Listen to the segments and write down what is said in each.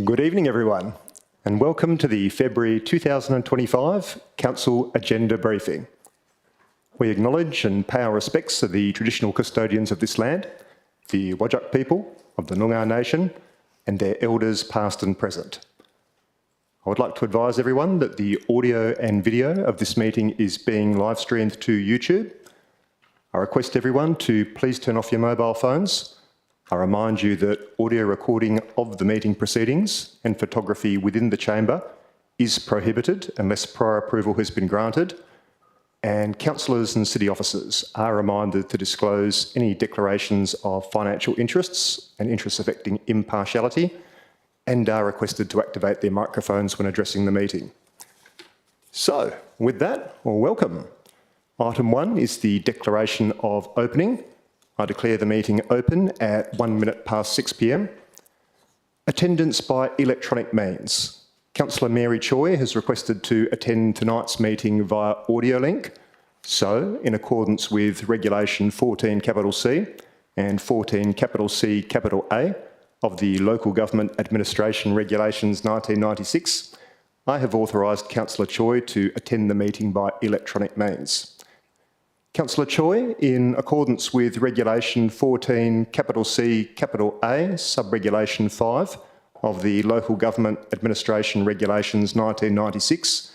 Good evening, everyone, and welcome to the February 2025 Council Agenda Briefing. We acknowledge and pay our respects to the traditional custodians of this land, the Whadjuk people of the Noongar Nation, and their elders past and present. I would like to advise everyone that the audio and video of this meeting is being live streamed to YouTube. I request everyone to please turn off your mobile phones. I remind you that audio recording of the meeting proceedings and photography within the chamber is prohibited unless prior approval has been granted, and councillors and city officers are reminded to disclose any declarations of financial interests and interests affecting impartiality, and are requested to activate their microphones when addressing the meeting. So, with that, welcome. Item 1 is the declaration of opening. I declare the meeting open at 6 p.m. Attendance by electronic means. Councillor Mary Choi has requested to attend tonight's meeting via audio link. So, in accordance with Regulation 14C and 14C of the Local Government Administration Regulations 1996, I have authorised Councillor Choi to attend the meeting by electronic means. Councillor Choi, in accordance with Regulation 14C Sub-Regulation 5 of the Local Government Administration Regulations 1996,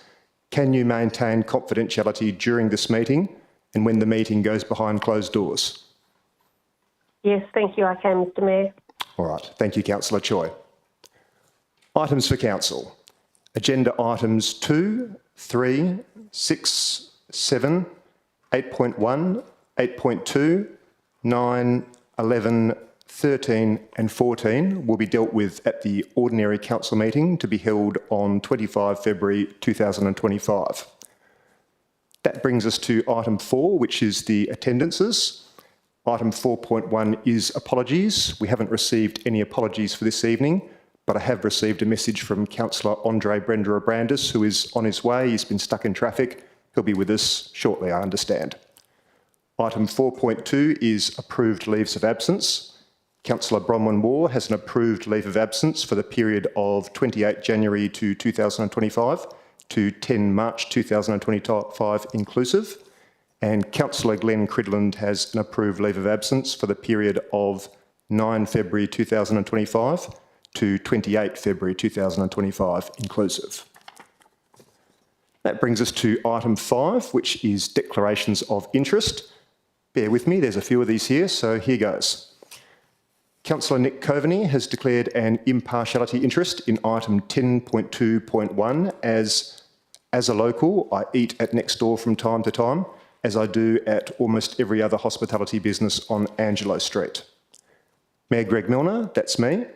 can you maintain confidentiality during this meeting and when the meeting goes behind closed doors? Yes, thank you, I can, Mr Mayor. All right, thank you, Councillor Choi. Items for Council. Agenda items 2, 3, 6, 7, 8.1, 8.2, 9, 11, 13 and 14 will be dealt with at the ordinary council meeting to be held on 25 February 2025. That brings us to item 4, which is the attendances. Item 4.1 is apologies. We haven't received any apologies for this evening, but I have received a message from Councillor Andre Brender-Abrandis, who is on his way. He's been stuck in traffic. He'll be with us shortly, I understand. Item 4.2 is approved leaves of absence. Councillor Bronwyn Moore has an approved leave of absence for the period of 28 January 2025 to 10 March 2025 inclusive. And Councillor Glenn Cridland has an approved leave of absence for the period of 9 February 2025 to 28 February 2025 inclusive. That brings us to item 5, which is declarations of interest. Bear with me, there's a few of these here, so here goes. Councillor Nick Coveney has declared an impartiality interest in item 10.2.1 as a local, I eat at Next Door from time to time, as I do at almost every other hospitality business on Angelo Street. Mayor Greg Milner, that's me.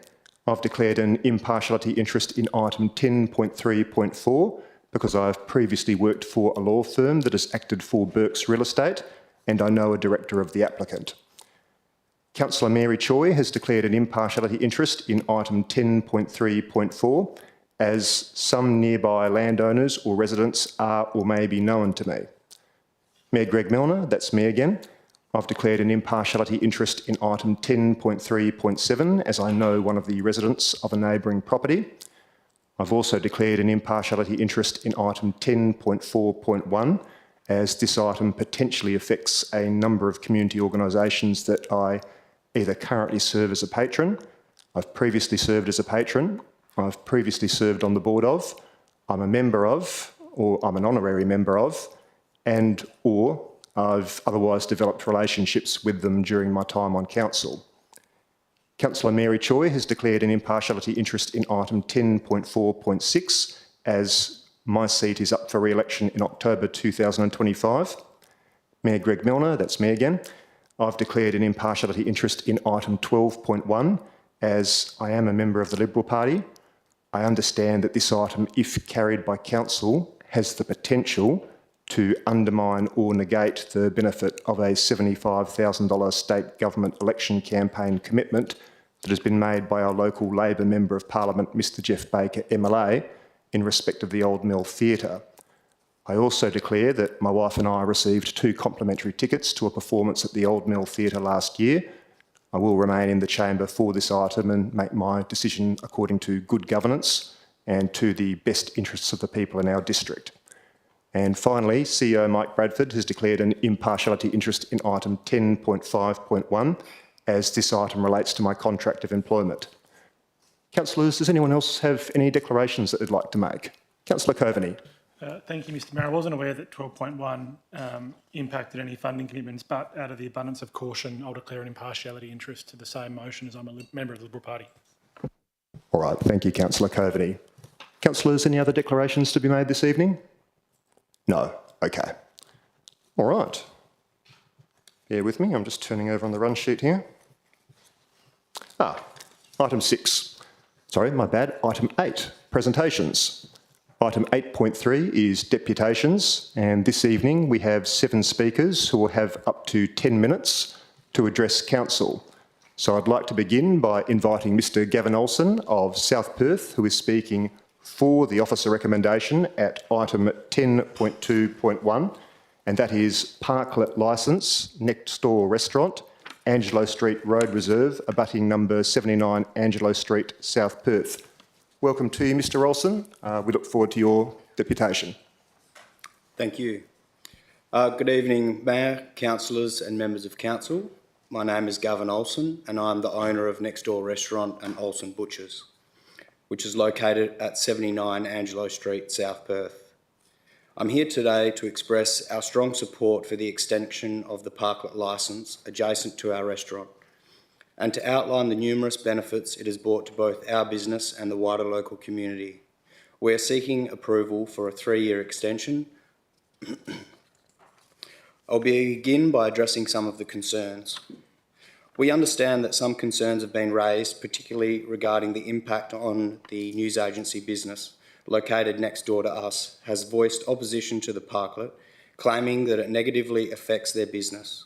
I've declared an impartiality interest in item 10.3.4 because I've previously worked for a law firm that has acted for Burke's Real Estate, and I know a director of the applicant. Councillor Mary Choi has declared an impartiality interest in item 10.3.4 as some nearby landowners or residents are or may be known to me. Mayor Greg Milner, that's me again. I've declared an impartiality interest in item 10.3.7 as I know one of the residents of a neighbouring property. I've also declared an impartiality interest in item 10.4.1 as this item potentially affects a number of community organisations that I either currently serve as a patron, I've previously served as a patron, I've previously served on the board of, I'm a member of, or I'm an honorary member of, and or I've otherwise developed relationships with them during my time on council. Councillor Mary Choi has declared an impartiality interest in item 10.4.6 as my seat is up for re-election in October 2025. Mayor Greg Milner, that's me again. I've declared an impartiality interest in item 12.1 as I am a member of the Liberal Party. I understand that this item, if carried by council, has the potential to undermine or negate the benefit of a $75,000 state government election campaign commitment that has been made by our local Labor Member of Parliament, Mr Jeff Baker, MLA, in respect of the Old Mill Theatre. I also declare that my wife and I received 2 complimentary tickets to a performance at the Old Mill Theatre last year. I will remain in the chamber for this item and make my decision according to good governance and to the best interests of the people in our district. And finally, CEO Mike Bradford has declared an impartiality interest in item 10.5.1 as this item relates to my contract of employment. Councillors, does anyone else have any declarations that they'd like to make? Councillor Coveney. Thank you, Mr Mayor. I wasn't aware that 12.1 impacted any funding commitments, but out of the abundance of caution, I'll declare an impartiality interest to the same motion as I'm a member of the Liberal Party. All right, thank you, Councillor Coveney. Councillors, any other declarations to be made this evening? No? Okay. All right. Bear with me, I'm just turning over on the run sheet here. Item 6. Sorry, my bad. Item 8, presentations. Item 8.3 is deputations, and this evening we have 7 speakers who will have up to 10 minutes to address council. So I'd like to begin by inviting Mr Gavin Olsen of South Perth, who is speaking for the officer recommendation at item 10.2.1, and that is Parklet Licence, Next Door Restaurant, Angelo Street Road Reserve, abutting number 79 Angelo Street, South Perth. Welcome to you, Mr Olsen. We look forward to your deputation. Thank you. Good evening, Mayor, councillors and members of council. My name is Gavin Olsen and I'm the owner of Next Door Restaurant and Olsen Butchers, which is located at 79 Angelo Street, South Perth. I'm here today to express our strong support for the extension of the Parklet licence adjacent to our restaurant, and to outline the numerous benefits it has brought to both our business and the wider local community. We are seeking approval for a 3-year extension. I'll begin by addressing some of the concerns. We understand that some concerns have been raised, particularly regarding the impact on the news agency business located next door to us has voiced opposition to the Parklet, claiming that it negatively affects their business.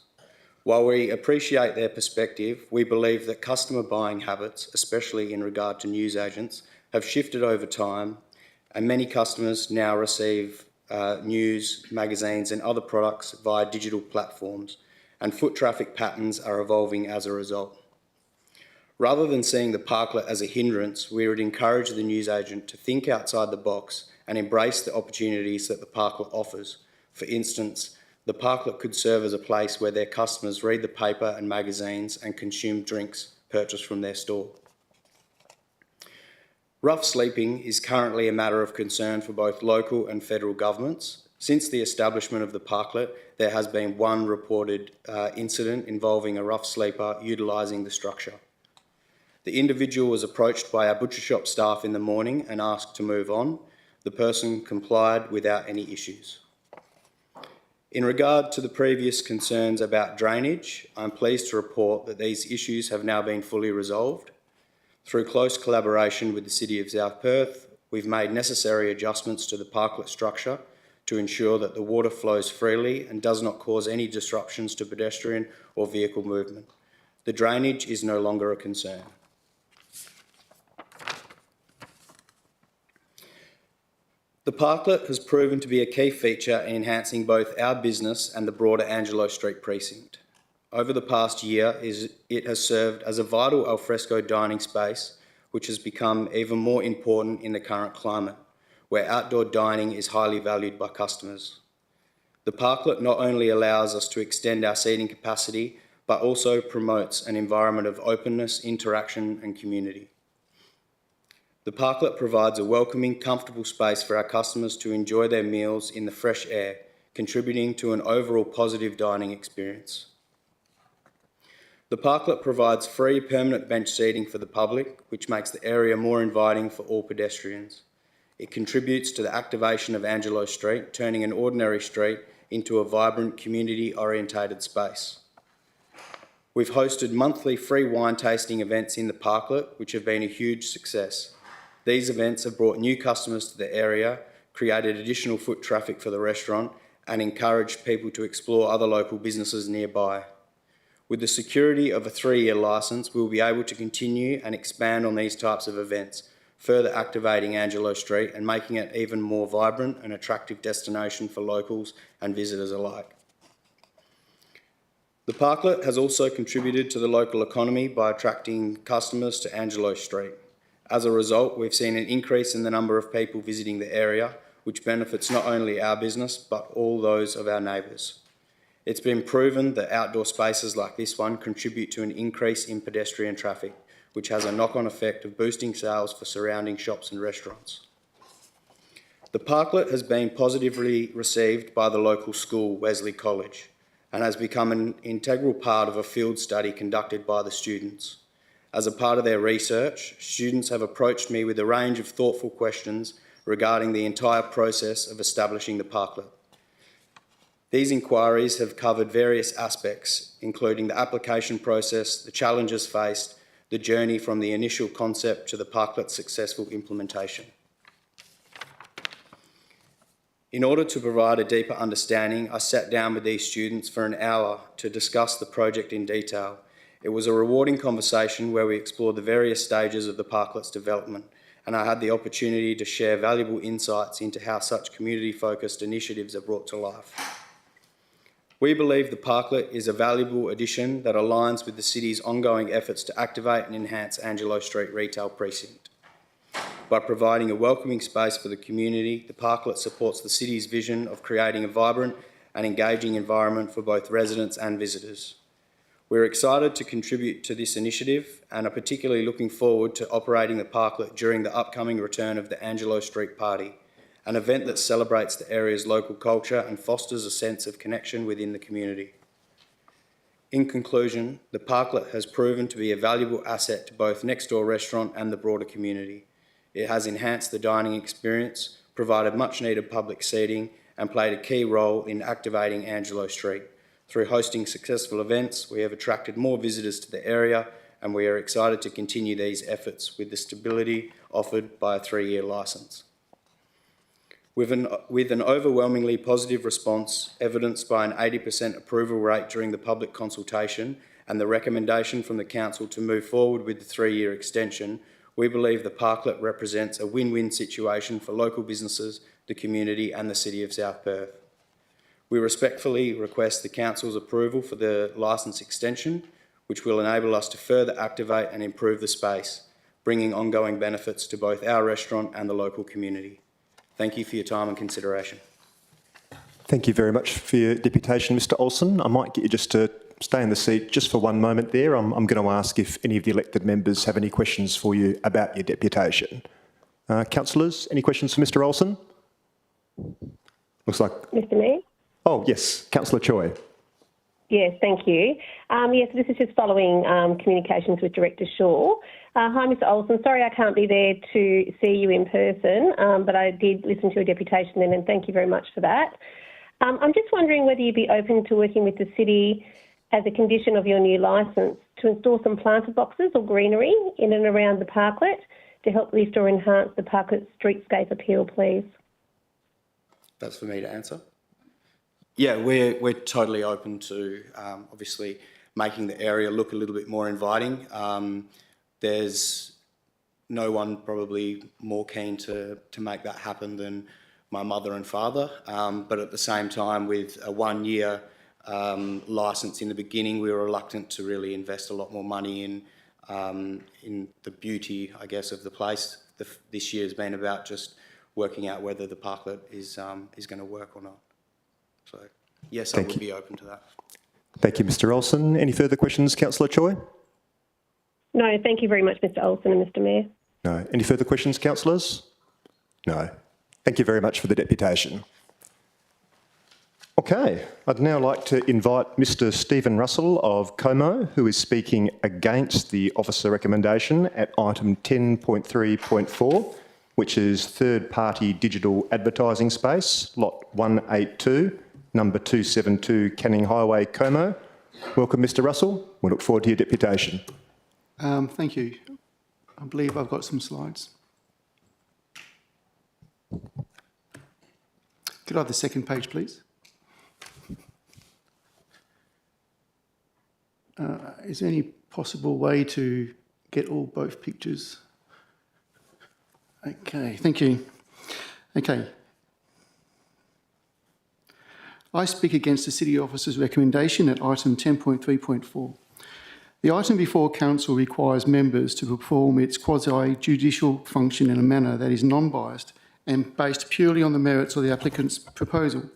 While we appreciate their perspective, we believe that customer buying habits, especially in regard to newsagents, have shifted over time, and many customers now receive news, magazines and other products via digital platforms, and foot traffic patterns are evolving as a result. Rather than seeing the Parklet as a hindrance, we would encourage the newsagent to think outside the box and embrace the opportunities that the Parklet offers. For instance, the Parklet could serve as a place where their customers read the paper and magazines and consume drinks purchased from their store. Rough sleeping is currently a matter of concern for both local and federal governments. Since the establishment of the Parklet, there has been one reported incident involving a rough sleeper utilising the structure. The individual was approached by our butcher shop staff in the morning and asked to move on. The person complied without any issues. In regard to the previous concerns about drainage, I'm pleased to report that these issues have now been fully resolved. Through close collaboration with the City of South Perth, we've made necessary adjustments to the Parklet structure to ensure that the water flows freely and does not cause any disruptions to pedestrian or vehicle movement. The drainage is no longer a concern. The Parklet has proven to be a key feature in enhancing both our business and the broader Angelo Street precinct. Over the past year, it has served as a vital alfresco dining space, which has become even more important in the current climate, where outdoor dining is highly valued by customers. The Parklet not only allows us to extend our seating capacity, but also promotes an environment of openness, interaction and community. The Parklet provides a welcoming, comfortable space for our customers to enjoy their meals in the fresh air, contributing to an overall positive dining experience. The Parklet provides free permanent bench seating for the public, which makes the area more inviting for all pedestrians. It contributes to the activation of Angelo Street, turning an ordinary street into a vibrant, community-orientated space. We've hosted monthly free wine tasting events in the Parklet, which have been a huge success. These events have brought new customers to the area, created additional foot traffic for the restaurant, and encouraged people to explore other local businesses nearby. With the security of a 3-year licence, we'll be able to continue and expand on these types of events, further activating Angelo Street and making it even more vibrant and attractive destination for locals and visitors alike. The parklet has also contributed to the local economy by attracting customers to Angelo Street. As a result, we've seen an increase in the number of people visiting the area, which benefits not only our business, but all those of our neighbours. It's been proven that outdoor spaces like this one contribute to an increase in pedestrian traffic, which has a knock-on effect of boosting sales for surrounding shops and restaurants. The parklet has been positively received by the local school, Wesley College, and has become an integral part of a field study conducted by the students. As a part of their research, students have approached me with a range of thoughtful questions regarding the entire process of establishing the parklet. These inquiries have covered various aspects, including the application process, the challenges faced, the journey from the initial concept to the parklet's successful implementation. In order to provide a deeper understanding, I sat down with these students for an hour to discuss the project in detail. It was a rewarding conversation where we explored the various stages of the parklet's development, and I had the opportunity to share valuable insights into how such community-focused initiatives are brought to life. We believe the parklet is a valuable addition that aligns with the city's ongoing efforts to activate and enhance Angelo Street Retail Precinct. By providing a welcoming space for the community, the parklet supports the city's vision of creating a vibrant and engaging environment for both residents and visitors. We're excited to contribute to this initiative and are particularly looking forward to operating the parklet during the upcoming return of the Angelo Street Party, an event that celebrates the area's local culture and fosters a sense of connection within the community. In conclusion, the parklet has proven to be a valuable asset to both Next Door Restaurant and the broader community. It has enhanced the dining experience, provided much needed public seating, and played a key role in activating Angelo Street. Through hosting successful events, we have attracted more visitors to the area, and we are excited to continue these efforts with the stability offered by a 3-year licence. With an overwhelmingly positive response, evidenced by an 80% approval rate during the public consultation and the recommendation from the Council to move forward with the 3-year extension, we believe the parklet represents a win-win situation for local businesses, the community and the City of South Perth. We respectfully request the Council's approval for the licence extension, which will enable us to further activate and improve the space, bringing ongoing benefits to both our restaurant and the local community. Thank you for your time and consideration. Thank you very much for your deputation, Mr Olsen. I might get you just to stay in the seat just for one moment there. I'm going to ask if any of the elected members have any questions for you about your deputation. Councillors, any questions for Mr Olsen? Looks like... Mr Mayor? Oh, yes. Councillor Choi. Yes, thank you. Yes, this is just following communications with Director Shaw. Hi, Mr Olsen. Sorry I can't be there to see you in person, but I did listen to your deputation then, and thank you very much for that. I'm just wondering whether you'd be open to working with the City as a condition of your new licence to install some planter boxes or greenery in and around the parklet to help lift or enhance the parklet's streetscape appeal, please. That's for me to answer. Yeah, we're totally open to obviously making the area look a little bit more inviting. There's no one probably more keen to make that happen than my mother and father. But at the same time, with a 1-year licence in the beginning, we were reluctant to really invest a lot more money in the beauty, I guess, of the place. This year has been about just working out whether the parklet is going to work or not. So, yes, I would be open to that. Thank you, Mr Olsen. Any further questions, Councillor Choi? No, thank you very much, Mr Olsen and Mr Mayor. No. Any further questions, councillors? No. Thank you very much for the deputation. Okay, I'd now like to invite Mr Stephen Russell of Como, who is speaking against the officer recommendation at item 10.3.4, which is third-party digital advertising space, lot 182, number 272 Canning Highway, Como. Welcome, Mr Russell. We look forward to your deputation. Thank you. I believe I've got some slides. Could I have the second page, please? Is there any possible way to get both pictures? Okay, thank you. Okay. I speak against the City Officer's recommendation at item 10.3.4. The item before Council requires members to perform its quasi-judicial function in a manner that is non-biased and based purely on the merits of the applicant's proposal.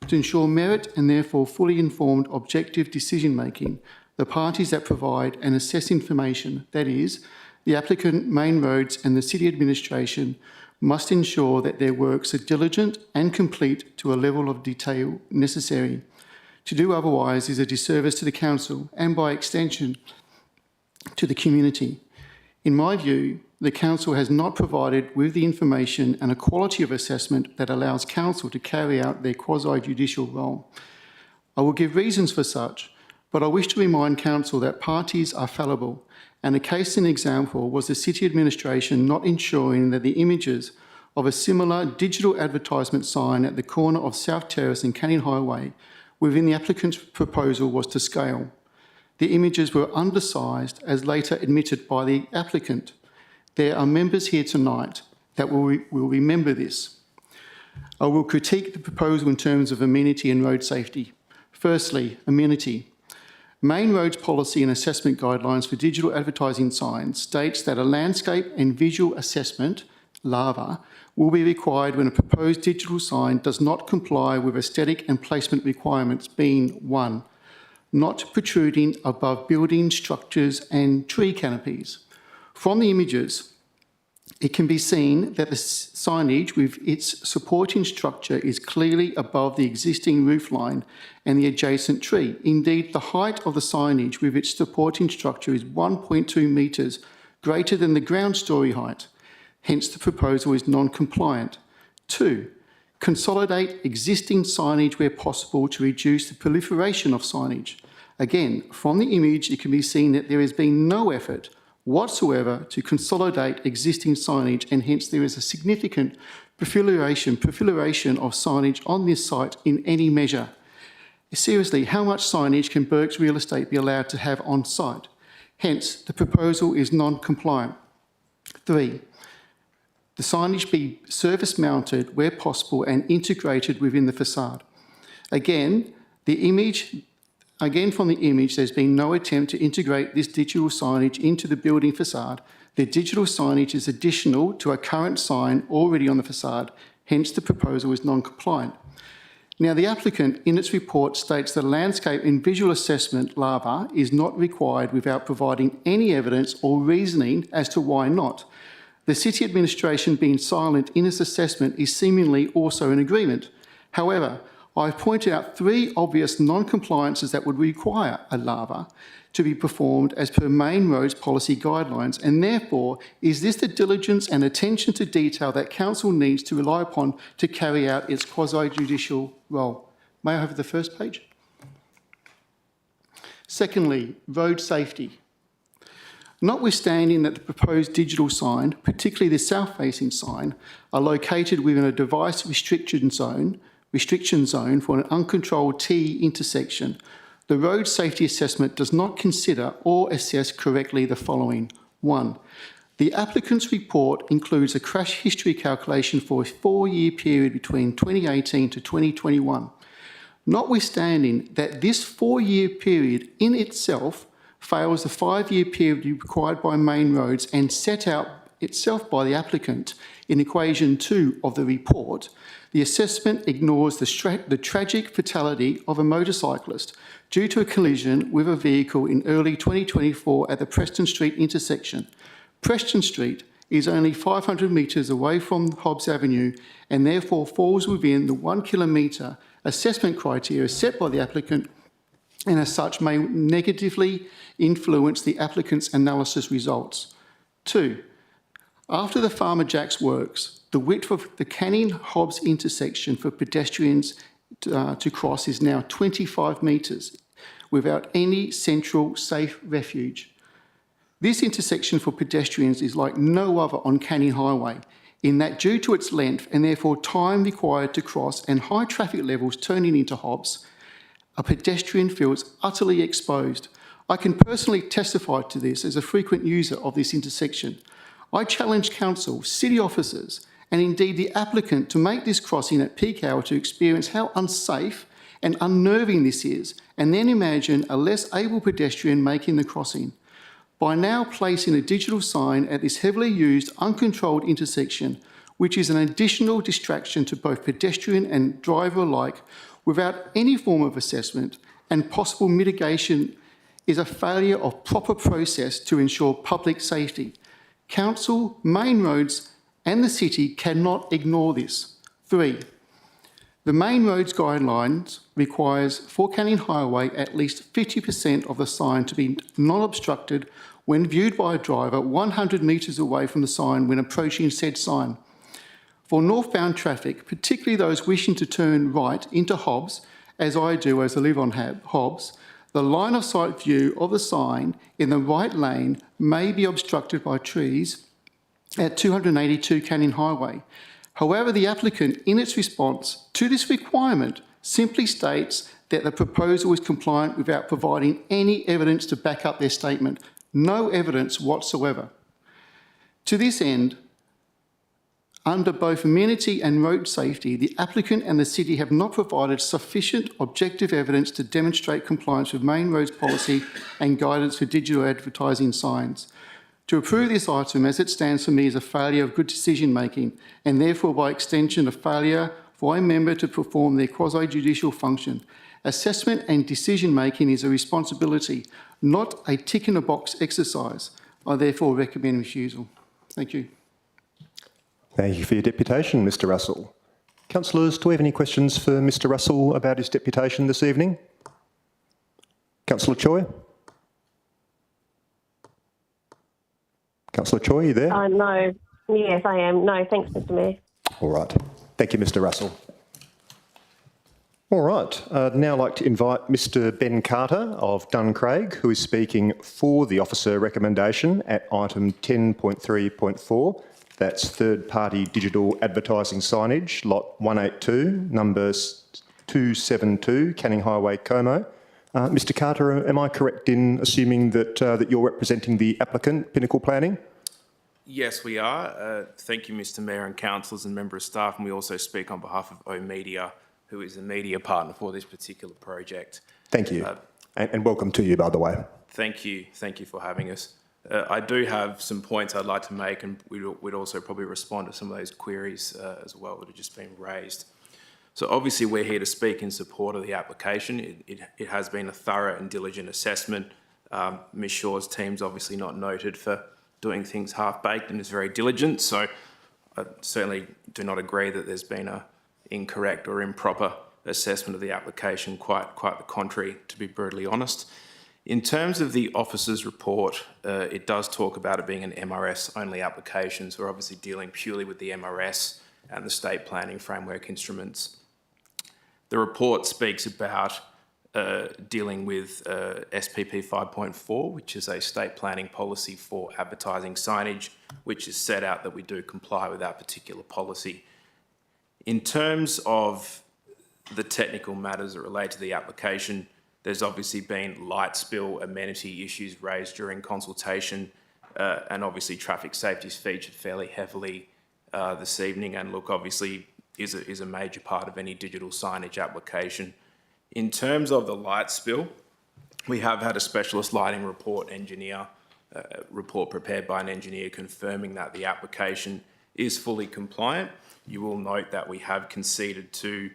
To ensure merit and therefore fully informed objective decision-making, the parties that provide and assess information, that is, the applicant, Main Roads and the City Administration, must ensure that their works are diligent and complete to a level of detail necessary. To do otherwise is a disservice to the Council and, by extension, to the community. In my view, the Council has not provided with the information and a quality of assessment that allows Council to carry out their quasi-judicial role. I will give reasons for such, but I wish to remind Council that parties are fallible, and a case in example was the City Administration not ensuring that the images of a similar digital advertisement sign at the corner of South Terrace and Canning Highway within the applicant's proposal was to scale. The images were undersized, as later admitted by the applicant. There are members here tonight that will remember this. I will critique the proposal in terms of amenity and road safety. Firstly, amenity. Main Roads Policy and Assessment Guidelines for Digital Advertising Signs states that a landscape and visual assessment, LAVA, will be required when a proposed digital sign does not comply with aesthetic and placement requirements, being 1, not protruding above building structures and tree canopies. From the images, it can be seen that the signage with its supporting structure is clearly above the existing roofline and the adjacent tree. Indeed, the height of the signage with its supporting structure is 1.2 metres greater than the ground story height. Hence, the proposal is non-compliant. 2, consolidate existing signage where possible to reduce the proliferation of signage. Again, from the image, it can be seen that there has been no effort whatsoever to consolidate existing signage, and hence there is a significant proliferation of signage on this site in any measure. Seriously, how much signage can Burke's Real Estate be allowed to have on site? Hence, the proposal is non-compliant. 3, the signage be surface mounted where possible and integrated within the facade. Again, from the image, there's been no attempt to integrate this digital signage into the building facade. The digital signage is additional to a current sign already on the facade, hence the proposal is non-compliant. Now, the applicant in its report states that landscape and visual assessment, LAVA, is not required without providing any evidence or reasoning as to why not. The City Administration being silent in its assessment is seemingly also in agreement. However, I've pointed out 3 obvious non-compliances that would require a LAVA to be performed as per Main Roads Policy Guidelines, and therefore, is this the diligence and attention to detail that Council needs to rely upon to carry out its quasi-judicial role? May I have the first page? Secondly, road safety. Notwithstanding that the proposed digital sign, particularly the south-facing sign, are located within a device restriction zone for an uncontrolled T intersection, the road safety assessment does not consider or assess correctly the following. 1, the applicant's report includes a crash history calculation for a 4-year period between 2018 to 2021. Notwithstanding that this 4-year period in itself fails the 5-year period required by Main Roads and set out itself by the applicant in equation 2 of the report, the assessment ignores the tragic fatality of a motorcyclist due to a collision with a vehicle in early 2024 at the Preston Street intersection. Preston Street is only 500 metres away from Hobbs Avenue and therefore falls within the 1 kilometre assessment criteria set by the applicant, and as such may negatively influence the applicant's analysis results. 2, after the Farmer Jacks works, the width of the Canning-Hobbs intersection for pedestrians to cross is now 25 metres without any central safe refuge. This intersection for pedestrians is like no other on Canning Highway, in that due to its length and therefore time required to cross and high traffic levels turning into Hobbs, a pedestrian feels utterly exposed. I can personally testify to this as a frequent user of this intersection. I challenge council, city officers, and indeed the applicant to make this crossing at peak hour to experience how unsafe and unnerving this is, and then imagine a less able pedestrian making the crossing. By now placing a digital sign at this heavily used, uncontrolled intersection, which is an additional distraction to both pedestrian and driver alike, without any form of assessment and possible mitigation, is a failure of proper process to ensure public safety. Council, Main Roads and the City cannot ignore this. 3. The Main Roads Guidelines requires for Canning Highway at least 50% of the sign to be non-obstructed when viewed by a driver 100 metres away from the sign when approaching said sign. For northbound traffic, particularly those wishing to turn right into Hobbs, as I do as I live on Hobbs, the line of sight view of the sign in the right lane may be obstructed by trees at 282 Canning Highway. However, the applicant, in its response to this requirement, simply states that the proposal is compliant without providing any evidence to back up their statement. No evidence whatsoever. To this end, under both amenity and road safety, the applicant and the City have not provided sufficient objective evidence to demonstrate compliance with Main Roads policy and guidance for digital advertising signs. To approve this item as it stands for me is a failure of good decision making and therefore by extension a failure for a member to perform their quasi-judicial function. Assessment and decision making is a responsibility, not a tick in a box exercise. I therefore recommend refusal. Thank you. Thank you for your deputation, Mr Russell. Councillors, do we have any questions for Mr Russell about his deputation this evening? Councillor Choi? Councillor Choi, are you there? No. Yes, I am. No, thanks, Mr Mayor. All right. Thank you, Mr Russell. All right. I'd now like to invite Mr Ben Carter of Duncraig, who is speaking for the officer recommendation at item 10.3.4. That's third-party digital advertising signage, lot 182, number 272, Canning Highway, Como. Mr Carter, am I correct in assuming that that you're representing the applicant, Pinnacle Planning? Yes, we are. Thank you, Mr Mayor and councillors and member of staff, and we also speak on behalf of oOh!media, who is the media partner for this particular project. Thank you, and welcome to you, by the way. Thank you for having us. I do have some points I'd like to make, and we'd also probably respond to some of those queries as well that have just been raised. So obviously we're here to speak in support of the application. It has been a thorough and diligent assessment. Ms Shaw's team's obviously not noted for doing things half-baked and is very diligent, so I certainly do not agree that there's been an incorrect or improper assessment of the application, quite the contrary, to be brutally honest. In terms of the officer's report, it does talk about it being an MRS-only application, so we're obviously dealing purely with the MRS and the state planning framework instruments. The report speaks about dealing with SPP 5.4, which is a state planning policy for advertising signage, which is set out that we do comply with that particular policy. In terms of the technical matters that relate to the application, there's obviously been light spill amenity issues raised during consultation, and obviously traffic safety is featured fairly heavily this evening, and look, obviously is a major part of any digital signage application. In terms of the light spill, we have had a specialist lighting report prepared by an engineer confirming that the application is fully compliant. You will note that we have conceded to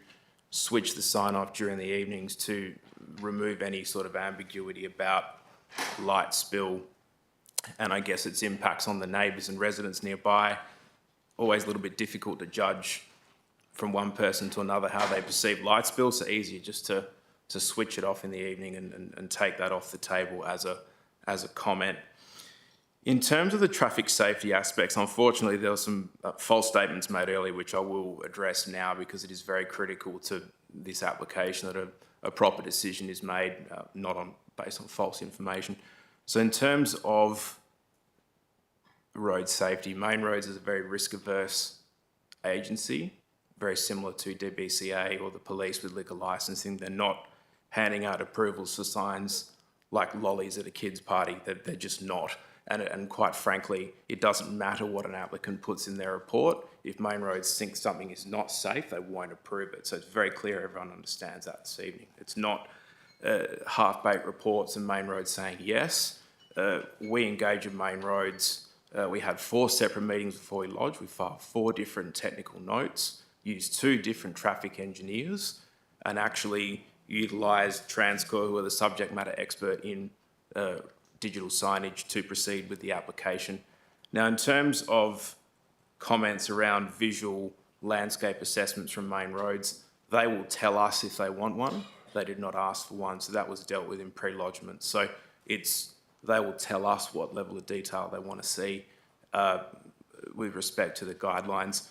switch the sign off during the evenings to remove any sort of ambiguity about light spill and I guess its impacts on the neighbours and residents nearby. Always a little bit difficult to judge from one person to another how they perceive light spill, so easier just to switch it off in the evening and take that off the table as a comment. In terms of the traffic safety aspects, unfortunately there were some false statements made earlier which I will address now because it is very critical to this application that a proper decision is made, based on false information. So in terms of road safety, Main Roads is a very risk-averse agency, very similar to DBCA or the police with liquor licensing. They're not handing out approvals for signs like lollies at a kid's party. They're just not. And quite frankly, it doesn't matter what an applicant puts in their report. If Main Roads think something is not safe, they won't approve it. So it's very clear everyone understands that this evening. It's not half-baked reports and Main Roads saying yes. We engage with Main Roads. We had 4 separate meetings before we lodged. We filed 4 different technical notes, used 2 different traffic engineers, and actually utilised Transcor, who are the subject matter expert in digital signage, to proceed with the application. Now, in terms of comments around visual landscape assessments from Main Roads, they will tell us if they want one. They did not ask for one, so that was dealt with in pre-lodgement. So they will tell us what level of detail they want to see with respect to the guidelines.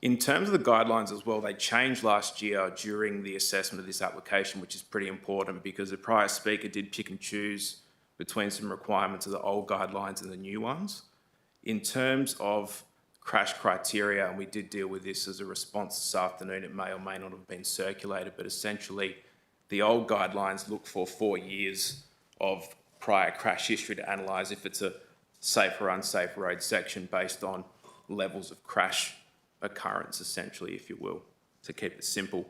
In terms of the guidelines as well, they changed last year during the assessment of this application, which is pretty important because the prior speaker did pick and choose between some requirements of the old guidelines and the new ones. In terms of crash criteria, and we did deal with this as a response this afternoon, it may or may not have been circulated, but essentially the old guidelines look for 4 years of prior crash history to analyse if it's a safe or unsafe road section based on levels of crash occurrence, essentially, if you will, to keep it simple.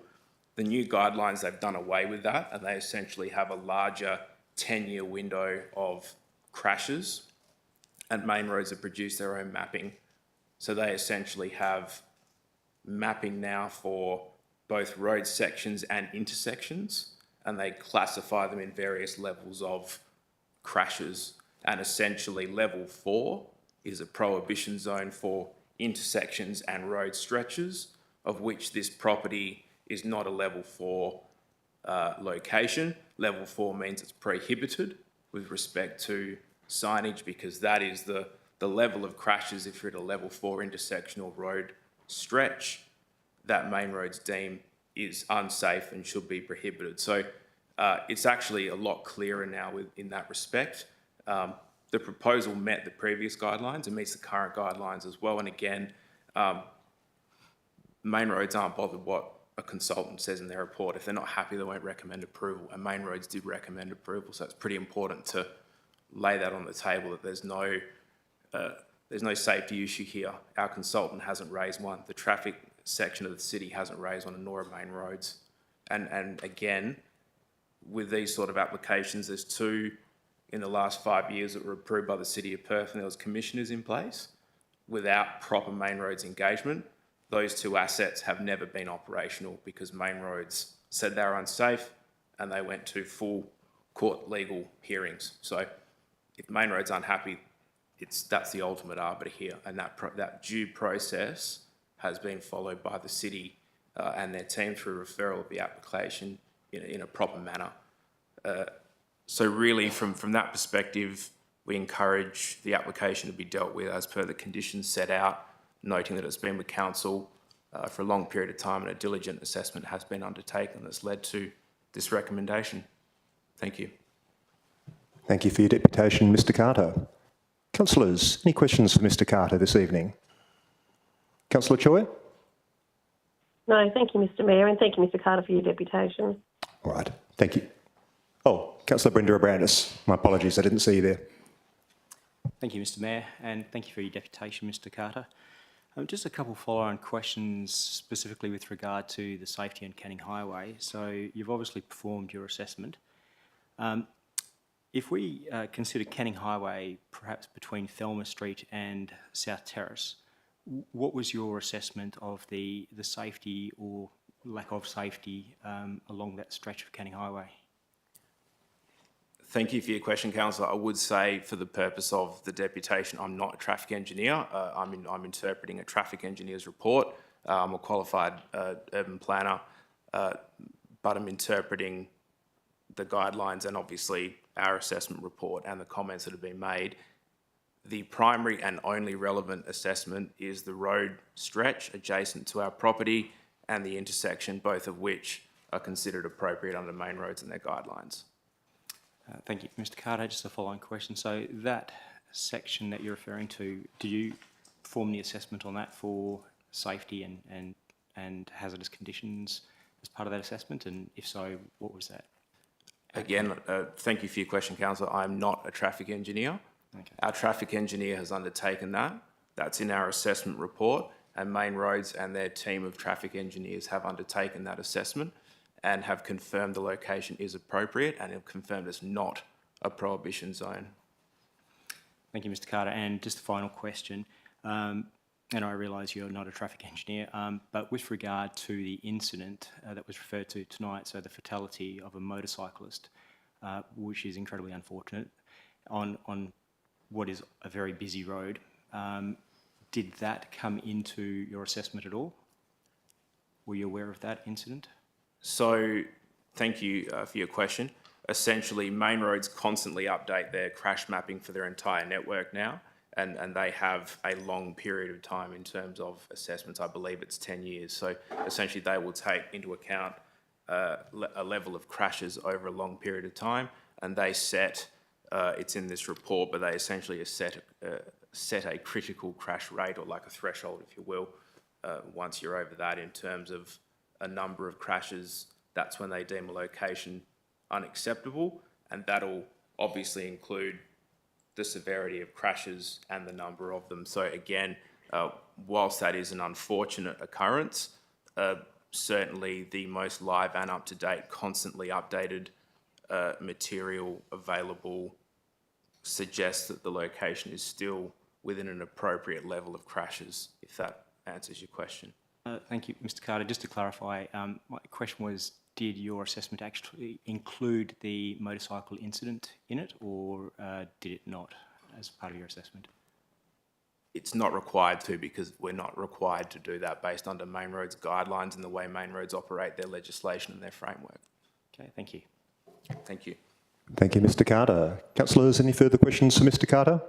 The new guidelines, they've done away with that, and they essentially have a larger 10-year window of crashes, and Main Roads have produced their own mapping. So they essentially have mapping now for both road sections and intersections, and they classify them in various levels of crashes. And essentially level 4 is a prohibition zone for intersections and road stretches, of which this property is not a level 4 location. Level 4 means it's prohibited with respect to signage, because that is the level of crashes if you're at a level 4 intersection or road stretch that Main Roads deem is unsafe and should be prohibited. So it's actually a lot clearer now in that respect. The proposal met the previous guidelines and meets the current guidelines as well. And again, Main Roads aren't bothered what a consultant says in their report. If they're not happy, they won't recommend approval. And Main Roads did recommend approval. So it's pretty important to lay that on the table, that there's no safety issue here. Our consultant hasn't raised one. The traffic section of the city hasn't raised one, and nor have Main Roads. And again, with these sort of applications, there's 2 in the last 5 years that were approved by the City of Perth, and there was commissioners in place without proper Main Roads engagement. Those 2 assets have never been operational because Main Roads said they were unsafe and they went to full court legal hearings. So if Main Roads aren't happy, that's the ultimate arbiter here, and that due process has been followed by the city and their team through referral of the application in a proper manner. So really, from that perspective, we encourage the application to be dealt with as per the conditions set out, noting that it's been with council for a long period of time and a diligent assessment has been undertaken that's led to this recommendation. Thank you. Thank you for your deputation, Mr Carter. Councillors, any questions for Mr Carter this evening? Councillor Choi? No, thank you, Mr Mayor, and thank you, Mr Carter, for your deputation. All right, thank you. Oh, Councillor Brenda Abrandis. My apologies, I didn't see you there. Thank you, Mr Mayor, and thank you for your deputation, Mr Carter. Just a couple follow-on questions specifically with regard to the safety on Canning Highway. So you've obviously performed your assessment. If we consider Canning Highway perhaps between Thelma Street and South Terrace, what was your assessment of the safety or lack of safety along that stretch of Canning Highway? Thank you for your question, Councillor. I would say, for the purpose of the deputation, I'm not a traffic engineer. I'm interpreting a traffic engineer's report. I'm a qualified urban planner, but I'm interpreting the guidelines and obviously our assessment report and the comments that have been made. The primary and only relevant assessment is the road stretch adjacent to our property and the intersection, both of which are considered appropriate under Main Roads and their guidelines. Thank you. Mr Carter, just a follow-on question. So that section that you're referring to, do you perform the assessment on that for safety and hazardous conditions as part of that assessment? And if so, what was that? Again, thank you for your question, Councillor. I'm not a traffic engineer. Our traffic engineer has undertaken that. That's in our assessment report, and Main Roads and their team of traffic engineers have undertaken that assessment and have confirmed the location is appropriate and have confirmed it's not a prohibition zone. Thank you, Mr. Carter. And just a final question, and I realise you're not a traffic engineer, but with regard to the incident that was referred to tonight, so the fatality of a motorcyclist, which is incredibly unfortunate, on what is a very busy road, did that come into your assessment at all? Were you aware of that incident? So, thank you for your question. Essentially, Main Roads constantly update their crash mapping for their entire network now, and they have a long period of time in terms of assessments. I believe it's 10 years. So, essentially, they will take into account a level of crashes over a long period of time, and they set, it's in this report, but they essentially set a critical crash rate, or like a threshold, if you will. Once you're over that in terms of a number of crashes, that's when they deem a location unacceptable, and that'll obviously include the severity of crashes and the number of them. So again, whilst that is an unfortunate occurrence, certainly the most live and up-to-date, constantly updated material available suggests that the location is still within an appropriate level of crashes, if that answers your question. Thank you, Mr. Carter. Just to clarify, my question was, did your assessment actually include the motorcycle incident in it, or did it not as part of your assessment? It's not required to, because we're not required to do that based under Main Roads guidelines and the way Main Roads operate their legislation and their framework. Okay, thank you. Thank you. Thank you, Mr. Carter. Councillors, any further questions for Mr. Carter?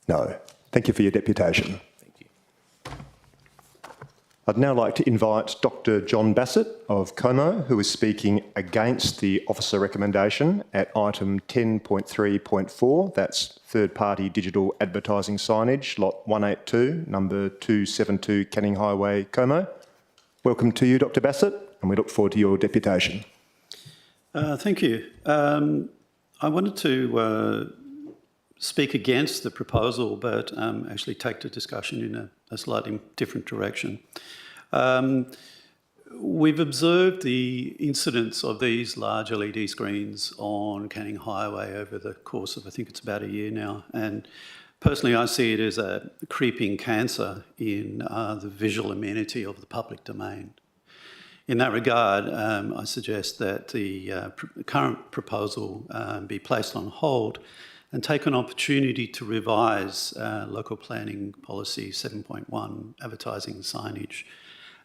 No. Thank you for your deputation. Thank you. I'd now like to invite Dr. John Bassett of Como, who is speaking against the officer recommendation at item 10.3.4. That's third-party digital advertising signage, lot 182, number 272 Canning Highway, Como. Welcome to you, Dr. Bassett, and we look forward to your deputation. Thank you. I wanted to speak against the proposal, but actually take the discussion in a slightly different direction. We've observed the incidence of these large LED screens on Canning Highway over the course of, I think it's about a year now, and personally I see it as a creeping cancer in the visual amenity of the public domain. In that regard, I suggest that the current proposal be placed on hold and take an opportunity to revise Local Planning Policy 7.1, advertising signage,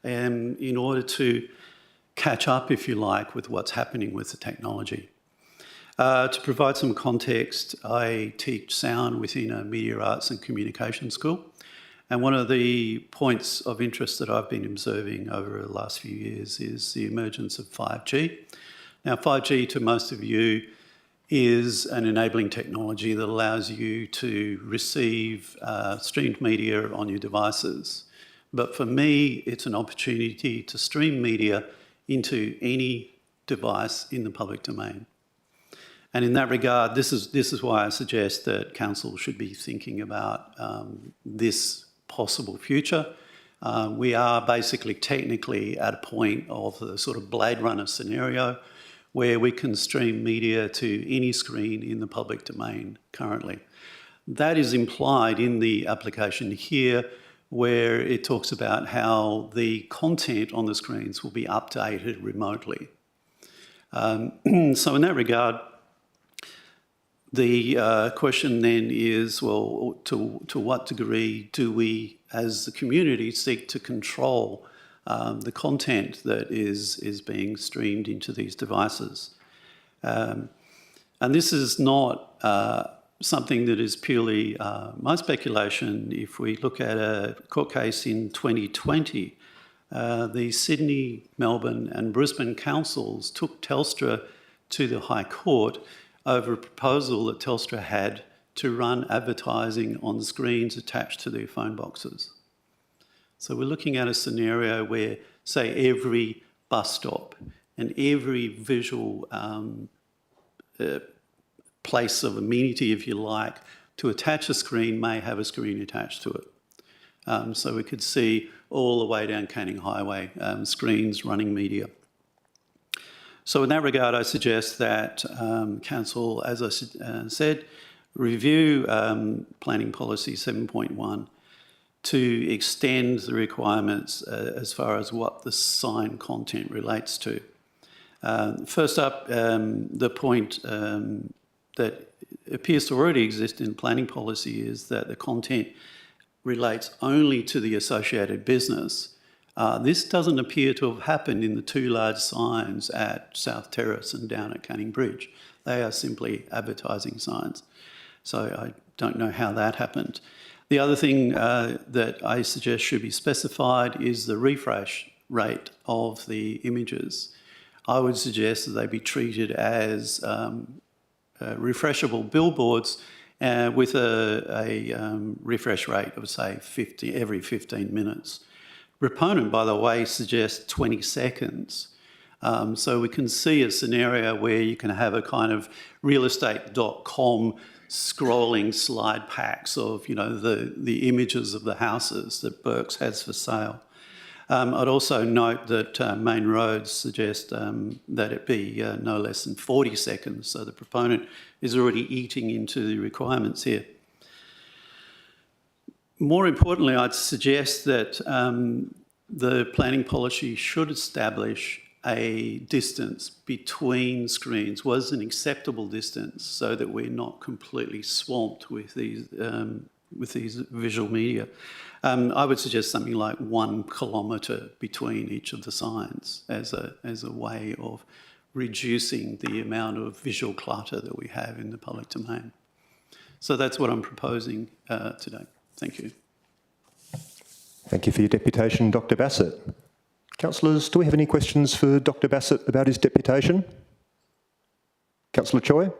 in order to catch up, if you like, with what's happening with the technology. To provide some context, I teach sound within a media arts and communication school. And one of the points of interest that I've been observing over the last few years is the emergence of 5G. Now, 5G, to most of you, is an enabling technology that allows you to receive streamed media on your devices. But for me, it's an opportunity to stream media into any device in the public domain. And in that regard, this is why I suggest that Council should be thinking about this possible future. We are basically technically at a point of the sort of Blade Runner scenario where we can stream media to any screen in the public domain currently. That is implied in the application here, where it talks about how the content on the screens will be updated remotely. So in that regard, the question then is, well, to what degree do we, as the community, seek to control the content that is being streamed into these devices? And this is not something that is purely my speculation. If we look at a court case in 2020, the Sydney, Melbourne and Brisbane councils took Telstra to the High Court over a proposal that Telstra had to run advertising on screens attached to their phone boxes. So we're looking at a scenario where, say, every bus stop and every visual place of amenity, if you like, to attach a screen may have a screen attached to it. So we could see all the way down Canning Highway screens running media. So in that regard, I suggest that Council, as I said, review Planning Policy 7.1 to extend the requirements as far as what the sign content relates to. First up, the point that appears to already exist in planning policy is that the content relates only to the associated business. This doesn't appear to have happened in the two large signs at South Terrace and down at Canning Bridge. They are simply advertising signs. So I don't know how that happened. The other thing that I suggest should be specified is the refresh rate of the images. I would suggest that they be treated as refreshable billboards with a refresh rate of, say, every 15 minutes. Proponent, by the way, suggests 20 seconds. So we can see a scenario where you can have a kind of realestate.com scrolling slide packs of, you know, the images of the houses that Burke's has for sale. I'd also note that Main Roads suggest that it be no less than 40 seconds, so the proponent is already eating into the requirements here. More importantly, I'd suggest that the planning policy should establish a distance between screens, was an acceptable distance, so that we're not completely swamped with these visual media. I would suggest something like 1 kilometre between each of the signs as a way of reducing the amount of visual clutter that we have in the public domain. So that's what I'm proposing today. Thank you. Thank you for your deputation, Dr Bassett. Councillors, do we have any questions for Dr Bassett about his deputation? Councillor Choi?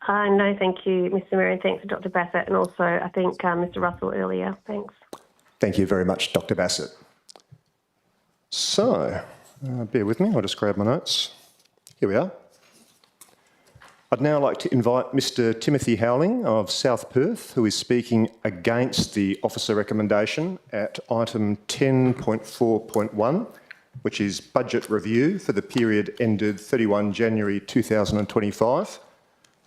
No, thank you, Mr Mayor, and thanks to Dr Bassett, and also I think Mr Russell earlier. Thanks. Thank you very much, Dr Bassett. So, bear with me, I'll just grab my notes. Here we are. I'd now like to invite Mr Timothy Howling of South Perth, who is speaking against the officer recommendation at item 10.4.1, which is budget review for the period ended 31 January 2025.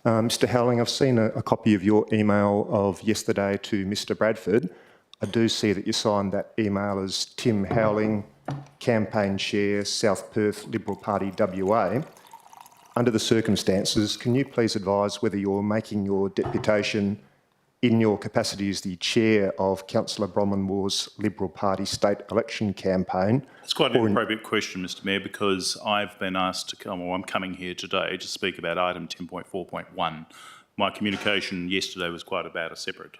Mr Howling, I've seen a copy of your email of yesterday to Mr Bradford. I do see that you signed that email as Tim Howling, Campaign Chair, South Perth Liberal Party WA. Under the circumstances, can you please advise whether you're making your deputation in your capacity as the chair of Councillor Bronwyn Moore's Liberal Party state election campaign? It's quite an appropriate question, Mr Mayor, because I've been asked to come, or I'm coming here today to speak about item 10.4.1. My communication yesterday was quite about a separate,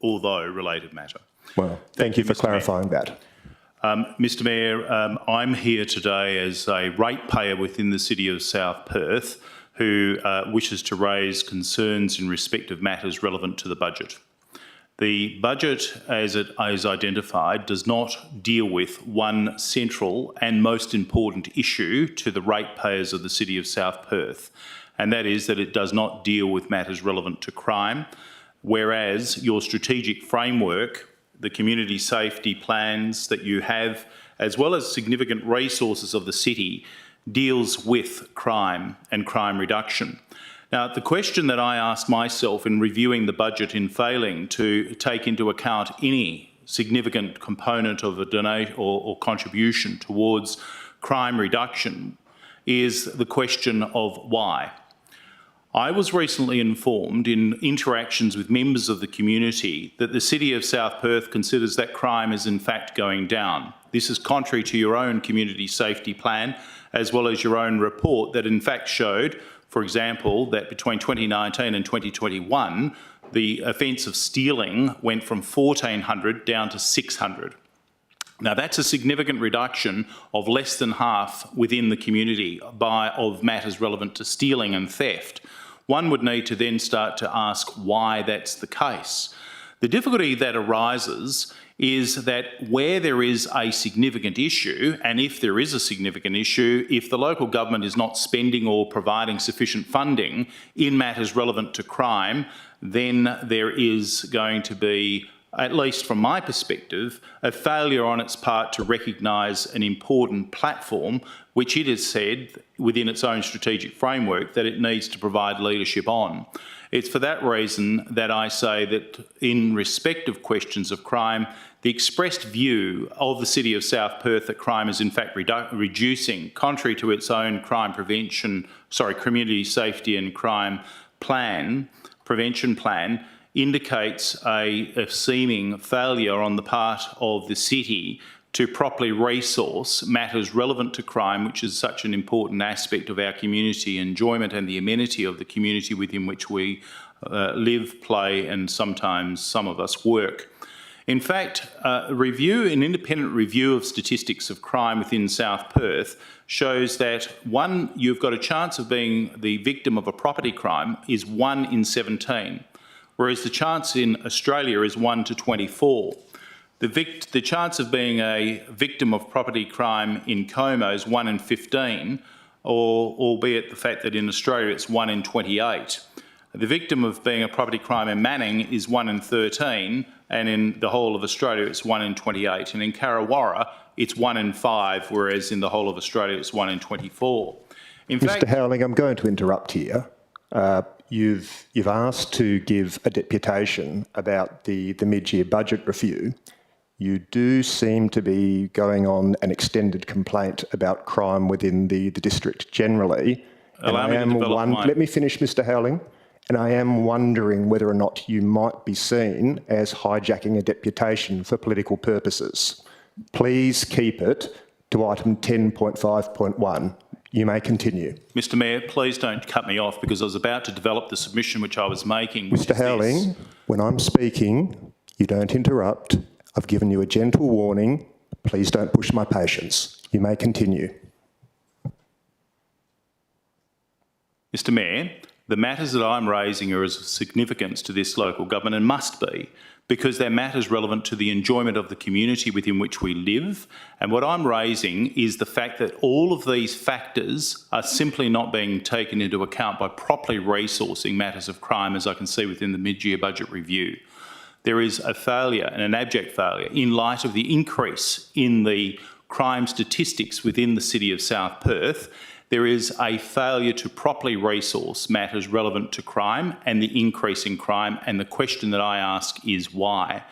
although related matter. Well, thank you for clarifying that. Mr Mayor, I'm here today as a ratepayer within the City of South Perth who wishes to raise concerns in respect of matters relevant to the budget. The budget, as it is identified, does not deal with one central and most important issue to the ratepayers of the City of South Perth, and that is that it does not deal with matters relevant to crime, whereas your strategic framework, the community safety plans that you have, as well as significant resources of the city, deals with crime and crime reduction. Now, the question that I asked myself in reviewing the budget in failing to take into account any significant component of a donation or contribution towards crime reduction is the question of why. I was recently informed in interactions with members of the community that the City of South Perth considers that crime is in fact going down. This is contrary to your own community safety plan, as well as your own report that in fact showed, for example, that between 2019 and 2021, the offence of stealing went from 1,400 down to 600. Now, that's a significant reduction of less than half within the community of matters relevant to stealing and theft. One would need to then start to ask why that's the case. The difficulty that arises is that where there is a significant issue, and if there is a significant issue, if the local government is not spending or providing sufficient funding in matters relevant to crime, then there is going to be, at least from my perspective, a failure on its part to recognise an important platform which it has said within its own strategic framework that it needs to provide leadership on. It's for that reason that I say that in respect of questions of crime, the expressed view of the City of South Perth that crime is in fact reducing, contrary to its own community safety and crime prevention plan, indicates a seeming failure on the part of the city to properly resource matters relevant to crime, which is such an important aspect of our community enjoyment and the amenity of the community within which we live, play, and sometimes some of us work. In fact, an independent review of statistics of crime within South Perth shows that you've got a chance of being the victim of a property crime is 1 in 17, whereas the chance in Australia is 1 to 24. The chance of being a victim of property crime in Como is 1 in 15, albeit the fact that in Australia it's 1 in 28. The victim of being a property crime in Manning is 1 in 13, and in the whole of Australia it's 1 in 28. And in Karrawara it's 1 in 5, whereas in the whole of Australia it's 1 in 24. Mr. Howling, I'm going to interrupt here. You've asked to give a deputation about the mid-year budget review. You do seem to be going on an extended complaint about crime within the district generally. Let me finish, Mr. Howling. And I am wondering whether or not you might be seen as hijacking a deputation for political purposes. Please keep it to item 10.5.1. You may continue. Mr. Mayor, please don't cut me off because I was about to develop the submission which I was making. Mr. Howling, when I'm speaking, you don't interrupt. I've given you a gentle warning. Please don't push my patience. You may continue. Mr. Mayor, the matters that I'm raising are of significance to this local government and must be, because they're matters relevant to the enjoyment of the community within which we live. And what I'm raising is the fact that all of these factors are simply not being taken into account by properly resourcing matters of crime, as I can see within the mid-year budget review. There is a failure, and an abject failure, in light of the increase in the crime statistics within the City of South Perth. There is a failure to properly resource matters relevant to crime and the increase in crime, and the question that I ask is why?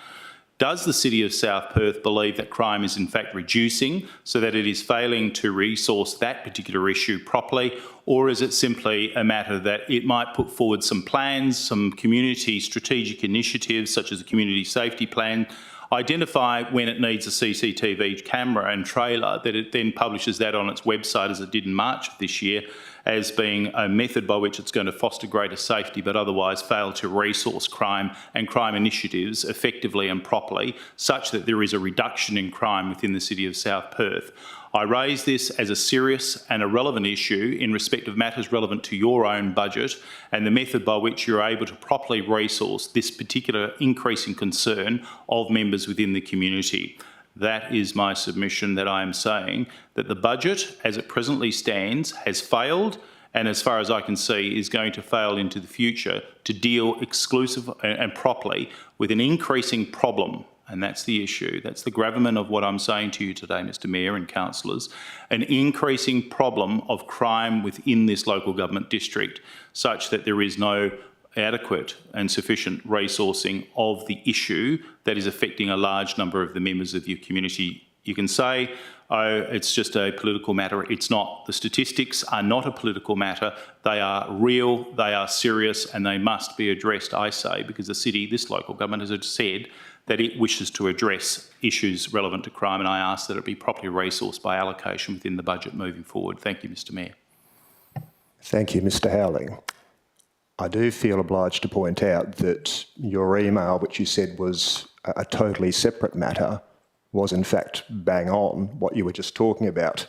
Does the City of South Perth believe that crime is in fact reducing so that it is failing to resource that particular issue properly, or is it simply a matter that it might put forward some plans, some community strategic initiatives such as a community safety plan, identify when it needs a CCTV camera and trailer, that it then publishes that on its website as it did in March of this year as being a method by which it's going to foster greater safety but otherwise fail to resource crime and crime initiatives effectively and properly such that there is a reduction in crime within the City of South Perth. I raise this as a serious and a relevant issue in respect of matters relevant to your own budget and the method by which you're able to properly resource this particular increasing concern of members within the community. That is my submission, that I am saying that the budget as it presently stands has failed, and as far as I can see is going to fail into the future to deal exclusively and properly with an increasing problem. And that's the issue. That's the gravamen of what I'm saying to you today, Mr. Mayor and councillors, an increasing problem of crime within this local government district, such that there is no adequate and sufficient resourcing of the issue that is affecting a large number of the members of your community. You can say, oh, it's just a political matter. It's not. The statistics are not a political matter. They are real, they are serious, and they must be addressed, I say, because the city, this local government, has said that it wishes to address issues relevant to crime, and I ask that it be properly resourced by allocation within the budget moving forward. Thank you, Mr. Mayor. Thank you, Mr. Howling. I do feel obliged to point out that your email, which you said was a totally separate matter, was in fact bang on what you were just talking about,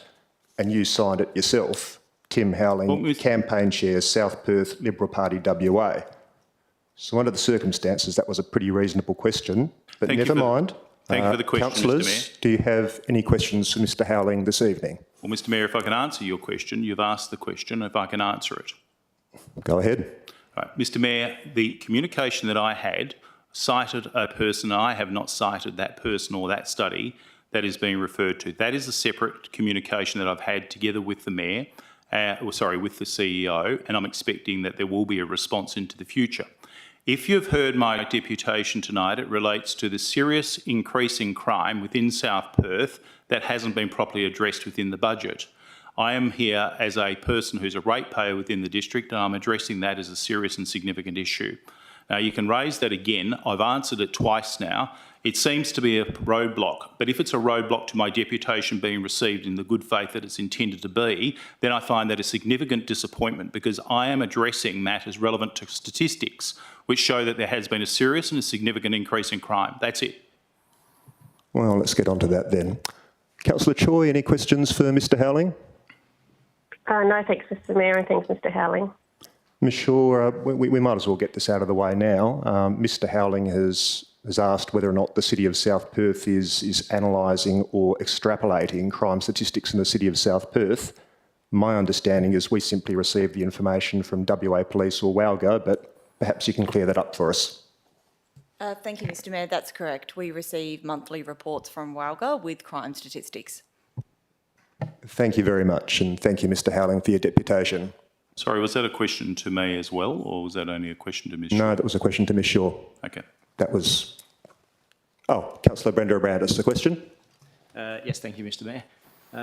and you signed it yourself, Tim Howling, Campaign Chair, South Perth Liberal Party WA. So under the circumstances, that was a pretty reasonable question, but never mind. Thank you for the question, Councillors, Mr. Mayor. do you have any questions for Mr. Howling this evening? Well, Mr. Mayor, if I can answer your question, you've asked the question, if I can answer it. Go ahead. Right. Mr Mayor, the communication that I had cited a person. I have not cited that person or that study that is being referred to. That is a separate communication that I've had together with the Mayor, with the CEO, and I'm expecting that there will be a response into the future. If you've heard my deputation tonight, it relates to the serious increase in crime within South Perth that hasn't been properly addressed within the budget. I am here as a person who's a ratepayer within the district, and I'm addressing that as a serious and significant issue. Now, you can raise that again. I've answered it twice now. It seems to be a roadblock, but if it's a roadblock to my deputation being received in the good faith that it's intended to be, then I find that a significant disappointment, because I am addressing matters relevant to statistics which show that there has been a serious and a significant increase in crime. That's it. Well, let's get on to that then. Councillor Choi, any questions for Mr Howling? No, thanks, Mr Mayor, and thanks, Mr Howling. Ms Shaw, we might as well get this out of the way now. Mr Howling has asked whether or not the City of South Perth is analysing or extrapolating crime statistics in the City of South Perth. My understanding is we simply receive the information from WA Police or WALGA, but perhaps you can clear that up for us. Thank you, Mr Mayor. That's correct. We receive monthly reports from WALGA with crime statistics. Thank you very much, and thank you, Mr Howling, for your deputation. Sorry, was that a question to me as well, or was that only a question to Ms Shaw? No, that was a question to Ms Shaw. Okay. That was... Oh, Councillor Brenda Abrandis, the question? Yes, thank you, Mr Mayor.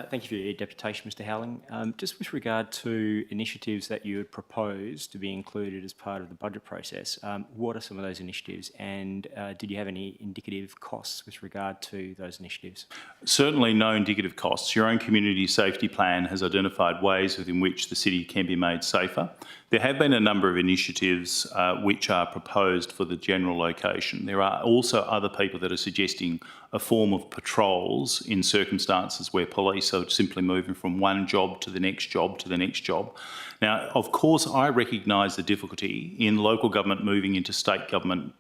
Thank you for your deputation, Mr Howling. Just with regard to initiatives that you would propose to be included as part of the budget process, what are some of those initiatives, and did you have any indicative costs with regard to those initiatives? Certainly no indicative costs. Your own community safety plan has identified ways within which the city can be made safer. There have been a number of initiatives which are proposed for the general location. There are also other people that are suggesting a form of patrols in circumstances where police are simply moving from one job to the next job to the next job. Now, of course, I recognise the difficulty in local government moving into state government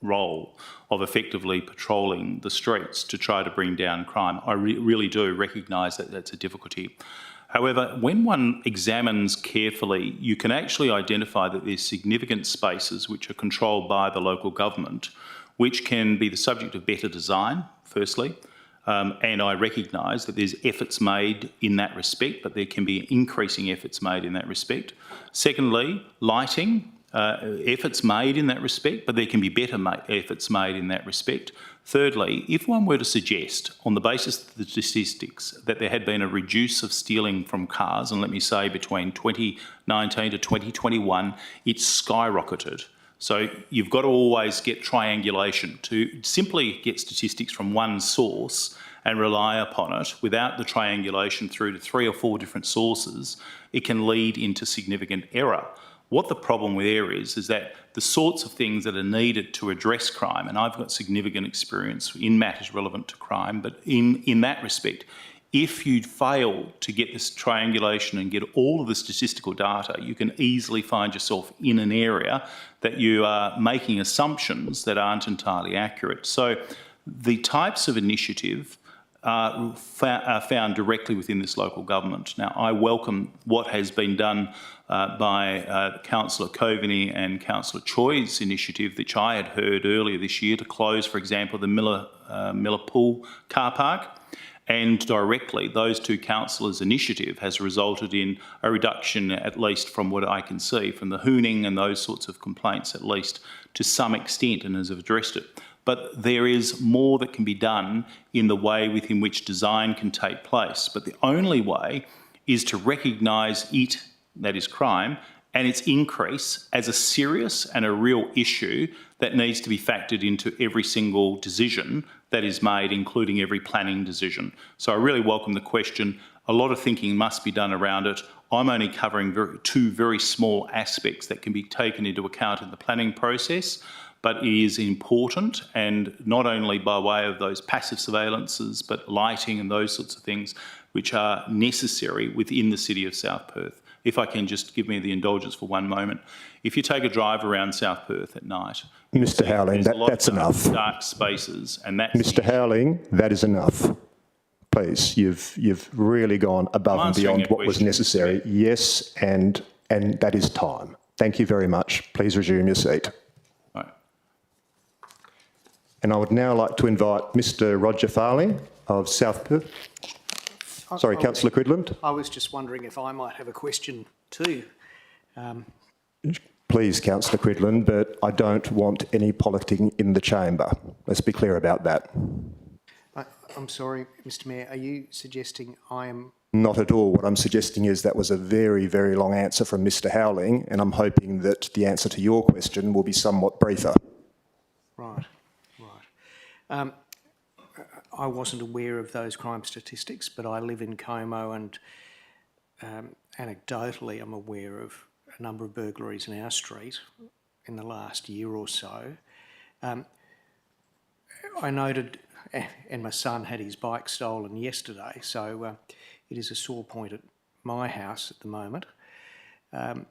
role of effectively patrolling the streets to try to bring down crime. I really do recognise that that's a difficulty. However, when one examines carefully, you can actually identify that there's significant spaces which are controlled by the local government, which can be the subject of better design, firstly. And I recognise that there's efforts made in that respect, but there can be increasing efforts made in that respect. Secondly, lighting, efforts made in that respect, but there can be better efforts made in that respect. Thirdly, if one were to suggest, on the basis of the statistics, that there had been a reduce of stealing from cars, and let me say between 2019 to 2021, it skyrocketed. So you've got to always get triangulation. To simply get statistics from one source and rely upon it without the triangulation through to 3 or 4 different sources, it can lead into significant error. What the problem with there is that the sorts of things that are needed to address crime, and I've got significant experience in matters relevant to crime, but in that respect, if you fail to get this triangulation and get all of the statistical data, you can easily find yourself in an area that you are making assumptions that aren't entirely accurate. So the types of initiative are found directly within this local government. Now, I welcome what has been done by Councillor Coveney and Councillor Choi's initiative, which I had heard earlier this year, to close, for example, the Miller Pool car park. And directly, those two councillors' initiative has resulted in a reduction, at least from what I can see, from the hooning and those sorts of complaints, at least to some extent, and has addressed it. But there is more that can be done in the way within which design can take place. But the only way is to recognise it, that is crime, and its increase as a serious and a real issue that needs to be factored into every single decision that is made, including every planning decision. So I really welcome the question. A lot of thinking must be done around it. I'm only covering two very small aspects that can be taken into account in the planning process, but it is important, and not only by way of those passive surveillances, but lighting and those sorts of things which are necessary within the City of South Perth. If I can just give me the indulgence for one moment. If you take a drive around South Perth at night... Mr Howling, that's enough. ...dark spaces, and that's... Mr Howling, that is enough. Please, you've really gone above and beyond what was necessary. Yes, and that is time. Thank you very much. Please resume your seat. Right. And I would now like to invite Mr Roger Farley of South Perth. Sorry, Councillor Cridland. I was just wondering if I might have a question too. Please, Councillor Cridland, but I don't want any politicking in the chamber. Let's be clear about that. I'm sorry, Mr Mayor, are you suggesting I am... Not at all. What I'm suggesting is that was a very, very long answer from Mr Howling, and I'm hoping that the answer to your question will be somewhat briefer. Right. I wasn't aware of those crime statistics, but I live in Como and anecdotally I'm aware of a number of burglaries in our street in the last year or so. I noted, and my son had his bike stolen yesterday, so it is a sore point at my house at the moment. A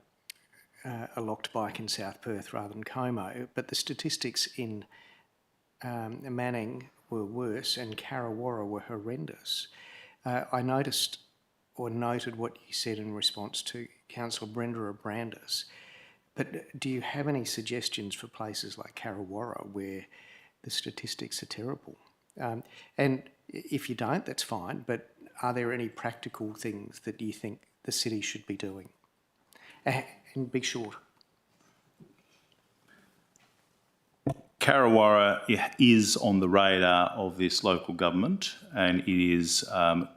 locked bike in South Perth rather than Como, but the statistics in Manning were worse and Carrawarra were horrendous. I noticed or noted what you said in response to Councillor Brenda of Brandis, but do you have any suggestions for places like Carrawarra where the statistics are terrible? And if you don't, that's fine, but are there any practical things that you think the city should be doing? And be short. Carrawarra is on the radar of this local government, and it is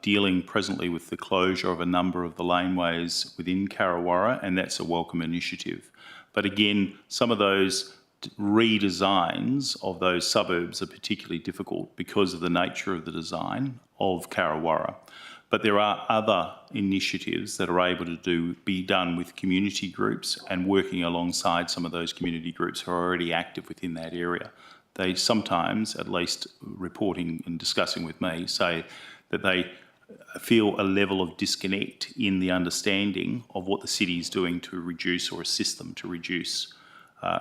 dealing presently with the closure of a number of the laneways within Carrawarra, and that's a welcome initiative. But again, some of those redesigns of those suburbs are particularly difficult because of the nature of the design of Carrawarra. But there are other initiatives that are able to be done with community groups and working alongside some of those community groups who are already active within that area. They sometimes, at least reporting and discussing with me, say that they feel a level of disconnect in the understanding of what the city is doing to reduce or assist them to reduce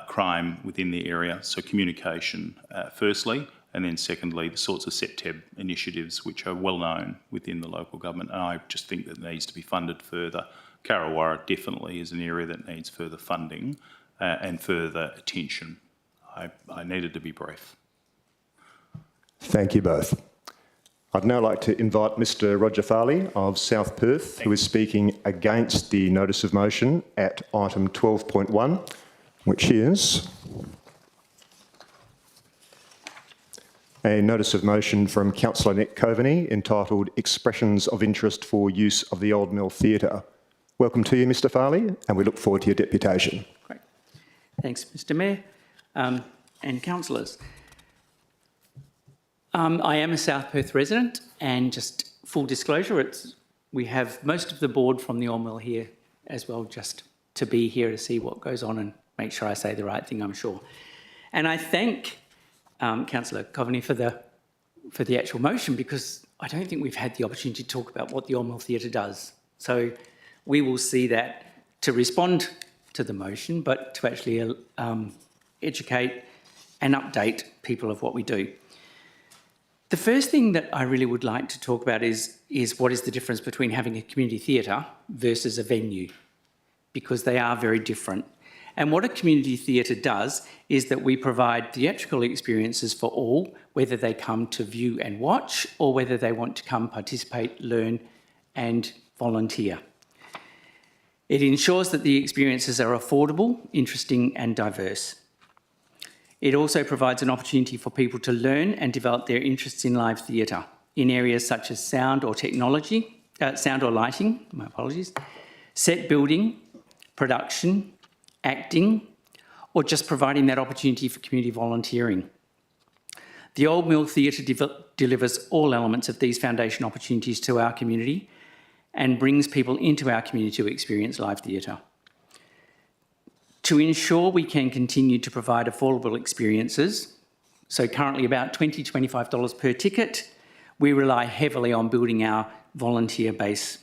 crime within the area. So communication, firstly, and then secondly, the sorts of CEPTEB initiatives which are well known within the local government. And I just think that needs to be funded further. Carrawarra definitely is an area that needs further funding and further attention. I needed to be brief. Thank you both. I'd now like to invite Mr Roger Farley of South Perth, who is speaking against the notice of motion at item 12.1, which is a notice of motion from Councillor Nick Coveney entitled Expressions of Interest for Use of the Old Mill Theatre. Welcome to you, Mr Farley, and we look forward to your deputation. Great. Thanks, Mr Mayor and councillors. I am a South Perth resident, and just full disclosure, we have most of the board from the Old Mill here as well, just to be here to see what goes on and make sure I say the right thing, I'm sure. And I thank Councillor Coveney for the actual motion, because I don't think we've had the opportunity to talk about what the Old Mill Theatre does. So we will see that to respond to the motion, but to actually educate and update people of what we do. The first thing that I really would like to talk about is what is the difference between having a community theatre versus a venue, because they are very different. And what a community theatre does is that we provide theatrical experiences for all, whether they come to view and watch or whether they want to come participate, learn and volunteer. It ensures that the experiences are affordable, interesting and diverse. It also provides an opportunity for people to learn and develop their interests in live theatre in areas such as sound or technology, sound or lighting, my apologies, set building, production, acting, or just providing that opportunity for community volunteering. The Old Mill Theatre delivers all elements of these foundation opportunities to our community and brings people into our community to experience live theatre. To ensure we can continue to provide affordable experiences, so currently about $20 to $25 per ticket, we rely heavily on building our volunteer base.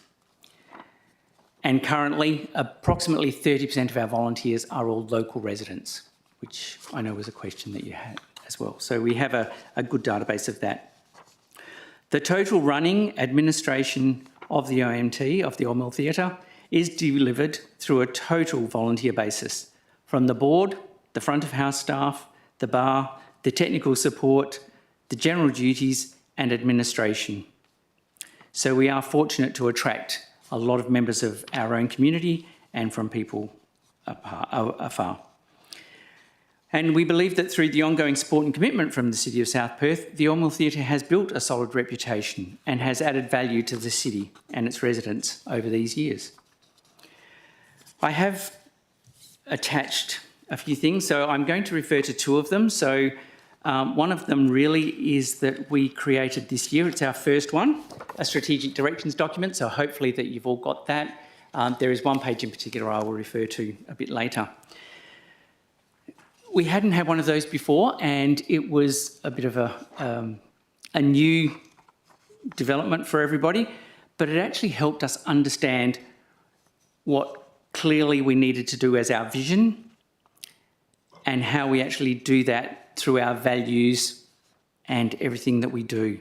And currently, approximately 30% of our volunteers are all local residents, which I know was a question that you had as well. So we have a good database of that. The total running administration of the OMT, of the Old Mill Theatre, is delivered through a total volunteer basis from the board, the front of house staff, the bar, the technical support, the general duties and administration. So we are fortunate to attract a lot of members of our own community and from people afar. And we believe that through the ongoing support and commitment from the City of South Perth, the Ormeau Theatre has built a solid reputation and has added value to the city and its residents over these years. I have attached a few things, so I'm going to refer to two of them. So one of them really is that we created this year, it's our first one, a strategic directions document, so hopefully that you've all got that. There is one page in particular I will refer to a bit later. We hadn't had one of those before, and it was a bit of a new development for everybody, but it actually helped us understand what clearly we needed to do as our vision and how we actually do that through our values and everything that we do.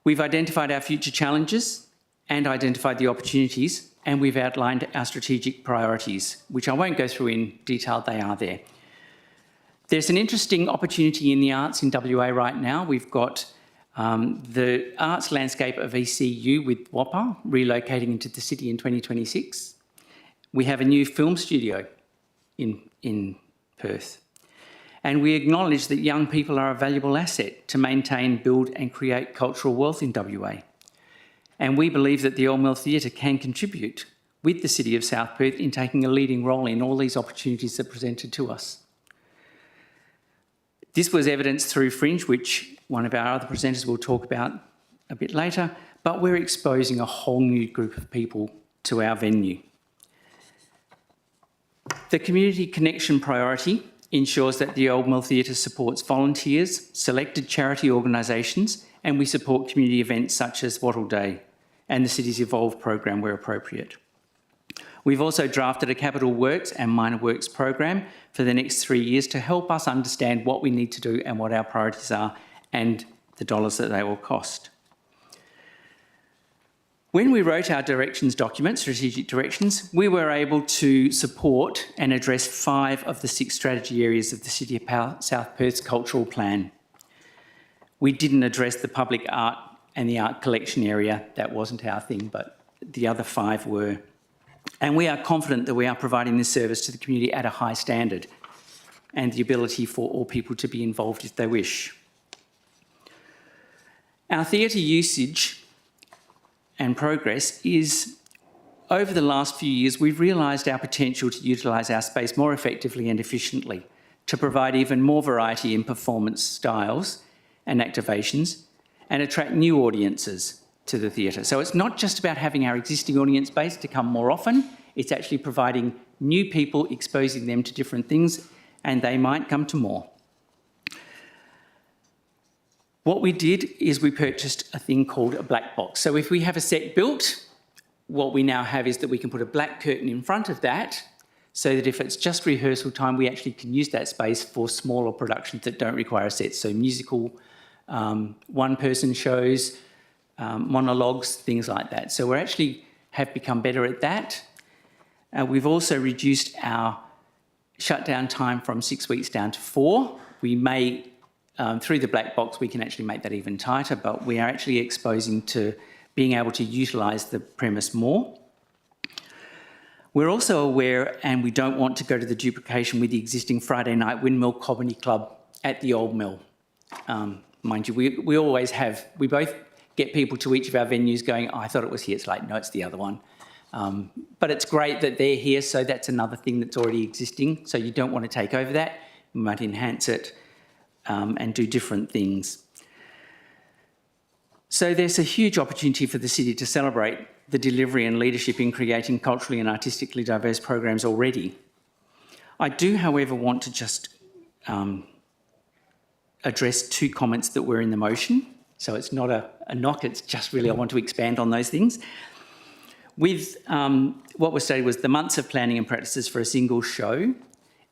We've identified our future challenges and identified the opportunities, and we've outlined our strategic priorities, which I won't go through in detail, they are there. There's an interesting opportunity in the arts in WA right now. We've got the arts landscape of ECU with WAPA relocating into the city in 2026. We have a new film studio in Perth. And we acknowledge that young people are a valuable asset to maintain, build and create cultural wealth in WA. And we believe that the Ormeau Theatre can contribute with the City of South Perth in taking a leading role in all these opportunities that are presented to us. This was evidenced through Fringe, which one of our other presenters will talk about a bit later, but we're exposing a whole new group of people to our venue. The community connection priority ensures that the Ormeau Theatre supports volunteers, selected charity organisations, and we support community events such as Wattle Day and the City's Evolve program where appropriate. We've also drafted a capital works and minor works program for the next 3 years to help us understand what we need to do and what our priorities are and the dollars that they will cost. When we wrote our directions document, strategic directions, we were able to support and address 5 of the 6 strategy areas of the City of South Perth's cultural plan. We didn't address the public art and the art collection area. That wasn't our thing, but the other 5 were. And we are confident that we are providing this service to the community at a high standard and the ability for all people to be involved if they wish. Our theatre usage and progress is, over the last few years, we've realised our potential to utilise our space more effectively and efficiently to provide even more variety in performance styles and activations and attract new audiences to the theatre. So it's not just about having our existing audience base to come more often, it's actually providing new people, exposing them to different things, and they might come to more. What we did is we purchased a thing called a black box. So if we have a set built, what we now have is that we can put a black curtain in front of that so that if it's just rehearsal time, we actually can use that space for smaller productions that don't require a set. So musical, one-person shows, monologues, things like that. So we actually have become better at that. We've also reduced our shutdown time from 6 weeks down to 4. We may, through the black box, we can actually make that even tighter, but we are actually exposing to being able to utilise the premise more. We're also aware, and we don't want to go to the duplication with the existing Friday night Windmill Comedy Club at the Old Mill. Mind you, we always have, we both get people to each of our venues going, oh, I thought it was here. It's like, no, it's the other one. But it's great that they're here, so that's another thing that's already existing. So you don't want to take over that. You might enhance it and do different things. So there's a huge opportunity for the city to celebrate the delivery and leadership in creating culturally and artistically diverse programs already. I do, however, want to just address 2 comments that were in the motion. So it's not a knock, it's just really I want to expand on those things. With what was stated was the months of planning and practices for a single show,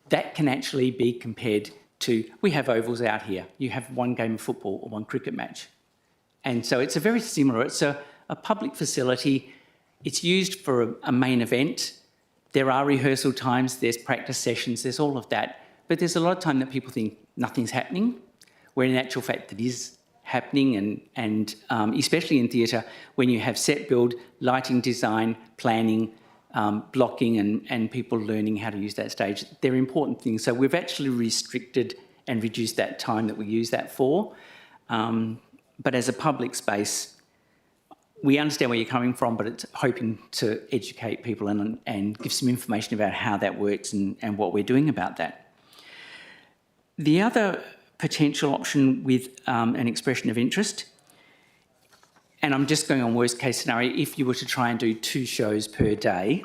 that can actually be compared to, we have ovals out here. You have one game of football or one cricket match. And so it's a very similar, it's a public facility. it's used for a main event. There are rehearsal times, there's practice sessions, there's all of that. But there's a lot of time that people think nothing's happening, where in actual fact it is happening, and especially in theatre, when you have set build, lighting design, planning, blocking and people learning how to use that stage. They're important things. So we've actually restricted and reduced that time that we use that for. But as a public space, we understand where you're coming from, but it's hoping to educate people and give some information about how that works and what we're doing about that. The other potential option with an expression of interest, and I'm just going on worst case scenario, if you were to try and do 2 shows per day,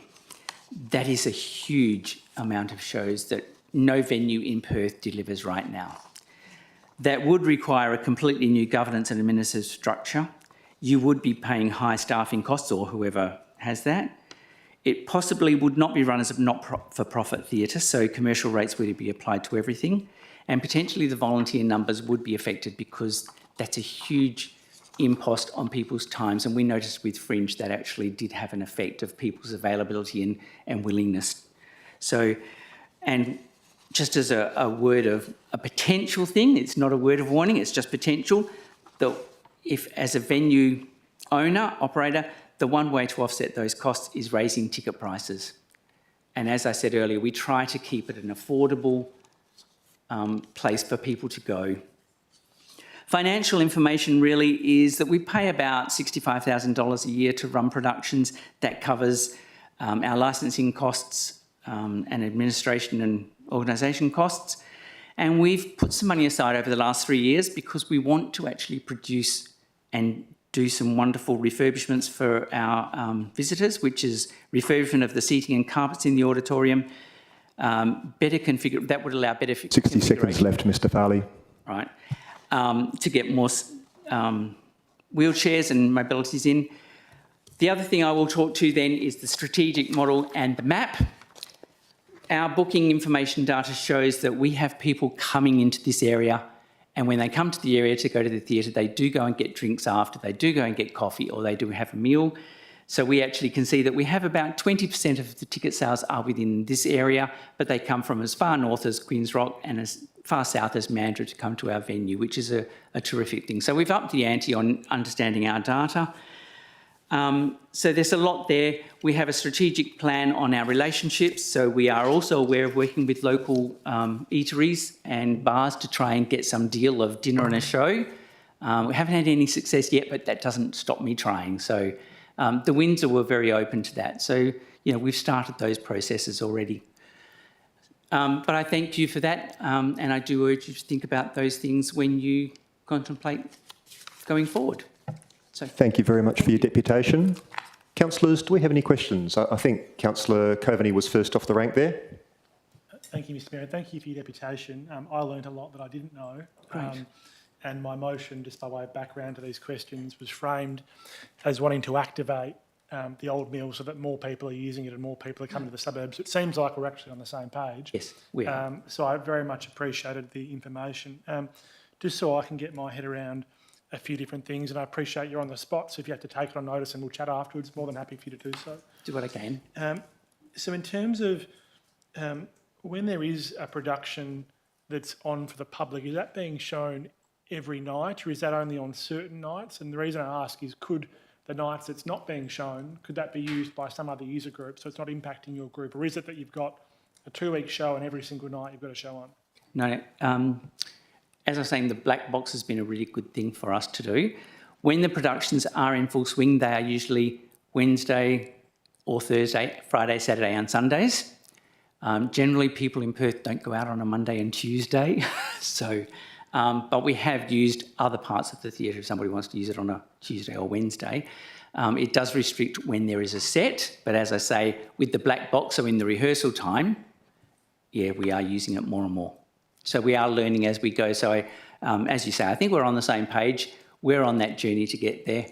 that is a huge amount of shows that no venue in Perth delivers right now. That would require a completely new governance and administrative structure. You would be paying high staffing costs, or whoever has that. It possibly would not be run as a not-for-profit theatre, so commercial rates would be applied to everything. And potentially the volunteer numbers would be affected because that's a huge impost on people's times. And we noticed with Fringe that actually did have an effect of people's availability and willingness. So, and just as a word of a potential thing, it's not a word of warning, it's just potential, that if as a venue owner, operator, the one way to offset those costs is raising ticket prices. And as I said earlier, we try to keep it an affordable place for people to go. Financial information really is that we pay about $65,000 a year to run productions. That covers our licensing costs and administration and organisation costs. And we've put some money aside over the last 3 years because we want to actually produce and do some wonderful refurbishments for our visitors, which is refurbishment of the seating and carpets in the auditorium, better configure, that would allow better 60 seconds left, Mr. Farley. Right, to get more wheelchairs and mobilities in. The other thing I will talk to then is the strategic model and the map. Our booking information data shows that we have people coming into this area, and when they come to the area to go to the theatre, they do go and get drinks after, they do go and get coffee, or they do have a meal. So we actually can see that we have about 20% of the ticket sales are within this area, but they come from as far north as Queen's Rock and as far south as Mandurah to come to our venue, which is a terrific thing. So we've upped the ante on understanding our data. So there's a lot there. We have a strategic plan on our relationships. So we are also aware of working with local eateries and bars to try and get some deal of dinner and a show. We haven't had any success yet, but that doesn't stop me trying. So the Windsor were very open to that. So, you know, we've started those processes already. But I thank you for that. And I do urge you to think about those things when you contemplate going forward. So, thank you very much for your deputation. Councillors, do we have any questions? I think Councillor Coveney was first off the rank there. Thank you, Mr Mayor. Thank you for your deputation. I learned a lot that I didn't know. And my motion, just by way of background to these questions, was framed as wanting to activate the old mill so that more people are using it and more people are coming to the suburbs. It seems like we're actually on the same page. Yes, we are. So I very much appreciated the information. Just so I can get my head around a few different things, and I appreciate you're on the spot, so if you have to take it on notice and we'll chat afterwards, more than happy for you to do so. Do what I can. So in terms of when there is a production that's on for the public, is that being shown every night, or is that only on certain nights? And the reason I ask is, could the nights it's not being shown, could that be used by some other user group so it's not impacting your group? Or is it that you've got a 2-week show and every single night you've got a show on? No, as I was saying, the black box has been a really good thing for us to do. When the productions are in full swing, they are usually Wednesday or Thursday, Friday, Saturday and Sundays. Generally, people in Perth don't go out on a Monday and Tuesday. So, but we have used other parts of the theatre if somebody wants to use it on a Tuesday or Wednesday. It does restrict when there is a set, but as I say, with the black box, so in the rehearsal time, yeah, we are using it more and more. So we are learning as we go. So as you say, I think we're on the same page. We're on that journey to get there,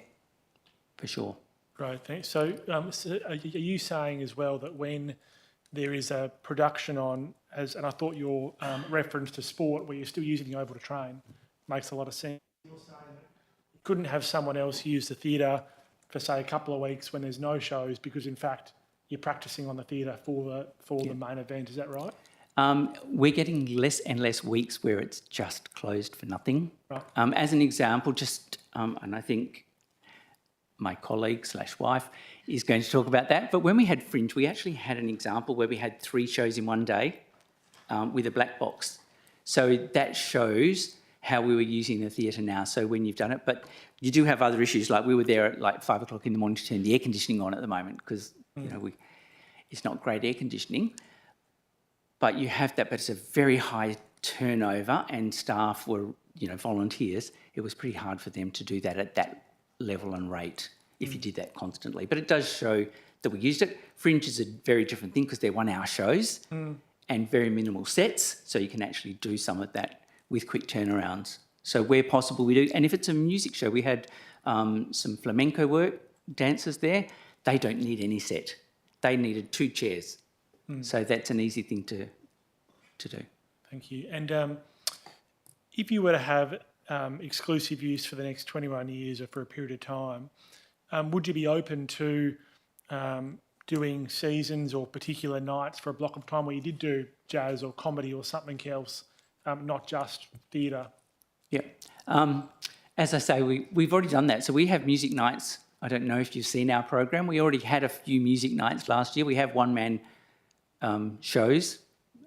for sure. Great, thanks. So, are you saying as well that when there is a production on, and I thought your reference to sport where you're still using the oval to train makes a lot of sense. You're saying that you couldn't have someone else use the theatre for say a couple of weeks when there's no shows because in fact you're practicing on the theatre for the main event. Is that right? We're getting less and less weeks where it's just closed for nothing. Right. As an example, and I think my colleague/wife is going to talk about that, but when we had Fringe, we actually had an example where we had 3 shows in one day with a black box. So that shows how we were using the theatre now. So when you've done it, but you do have other issues. Like we were there at like 5 o'clock in the morning to turn the air conditioning on at the moment because it's not great air conditioning. But you have that, but it's a very high turnover and staff were, volunteers. It was pretty hard for them to do that at that level and rate if you did that constantly. But it does show that we used it. Fringe is a very different thing because they're 1 hour shows and very minimal sets. So you can actually do some of that with quick turnarounds. So where possible we do. And if it's a music show, we had some flamenco work, dancers there. They don't need any set. They needed 2 chairs. So that's an easy thing to do. Thank you. And if you were to have exclusive use for the next 21 years or for a period of time, would you be open to doing seasons or particular nights for a block of time where you did do jazz or comedy or something else, not just theatre? Yeah. As I say, we've already done that. So we have music nights. I don't know if you've seen our program. We already had a few music nights last year. We have one-man shows,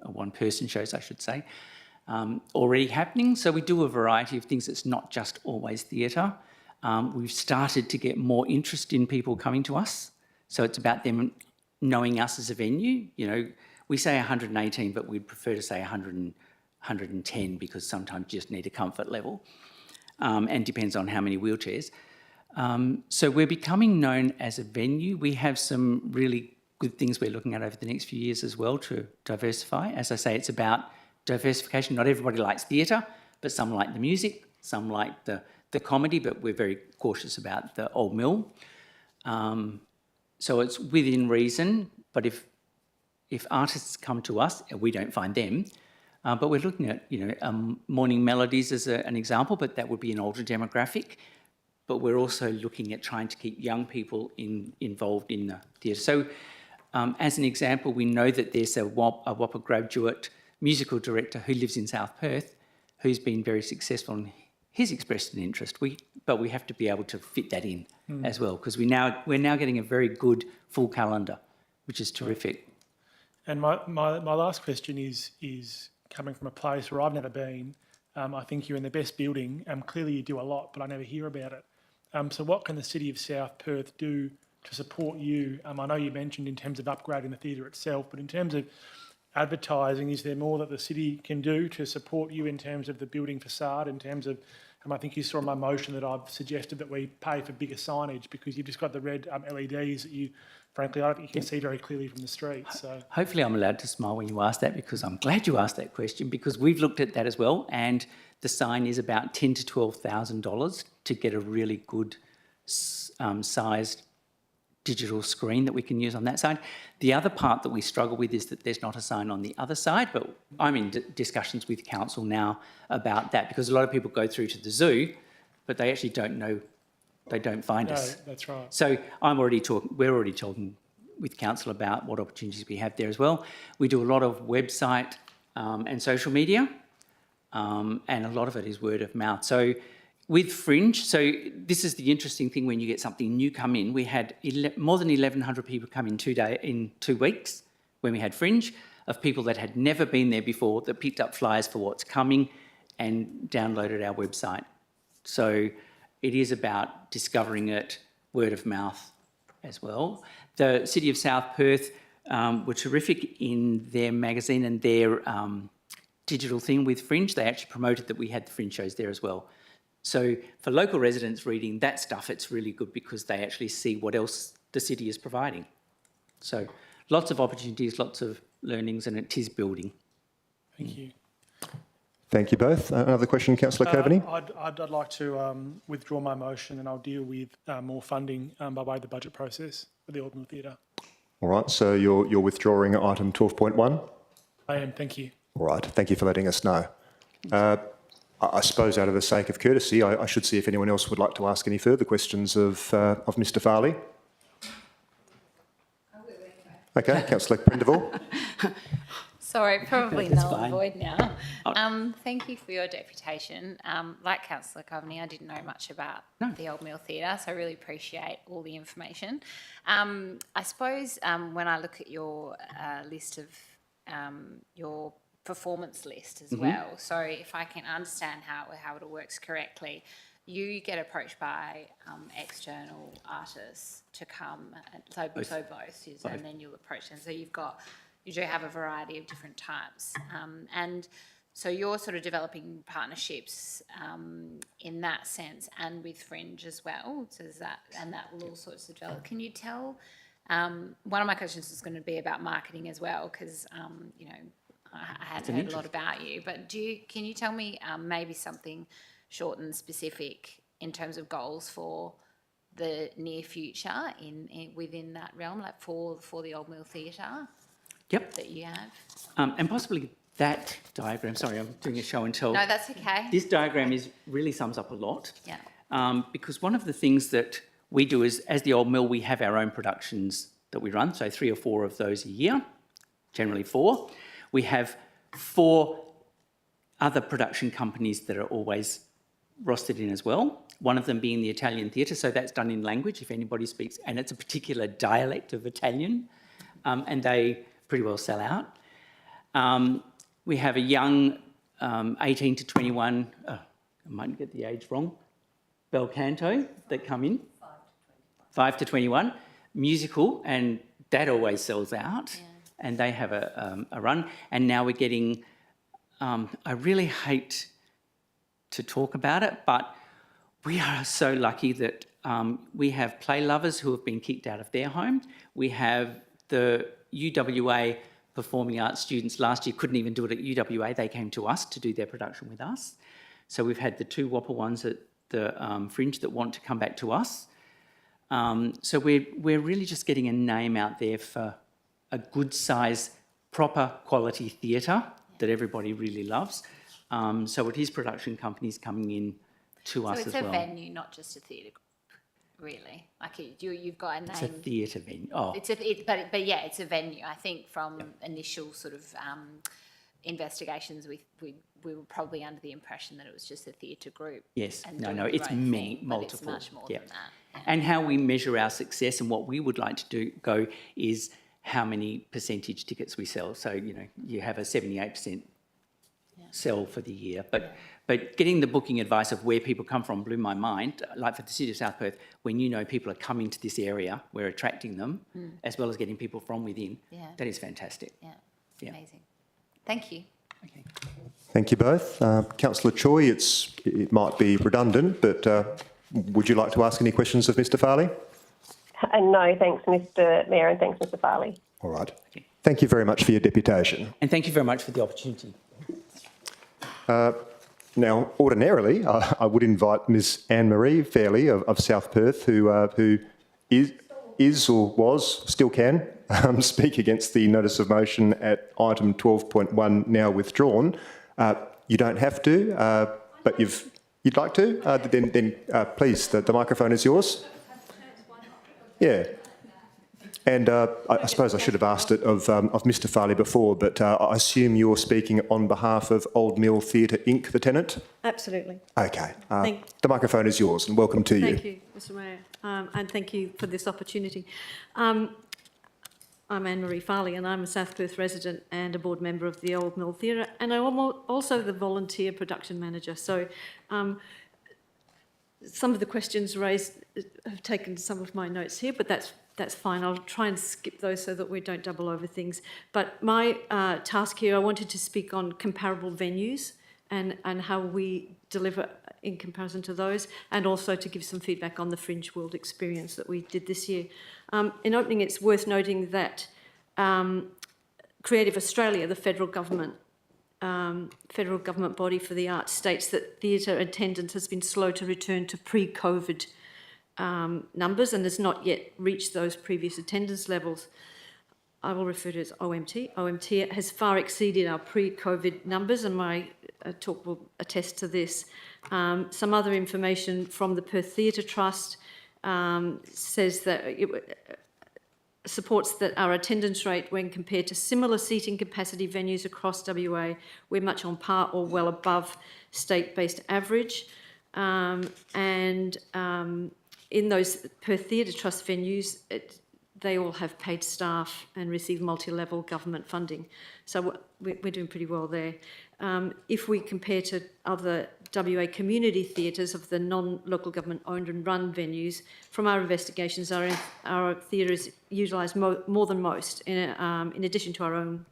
or one-person shows, I should say, already happening. So we do a variety of things. It's not just always theatre. We've started to get more interest in people coming to us. So it's about them knowing us as a venue. We say 118, but we'd prefer to say 110 because sometimes you just need a comfort level and depends on how many wheelchairs. So we're becoming known as a venue. We have some really good things we're looking at over the next few years as well to diversify. As I say, it's about diversification. Not everybody likes theatre, but some like the music, some like the comedy, but we're very cautious about the old mill. So it's within reason, but if artists come to us, and we don't find them, but we're looking at, Morning Melodies as an example, but that would be an older demographic. But we're also looking at trying to keep young people involved in the theatre. So as an example, we know that there's a WAPA graduate musical director who lives in South Perth who's been very successful and he's expressed an interest. But we have to be able to fit that in as well because we're now getting a very good full calendar, which is terrific. And my last question is coming from a place where I've never been. I think you're in the best building. Clearly you do a lot, but I never hear about it. So what can the City of South Perth do to support you? I know you mentioned in terms of upgrading the theatre itself, but in terms of advertising, is there more that the city can do to support you in terms of the building facade, in terms of, I think you saw in my motion that I've suggested that we pay for bigger signage because you've just got the red LEDs that you, frankly, I don't think you can see very clearly from the street. So hopefully I'm allowed to smile when you ask that because I'm glad you asked that question because we've looked at that as well and the sign is about $10,000 to $12,000 to get a really good sized digital screen that we can use on that side. The other part that we struggle with is that there's not a sign on the other side, but I'm in discussions with council now about that because a lot of people go through to the zoo, but they actually don't know, they don't find us. That's right. So we're already talking with council about what opportunities we have there as well. We do a lot of website and social media, and a lot of it is word of mouth. So with Fringe, so this is the interesting thing when you get something new come in. We had more than 1,100 people come in 2 weeks when we had Fringe, of people that had never been there before that picked up flyers for what's coming and downloaded our website. So it is about discovering it, word of mouth as well. The City of South Perth were terrific in their magazine and their digital thing with Fringe. They actually promoted that we had the Fringe shows there as well. So for local residents reading that stuff, it's really good because they actually see what else the city is providing. So lots of opportunities, lots of learnings, and it is building. Thank you. Thank you both. Another question, Councillor Coveney? I'd like to withdraw my motion and I'll deal with more funding by way of the budget process for the Old Mill Theatre. All right, so you're withdrawing item 12.1? I am, thank you. All right, thank you for letting us know. I suppose out of the sake of courtesy, I should see if anyone else would like to ask any further questions of Mr Farley. Okay, Councillor Prendeville. Sorry, probably That's null fine. and void now. Thank you for your deputation. Like Councillor Coveney, I didn't know much about the Old Mill Theatre, so I really appreciate all the information. I suppose when I look at your list of your performance list as well, so if I can understand how it all works correctly, you get approached by external artists to come, so both, and then you'll approach them. So you do have a variety of different types, and so you're sort of developing partnerships in that sense, and with Fringe as well. So that will all sorts of develop. Can you tell? One of my questions is going to be about marketing as well, because you know, I hadn't heard a lot about you. But can you tell me maybe something short and specific in terms of goals for the near future within that realm, like for the Old Mill Theatre? Yep. That you have. And possibly that diagram. Sorry, I'm doing a show and tell. No, that's okay. This diagram really sums up a lot. Yeah. Because one of the things that we do is, as the Old Mill, we have our own productions that we run, so 3 or 4 of those a year, generally 4. We have 4 other production companies that are always rostered in as well, one of them being the Italian Theatre, so that's done in language, if anybody speaks, and it's a particular dialect of Italian, and they pretty well sell out. We have a young 18 to 21, I might get the age wrong, bel canto that come in, 5 to 21, musical, and that always sells out, and they have a run. And now we're getting, I really hate to talk about it, but we are so lucky that we have play lovers who have been kicked out of their home. We have the UWA performing arts students last year couldn't even do it at UWA. They came to us to do their production with us. So we've had the 2 Whopper ones at the Fringe that want to come back to us. So we're really just getting a name out there for a good size, proper quality theatre that everybody really loves. So it is production companies coming in to us as well. So it's a venue, not just a theatre group, really. Like you've got a name. It's a theatre venue. Oh. But yeah, it's a venue. I think from initial sort of investigations, we were probably under the impression that it was just a theatre group. Yes, and no, doing the it's right thing, multiple. But it's much more than that. Yeah. And how we measure our success and what we would like to go is how many percentage tickets we sell. So, you know, you have a 78% sell for the year. But getting the booking advice of where people come from blew my mind. Like for the City of South Perth, when you know people are coming to this area, we're attracting them, as well as getting people from within. Yeah. That is fantastic. Yeah, amazing. Thank you. Okay. Thank you both. Councillor Choi, it might be redundant, but would you like to ask any questions of Mr Farley? No, thanks, Mr Mayor, and thanks, Mr Farley. All right. Thank you very much for your deputation. And thank you very much for the opportunity. Now, ordinarily, I would invite Ms Anne-Marie Fairley of South Perth, who is or was, still can, speak against the notice of motion at item 12.1, now withdrawn. You don't have to, but you'd like to, then please, the microphone is yours. Yeah. And I suppose I should have asked it of Mr Farley before, but I assume you're speaking on behalf of Old Mill Theatre Inc., the tenant? Absolutely. Okay. The microphone is yours, and welcome to you. Thank you, Mr Mayor, and thank you for this opportunity. I'm Anne-Marie Farley, and I'm a South Perth resident and a board member of the Old Mill Theatre, and I'm also the volunteer production manager. So some of the questions raised have taken some of my notes here, but that's fine. I'll try and skip those so that we don't double over things. But my task here, I wanted to speak on comparable venues and how we deliver in comparison to those, and also to give some feedback on the Fringe World experience that we did this year. In opening, it's worth noting that Creative Australia, the federal government body for the arts, states that theatre attendance has been slow to return to pre-COVID numbers and has not yet reached those previous attendance levels. I will refer to it as OMT. OMT has far exceeded our pre-COVID numbers, and my talk will attest to this. Some other information from the Perth Theatre Trust says that it supports that our attendance rate, when compared to similar seating capacity venues across WA, we're much on par or well above state-based average. In those Perth Theatre Trust venues, they all have paid staff and receive multi-level government funding. So we're doing pretty well there. If we compare to other WA community theatres of the non-local government owned and run venues, from our investigations, our theatres utilise more than most. In addition to our own,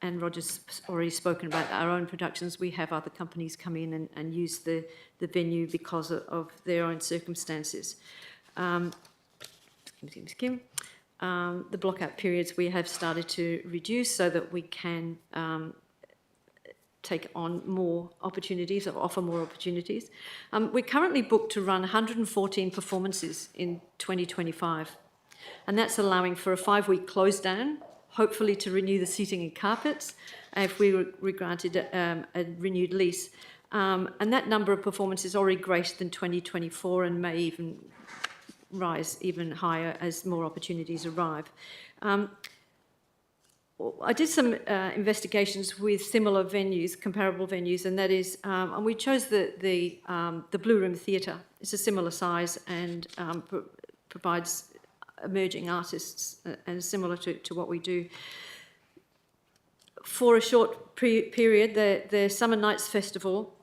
and Roger's already spoken about our own productions, we have other companies come in and use the venue because of their own circumstances. The blockout periods we have started to reduce so that we can take on more opportunities or offer more opportunities. We're currently booked to run 114 performances in 2025, and that's allowing for a 5-week close down, hopefully to renew the seating and carpets if we were granted a renewed lease. And that number of performances is already greater than 2024 and may even rise even higher as more opportunities arrive. I did some investigations with similar venues, comparable venues, and that is, and we chose the Blue Room Theatre. It's a similar size and provides emerging artists and similar to what we do. For a short period, the Summer Nights Festival,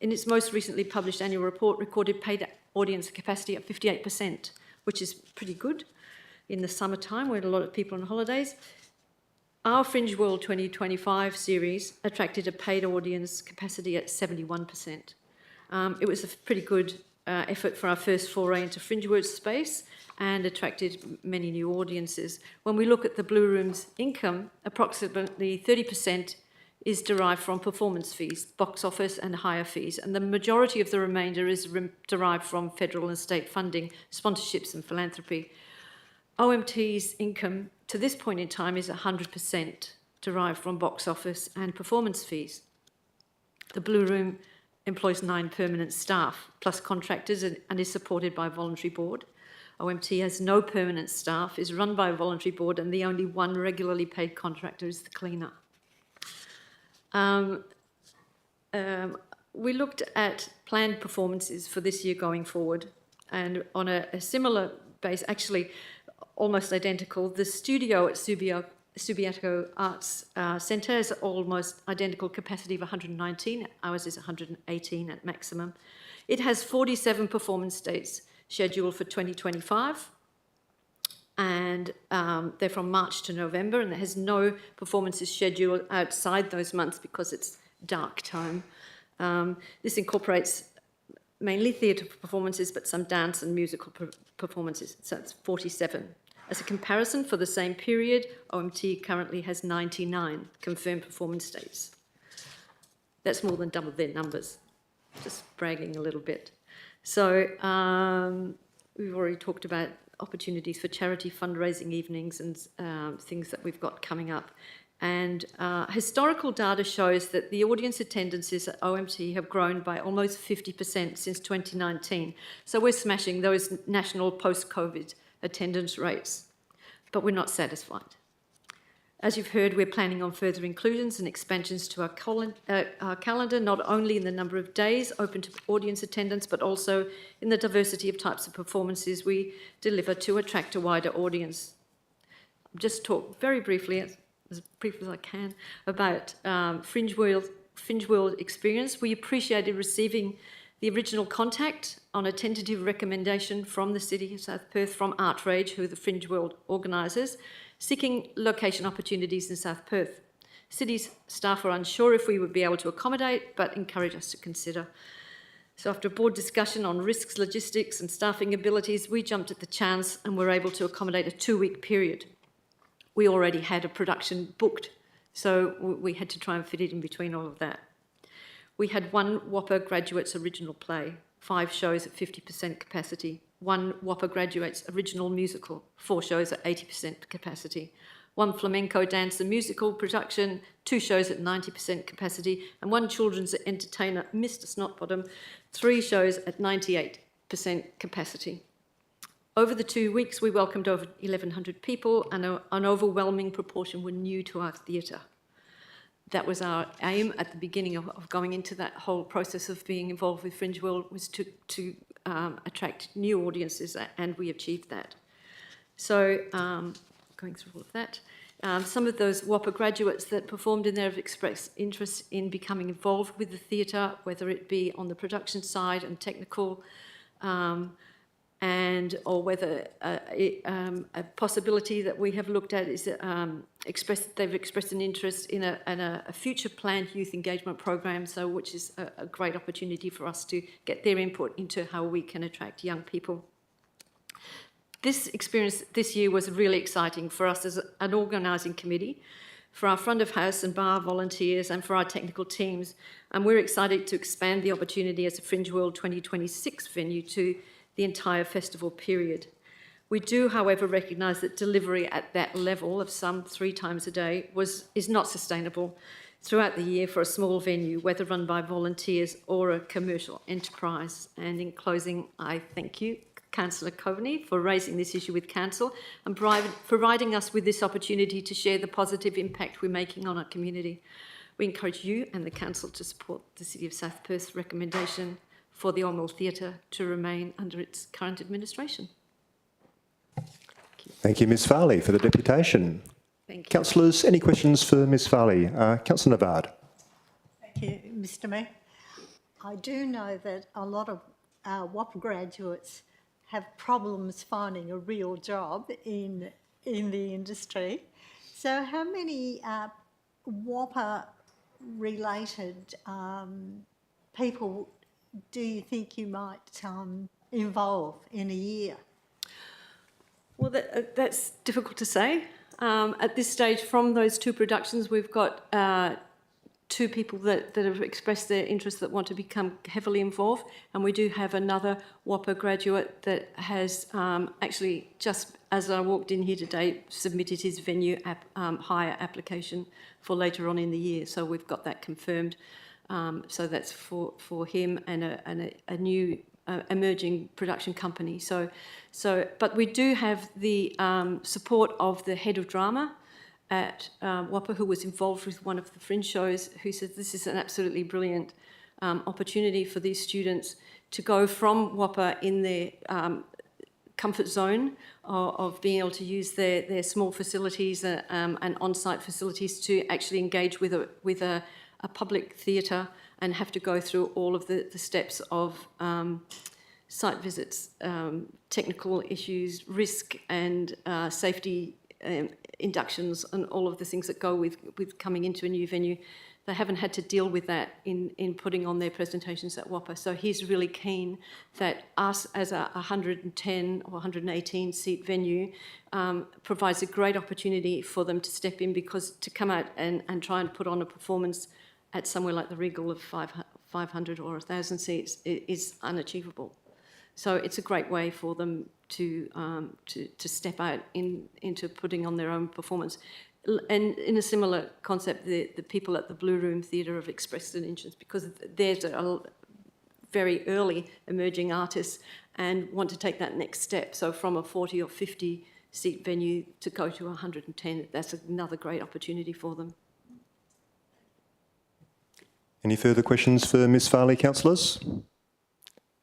in its most recently published annual report, recorded paid audience capacity at 58%, which is pretty good in the summertime when a lot of people are on holidays. Our Fringe World 2025 series attracted a paid audience capacity at 71%. It was a pretty good effort for our first foray into Fringe World space and attracted many new audiences. When we look at the Blue Room's income, approximately 30% is derived from performance fees, box office and hire fees, and the majority of the remainder is derived from federal and state funding, sponsorships and philanthropy. OMT's income to this point in time is 100% derived from box office and performance fees. The Blue Room employs 9 permanent staff plus contractors and is supported by a voluntary board. OMT has no permanent staff, is run by a voluntary board, and the only one regularly paid contractor is the cleaner. We looked at planned performances for this year going forward, and on a similar base, actually almost identical, the studio at Subiaco Arts Centre has almost identical capacity of 119. Ours is 118 at maximum. It has 47 performance dates scheduled for 2025, and they're from March to November, and it has no performances scheduled outside those months because it's dark time. This incorporates mainly theatre performances, but some dance and musical performances, so it's 47. As a comparison, for the same period, OMT currently has 99 confirmed performance dates. That's more than double their numbers, just bragging a little bit. So we've already talked about opportunities for charity fundraising evenings and things that we've got coming up. And historical data shows that the audience attendances at OMT have grown by almost 50% since 2019. So we're smashing those national post-COVID attendance rates, but we're not satisfied. As you've heard, we're planning on further inclusions and expansions to our calendar, not only in the number of days open to audience attendance, but also in the diversity of types of performances we deliver to attract a wider audience. I'll just talk very briefly, as brief as I can, about Fringe World experience. We appreciated receiving the original contact on a tentative recommendation from the City of South Perth, from Artrage, who are the Fringe World organisers, seeking location opportunities in South Perth. City's staff were unsure if we would be able to accommodate, but encouraged us to consider. So after a board discussion on risks, logistics and staffing abilities, we jumped at the chance and were able to accommodate a 2-week period. We already had a production booked, so we had to try and fit it in between all of that. We had 1 Whopper Graduates original play, 5 shows at 50% capacity, 1 Whopper Graduates original musical, 4 shows at 80% capacity, 1 flamenco dance and musical production, 2 shows at 90% capacity, and 1 children's entertainer, Mr. Snotbottom, 3 shows at 98% capacity. Over the 2 weeks, we welcomed over 1,100 people, and an overwhelming proportion were new to our theatre. That was our aim at the beginning of going into that whole process of being involved with Fringe World, was to attract new audiences, and we achieved that. So, going through all of that, some of those WAPA graduates that performed in there have expressed interest in becoming involved with the theatre, whether it be on the production side and technical, or whether a possibility that we have looked at is they've expressed an interest in a future planned youth engagement program, so which is a great opportunity for us to get their input into how we can attract young people. This experience this year was really exciting for us as an organising committee, for our front of house and bar volunteers, and for our technical teams. And we're excited to expand the opportunity as a Fringe World 2026 venue to the entire festival period. We do, however, recognise that delivery at that level of some 3 times a day is not sustainable throughout the year for a small venue, whether run by volunteers or a commercial enterprise. And in closing, I thank you, Councillor Coveney, for raising this issue with Council and providing us with this opportunity to share the positive impact we're making on our community. We encourage you and the Council to support the City of South Perth's recommendation for the Old Mill Theatre to remain under its current administration. Thank you, Ms Farley, for the deputation. Thank you. Councillors, any questions for Ms Farley? Councillor Navard. Thank you, Mr Mayor. I do know that a lot of WAPA graduates have problems finding a real job in the industry. So how many WAPA-related people do you think you might involve in a year? Well, that's difficult to say. At this stage, from those 2 productions, we've got 2 people that have expressed their interest that want to become heavily involved, and we do have another WAPA graduate that has actually, just as I walked in here today, submitted his venue hire application for later on in the year. So we've got that confirmed. So that's for him and a new emerging production company. But we do have the support of the head of drama at WAPA, who was involved with one of the Fringe shows, who said this is an absolutely brilliant opportunity for these students to go from WAPA in their comfort zone of being able to use their small facilities and on-site facilities to actually engage with a public theatre and have to go through all of the steps of site visits, technical issues, risk and safety inductions, and all of the things that go with coming into a new venue. They haven't had to deal with that in putting on their presentations at WAPA. So he's really keen that us as a 110 or 118 seat venue provides a great opportunity for them to step in, because to come out and try and put on a performance at somewhere like the Regal of 500 or 1,000 seats is unachievable. So it's a great way for them to step out into putting on their own performance. And in a similar concept, the people at the Blue Room Theatre have expressed an interest, because there's a very early emerging artists and want to take that next step. So from a 40 or 50 seat venue to go to 110, that's another great opportunity for them. Any further questions for Ms Farley, councillors?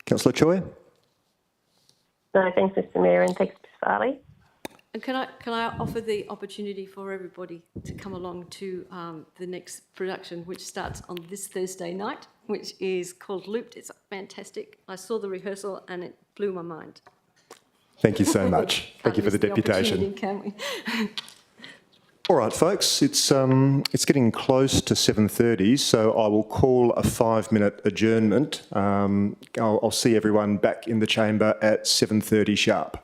Councillor Choi? No, thanks, Mr Mayor, and thanks, Ms Farley. And can I offer the opportunity for everybody to come along to the next production, which starts on this Thursday night, which is called Looped. It's fantastic. I saw the rehearsal and it blew my mind. Thank you so much. Thank you for the deputation. Can we? All right, folks, it's getting close to 7:30, so I will call a 5-minute adjournment. I'll see everyone back in the chamber at 7:30 sharp.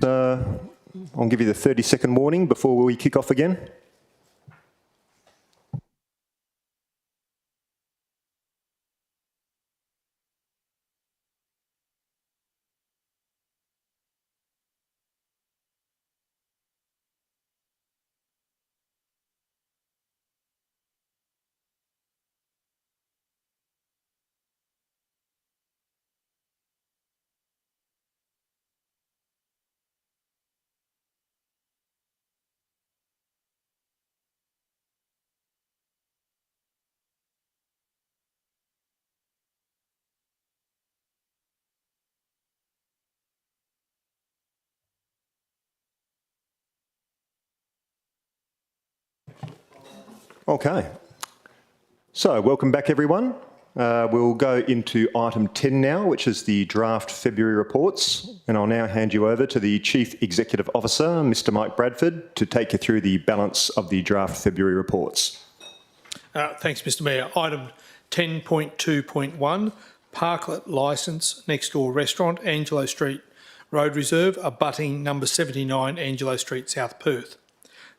I'll give you the 30-second warning before we kick off again. Okay. So, welcome back, everyone. We'll go into item 10 now, which is the draft February reports. And I'll now hand you over to the Chief Executive Officer, Mr. Mike Bradford, to take you through the balance of the draft February reports. Thanks, Mr. Mayor. Item 10.2.1, Parklet Licence, Next Door Restaurant, Angelo Street, Road Reserve, abutting number 79, Angelo Street, South Perth.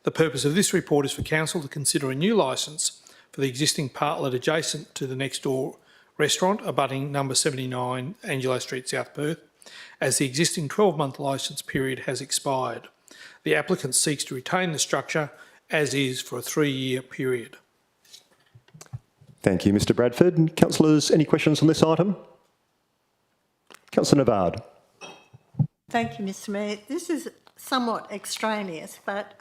The purpose of this report is for Council to consider a new licence for the existing parklet adjacent to the Next Door Restaurant, abutting number 79, Angelo Street, South Perth, as the existing 12-month licence period has expired. The applicant seeks to retain the structure as is for a 3-year period. Thank you, Mr. Bradford. Councillors, any questions on this item? Councillor Navard. Thank you, Mr. Mayor. This is somewhat extraneous, but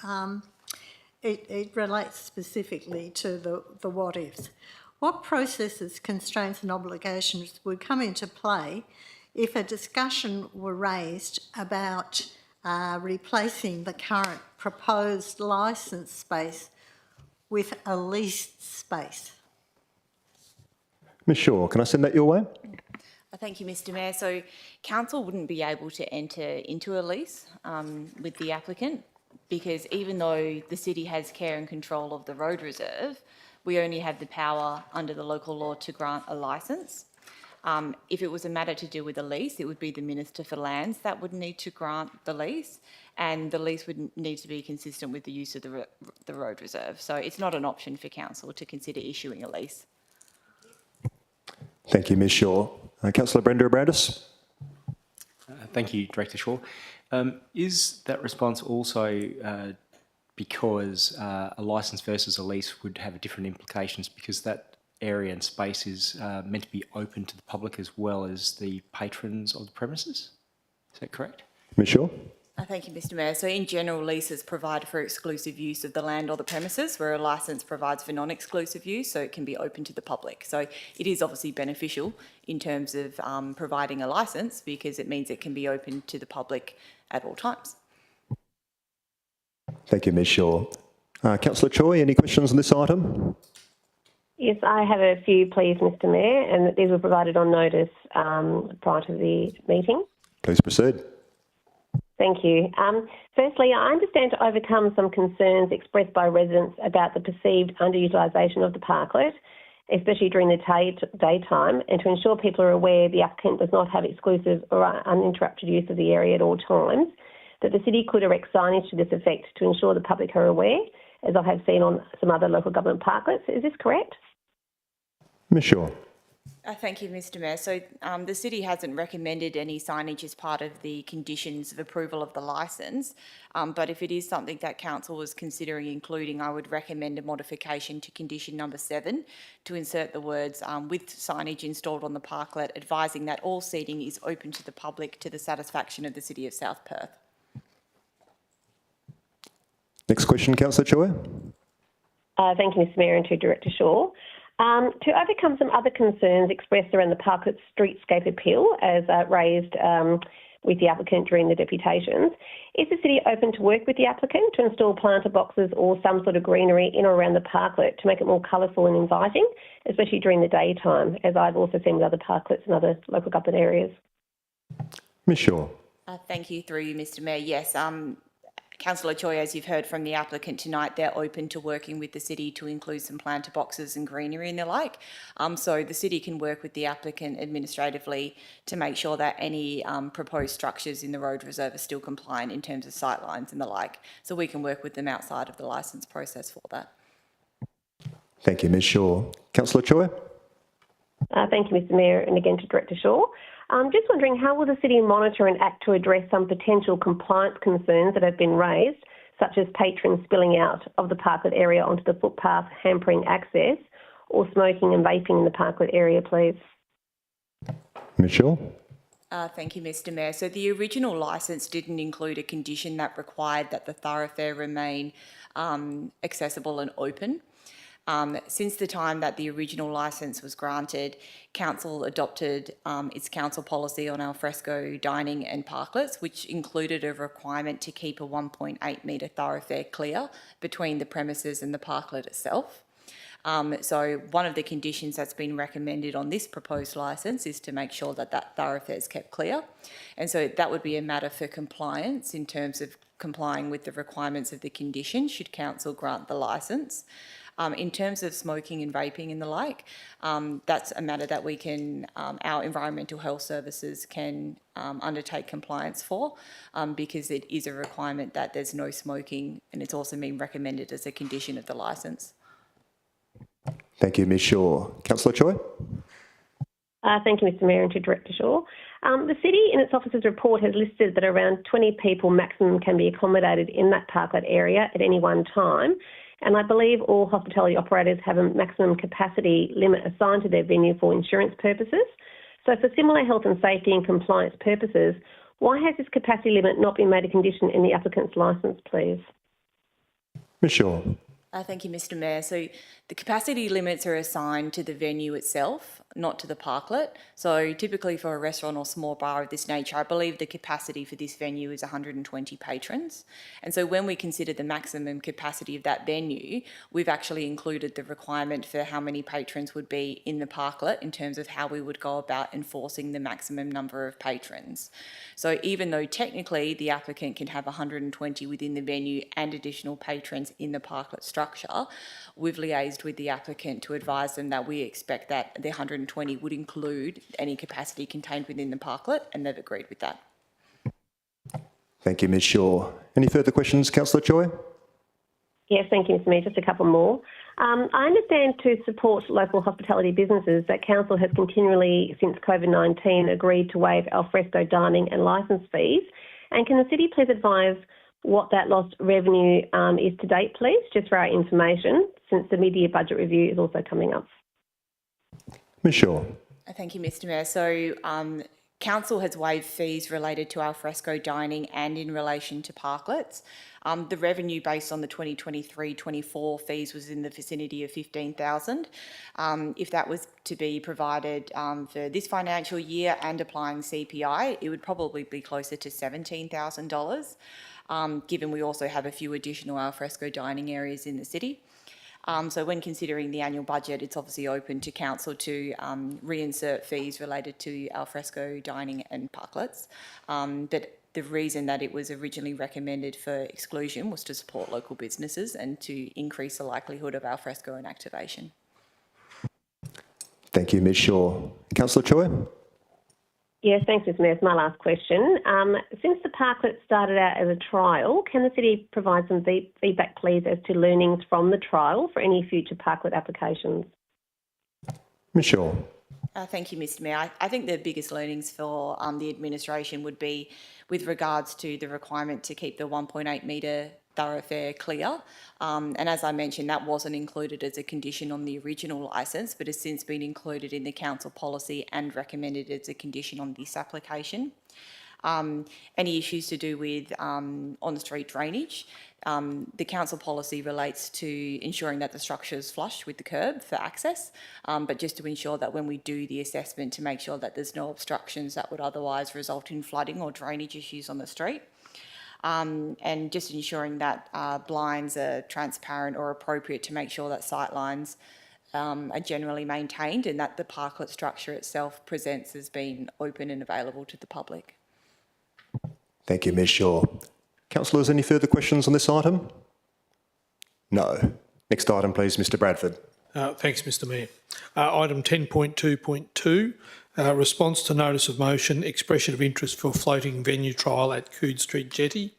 it relates specifically to the what-ifs. What processes, constraints and obligations would come into play if a discussion were raised about replacing the current proposed licence space with a leased space? Ms Shaw, can I send that your way? Thank you, Mr. Mayor. So council wouldn't be able to enter into a lease with the applicant because even though the city has care and control of the road reserve, we only have the power under the local law to grant a licence. If it was a matter to do with a lease, it would be the Minister for Lands that would need to grant the lease, and the lease would need to be consistent with the use of the road reserve. So it's not an option for council to consider issuing a lease. Thank you, Ms Shaw. Councillor Brenda Abrandis. Thank you, Director Shaw. Is that response also because a licence versus a lease would have different implications because that area and space is meant to be open to the public as well as the patrons of the premises? Is that correct? Ms Shaw. Thank you, Mr. Mayor. So in general, leases provide for exclusive use of the land or the premises, where a licence provides for non-exclusive use, so it can be open to the public. So it is obviously beneficial in terms of providing a licence because it means it can be open to the public at all times. Thank you, Ms Shaw. Councillor Choi, any questions on this item? Yes, I have a few, please, Mr. Mayor, and these were provided on notice prior to the meeting. Please proceed. Thank you. Firstly, I understand to overcome some concerns expressed by residents about the perceived underutilisation of the parklet, especially during the daytime, and to ensure people are aware the applicant does not have exclusive or uninterrupted use of the area at all times, that the city could erect signage to this effect to ensure the public are aware, as I have seen on some other local government parklets. Is this correct? Ms Shaw. Thank you, Mr. Mayor. So the city hasn't recommended any signage as part of the conditions of approval of the licence, but if it is something that council was considering including, I would recommend a modification to condition number 7 to insert the words with signage installed on the parklet advising that all seating is open to the public to the satisfaction of the City of South Perth. Next question, Councillor Choi. Thank you, Mr. Mayor, and to Director Shaw. To overcome some other concerns expressed around the parklet streetscape appeal, as raised with the applicant during the deputations, is the city open to work with the applicant to install planter boxes or some sort of greenery in or around the parklet to make it more colourful and inviting, especially during the daytime, as I've also seen with other parklets in other local government areas? Ms Shaw. Thank you, through you, Mr. Mayor. Yes, Councillor Choi, as you've heard from the applicant tonight, they're open to working with the city to include some planter boxes and greenery and the like. So the city can work with the applicant administratively to make sure that any proposed structures in the road reserve are still compliant in terms of sightlines and the like. So we can work with them outside of the licence process for that. Thank you, Ms Shaw. Councillor Choi? Thank you, Mr Mayor, and again to Director Shaw. Just wondering, how will the city monitor and act to address some potential compliance concerns that have been raised, such as patrons spilling out of the parklet area onto the footpath, hampering access, or smoking and vaping in the parklet area, please? Ms Shaw? Thank you, Mr Mayor. So the original licence didn't include a condition that required that the thoroughfare remain accessible and open. Since the time that the original licence was granted, Council adopted its council policy on alfresco dining and parklets, which included a requirement to keep a 1.8 metre thoroughfare clear between the premises and the parklet itself. So one of the conditions that's been recommended on this proposed licence is to make sure that that thoroughfare is kept clear. And so that would be a matter for compliance in terms of complying with the requirements of the condition should council grant the licence. In terms of smoking and vaping and the like, that's a matter that we can, our environmental health services can undertake compliance for, because it is a requirement that there's no smoking, and it's also been recommended as a condition of the licence. Thank you, Ms Shaw. Councillor Choi? Thank you, Mr Mayor, and to Director Shaw. The city in its officer's report has listed that around 20 people maximum can be accommodated in that parklet area at any one time. And I believe all hospitality operators have a maximum capacity limit assigned to their venue for insurance purposes. So for similar health and safety and compliance purposes, why has this capacity limit not been made a condition in the applicant's licence, please? Ms Shaw? Thank you, Mr Mayor. So the capacity limits are assigned to the venue itself, not to the parklet. So typically for a restaurant or small bar of this nature, I believe the capacity for this venue is 120 patrons. And so when we consider the maximum capacity of that venue, we've actually included the requirement for how many patrons would be in the parklet in terms of how we would go about enforcing the maximum number of patrons. So even though technically the applicant can have 120 within the venue and additional patrons in the parklet structure, we've liaised with the applicant to advise them that we expect that the 120 would include any capacity contained within the parklet, and they've agreed with that. Thank you, Ms Shaw. Any further questions, Councillor Choi? Yes, thank you, Mr Mayor. Just a couple more. I understand to support local hospitality businesses that Council has continually, since COVID-19, agreed to waive alfresco dining and licence fees. And can the City please advise what that lost revenue is to date, please, just for our information, since the mid-year budget review is also coming up? Ms Shaw. Thank you, Mr Mayor. So Council has waived fees related to alfresco dining and in relation to parklets. The revenue based on the 2023-24 fees was in the vicinity of $15,000. If that was to be provided for this financial year and applying CPI, it would probably be closer to $17,000. Given we also have a few additional alfresco dining areas in the city. So when considering the annual budget, it's obviously open to council to reinsert fees related to alfresco dining and parklets. But the reason that it was originally recommended for exclusion was to support local businesses and to increase the likelihood of alfresco and activation. Thank you, Ms Shaw. Councillor Choi? Yes, thanks, Mr Mayor. It's my last question. Since the parklet started out as a trial, can the City provide some feedback, please, as to learnings from the trial for any future parklet applications? Ms Shaw. Thank you, Mr Mayor. I think the biggest learnings for the administration would be with regards to the requirement to keep the 1.8 metre thoroughfare clear. And as I mentioned, that wasn't included as a condition on the original licence, but has since been included in the council policy and recommended as a condition on this application. Any issues to do with on-street drainage, the council policy relates to ensuring that the structure is flush with the curb for access, but just to ensure that when we do the assessment to make sure that there's no obstructions that would otherwise result in flooding or drainage issues on the street. And just ensuring that blinds are transparent or appropriate to make sure that sightlines are generally maintained and that the parklet structure itself presents as being open and available to the public. Thank you, Ms Shaw. Councillors, any further questions on this item? No. Next item, please, Mr Bradford. Thanks, Mr Mayor. Item 10.2.2, response to notice of motion, expression of interest for floating venue trial at Coode Street Jetty.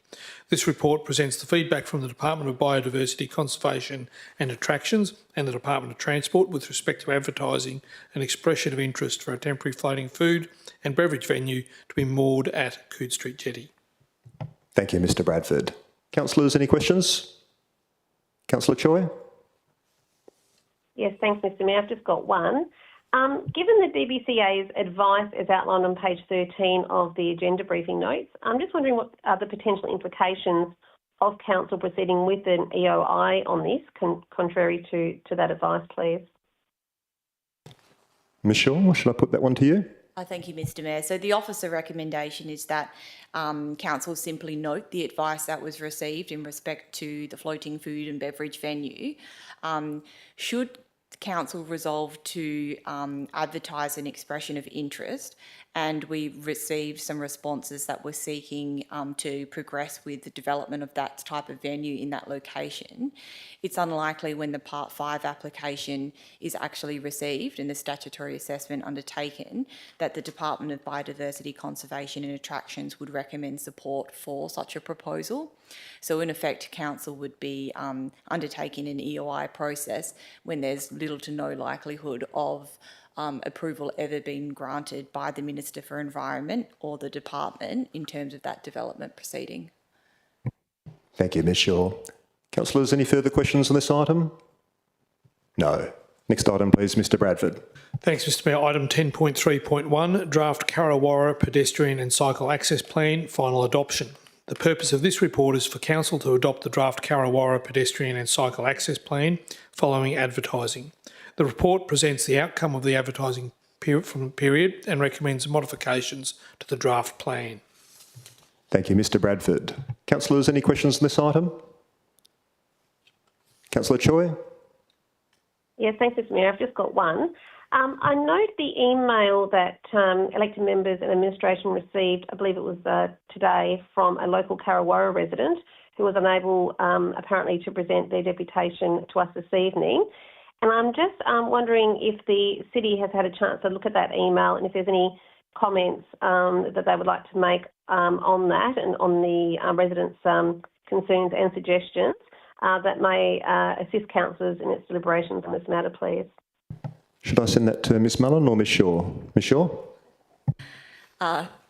This report presents the feedback from the Department of Biodiversity, Conservation and Attractions and the Department of Transport with respect to advertising an expression of interest for a temporary floating food and beverage venue to be moored at Coode Street Jetty. Thank you, Mr Bradford. Councillors, any questions? Councillor Choi? Yes, thanks, Mr Mayor. I've just got one. Given the DBCA's advice as outlined on page 13 of the agenda briefing notes, I'm just wondering what are the potential implications of council proceeding with an EOI on this, contrary to that advice, please. Ms Shaw, should I put that one to you? Thank you, Mr Mayor. So the officer recommendation is that council simply note the advice that was received in respect to the floating food and beverage venue. Should council resolve to advertise an expression of interest and we received some responses that were seeking to progress with the development of that type of venue in that location, it's unlikely when the Part 5 application is actually received and the statutory assessment undertaken that the Department of Biodiversity, Conservation and Attractions would recommend support for such a proposal. So in effect, council would be undertaking an EOI process when there's little to no likelihood of approval ever being granted by the Minister for Environment or the department in terms of that development proceeding. Thank you, Ms Shaw. Councillors, any further questions on this item? No. Next item, please, Mr Bradford. Thanks, Mr Mayor. Item 10.3.1, Draft Karrawara Pedestrian and Cycle Access Plan, final adoption. The purpose of this report is for Council to adopt the Draft Karrawara Pedestrian and Cycle Access Plan following advertising. The report presents the outcome of the advertising period and recommends modifications to the draft plan. Thank you, Mr Bradford. Councillors, any questions on this item? Councillor Choi? Yes, thanks, Mr Mayor. I've just got one. I note the email that elected members and administration received, I believe it was today, from a local Karrawara resident who was unable apparently to present their deputation to us this evening. And I'm just wondering if the city has had a chance to look at that email and if there's any comments that they would like to make on that and on the residents' concerns and suggestions that may assist councillors in its deliberations on this matter, please. Should I send that to Ms Mullen or Ms Shaw? Ms Shaw?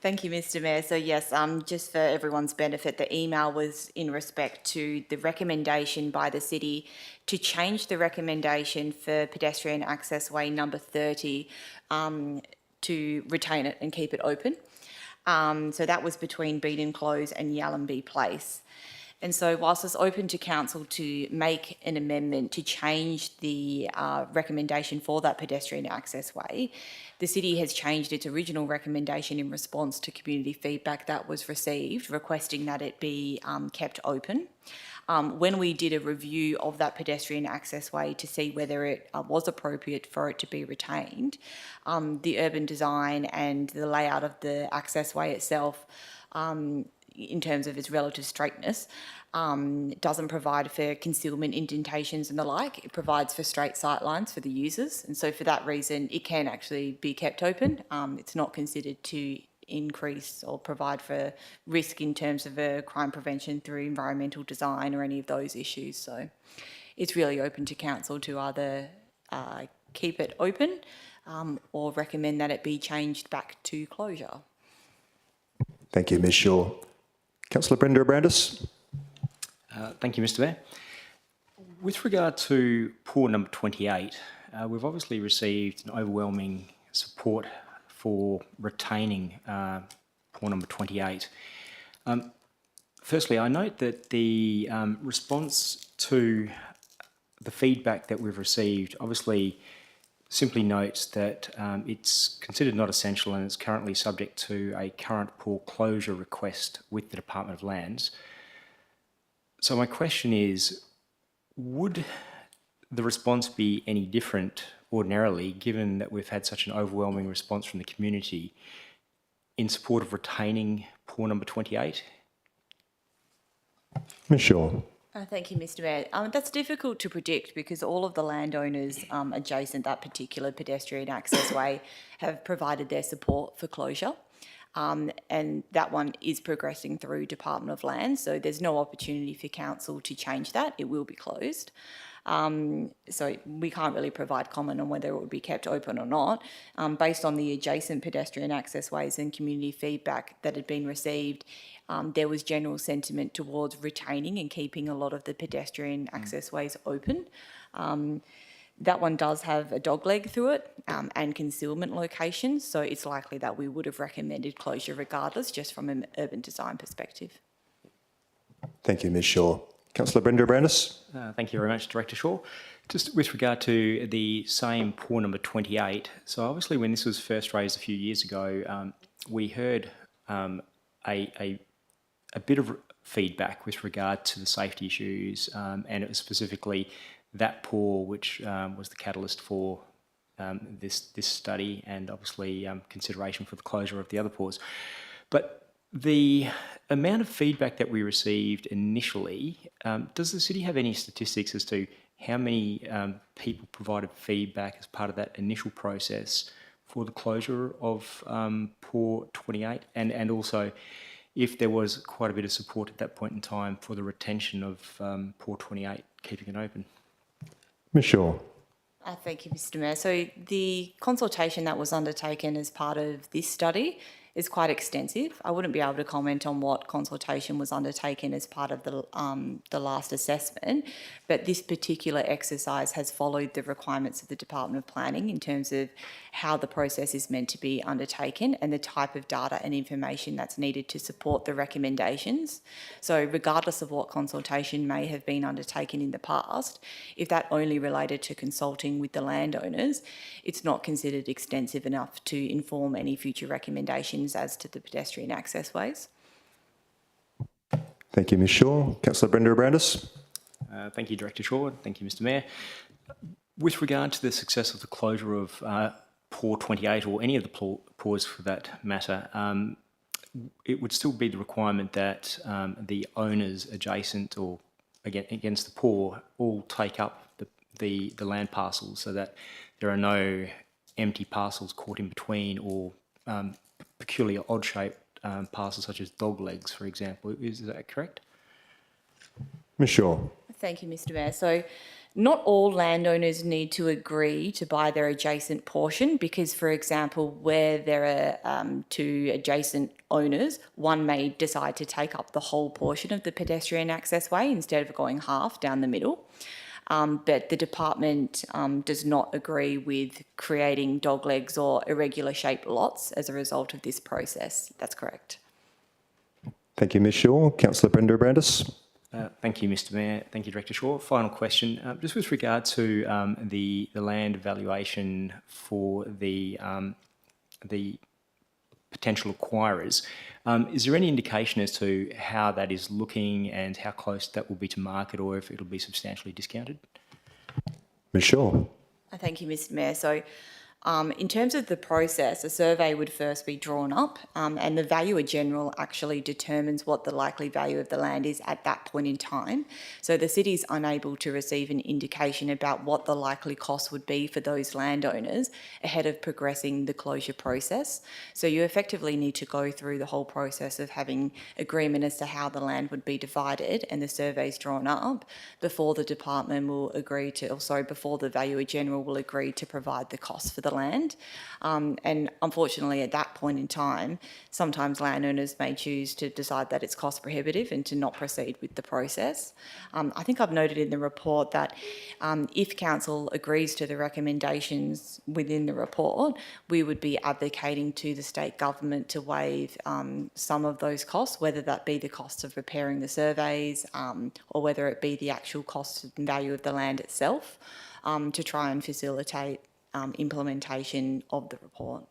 Thank you, Mr Mayor. So yes, just for everyone's benefit, the email was in respect to the recommendation by the city to change the recommendation for pedestrian access way number 30 to retain it and keep it open. So that was between Beaton Close and Yallambee Place. And so whilst it's open to council to make an amendment to change the recommendation for that pedestrian access way, the city has changed its original recommendation in response to community feedback that was received, requesting that it be kept open. When we did a review of that pedestrian access way to see whether it was appropriate for it to be retained, the urban design and the layout of the access way itself in terms of its relative straightness, doesn't provide for concealment, indentations and the like. It provides for straight sight lines for the users. And so for that reason, it can actually be kept open. It's not considered to increase or provide for risk in terms of crime prevention through environmental design or any of those issues. So it's really open to council to either keep it open or recommend that it be changed back to closure. Thank you, Ms Shaw. Councillor Brenda Abrandis. Thank you, Mr Mayor. With regard to poor number 28, we've obviously received an overwhelming support for retaining poor number 28. Firstly, I note that the response to the feedback that we've received obviously simply notes that it's considered not essential and it's currently subject to a current poor closure request with the Department of Lands. So my question is, would the response be any different ordinarily, given that we've had such an overwhelming response from the community in support of retaining poor number 28? Ms Shaw. Thank you, Mr Mayor. That's difficult to predict because all of the landowners adjacent that particular pedestrian access way have provided their support for closure. And that one is progressing through Department of Land, so there's no opportunity for council to change that. It will be closed. So we can't really provide comment on whether it would be kept open or not. Based on the adjacent pedestrian access ways and community feedback that had been received, there was general sentiment towards retaining and keeping a lot of the pedestrian access ways open. That one does have a dogleg through it and concealment locations, so it's likely that we would have recommended closure regardless, just from an urban design perspective. Thank you, Ms Shaw. Councillor Brenda Brandis. Thank you very much, Director Shaw. Just with regard to the same paw number 28, so obviously when this was first raised a few years ago, we heard a bit of feedback with regard to the safety issues, and it was specifically that paw which was the catalyst for this study and obviously consideration for the closure of the other paws. But the amount of feedback that we received initially, does the city have any statistics as to how many people provided feedback as part of that initial process for the closure of paw 28, and also if there was quite a bit of support at that point in time for the retention of paw 28, keeping it open? Ms Shaw. Thank you, Mr Mayor. So the consultation that was undertaken as part of this study is quite extensive. I wouldn't be able to comment on what consultation was undertaken as part of the last assessment, but this particular exercise has followed the requirements of the Department of Planning in terms of how the process is meant to be undertaken and the type of data and information that's needed to support the recommendations. So regardless of what consultation may have been undertaken in the past, if that only related to consulting with the landowners, it's not considered extensive enough to inform any future recommendations as to the pedestrian access ways. Thank you, Ms Shaw. Councillor Brenda Brandis. Thank you, Director Shaw. Thank you, Mr Mayor. With regard to the success of the closure of paw 28 or any of the paws for that matter, it would still be the requirement that the owners adjacent or against the paw all take up the land parcels so that there are no empty parcels caught in between or peculiar odd-shaped parcels such as dog legs, for example. Is that correct? Ms Shaw. Thank you, Mr Mayor. So not all landowners need to agree to buy their adjacent portion because, for example, where there are two adjacent owners, one may decide to take up the whole portion of the pedestrian access way instead of going half down the middle. But the department does not agree with creating doglegs or irregular shaped lots as a result of this process. That's correct. Thank you, Ms Shaw. Councillor Brenda Brandis. Thank you, Mr Mayor. Thank you, Director Shaw. Final question, just with regard to the land valuation for the potential acquirers, is there any indication as to how that is looking and how close that will be to market or if it'll be substantially discounted? Ms Shaw. Thank you, Mr Mayor. So in terms of the process, a survey would first be drawn up and the valuer general actually determines what the likely value of the land is at that point in time. So the city is unable to receive an indication about what the likely cost would be for those landowners ahead of progressing the closure process. So you effectively need to go through the whole process of having agreement as to how the land would be divided and the surveys drawn up before the department will agree to, before the valuer general will agree to provide the cost for the land. And unfortunately at that point in time, sometimes landowners may choose to decide that it's cost prohibitive and to not proceed with the process. I think I've noted in the report that if council agrees to the recommendations within the report, we would be advocating to the state government to waive some of those costs, whether that be the cost of repairing the surveys or whether it be the actual cost and value of the land itself, to try and facilitate implementation of the report.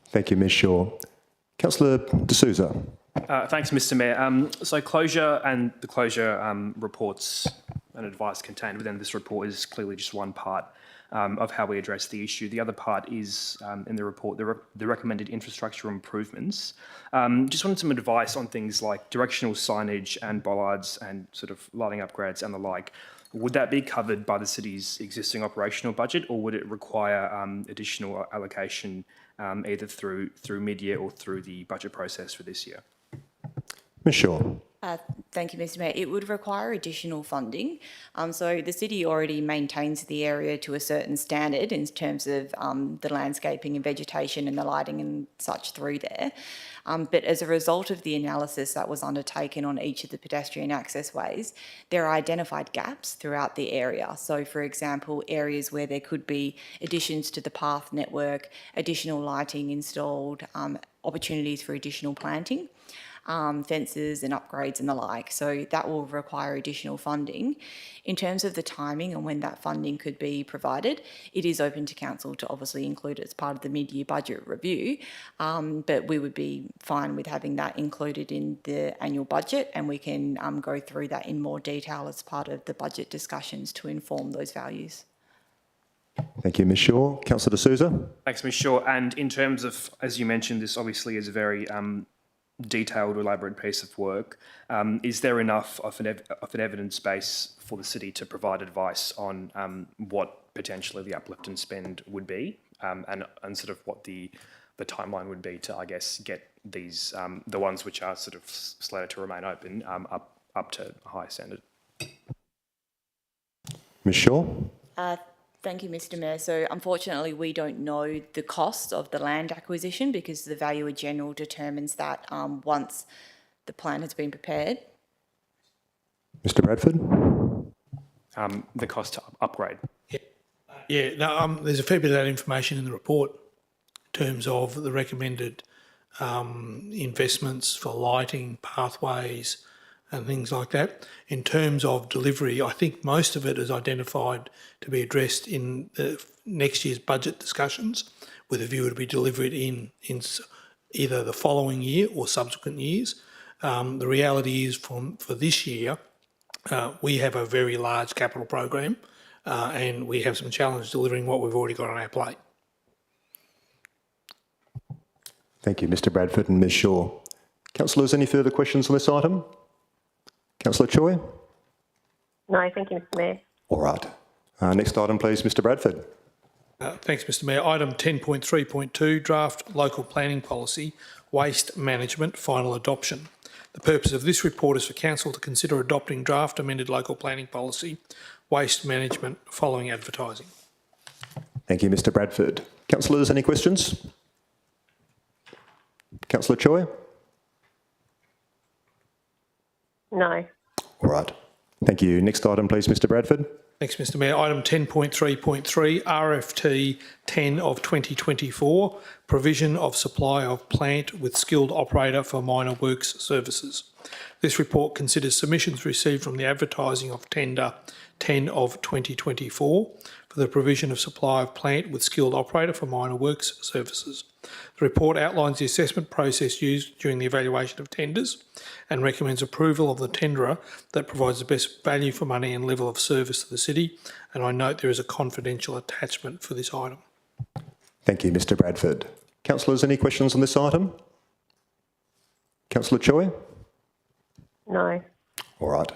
Thank you, Ms Shaw. Councillor D'Souza. Thanks, Mr Mayor. So closure and the closure reports and advice contained within this report is clearly just one part of how we address the issue. The other part is in the report, the recommended infrastructure improvements. Just wanted some advice on things like directional signage and bollards and sort of lighting upgrades and the like. Would that be covered by the city's existing operational budget, or would it require additional allocation either through mid-year or through the budget process for this year? Ms Shaw. Thank you, Mr Mayor. It would require additional funding. So the city already maintains the area to a certain standard in terms of the landscaping and vegetation and the lighting and such through there. But as a result of the analysis that was undertaken on each of the pedestrian access ways, there are identified gaps throughout the area. So, for example, areas where there could be additions to the path network, additional lighting installed, opportunities for additional planting. Fences and upgrades and the like. So that will require additional funding. In terms of the timing and when that funding could be provided, it is open to council to obviously include it as part of the mid-year budget review, but we would be fine with having that included in the annual budget, and we can go through that in more detail as part of the budget discussions to inform those values. Thank you, Ms Shaw. Councillor D'Souza. Thanks, Ms Shaw. And in terms of, as you mentioned, this obviously is a very detailed, elaborate piece of work. Is there enough of an evidence base for the city to provide advice on what potentially the uplift in spend would be, and sort of what the timeline would be to, I guess, get these the ones which are sort of slated to remain open up to a higher standard? Ms Shaw. Thank you, Mr Mayor. So unfortunately, we don't know the cost of the land acquisition because the Valuer General determines that once the plan has been prepared. Mr Bradford. The cost to upgrade. Yeah, no, there's a fair bit of that information in the report in terms of the recommended investments for lighting, pathways and things like that. In terms of delivery, I think most of it is identified to be addressed in the next year's budget discussions, with a view to be delivered in either the following year or subsequent years. The reality is for this year, we have a very large capital program and we have some challenges delivering what we've already got on our plate. Thank you, Mr Bradford and Ms Shaw. Councillors, any further questions on this item? Councillor Choi? No, thank you, Mr Mayor. All right. Next item, please, Mr Bradford. Thanks, Mr Mayor. Item 10.3.2, Draft Local Planning Policy, Waste Management, Final Adoption. The purpose of this report is for Council to consider adopting draft amended local planning policy, waste management, following advertising. Thank you, Mr Bradford. Councillors, any questions? Councillor Choi? No. All right. Thank you. Next item, please, Mr Bradford. Thanks, Mr Mayor. Item 10.3.3, RFT 10 of 2024, provision of supply of plant with skilled operator for minor works services. This report considers submissions received from the advertising of tender 10 of 2024 for the provision of supply of plant with skilled operator for minor works services. The report outlines the assessment process used during the evaluation of tenders and recommends approval of the tenderer that provides the best value for money and level of service to the city. And I note there is a confidential attachment for this item. Thank you, Mr Bradford. Councillors, any questions on this item? Councillor Choi? No. All right.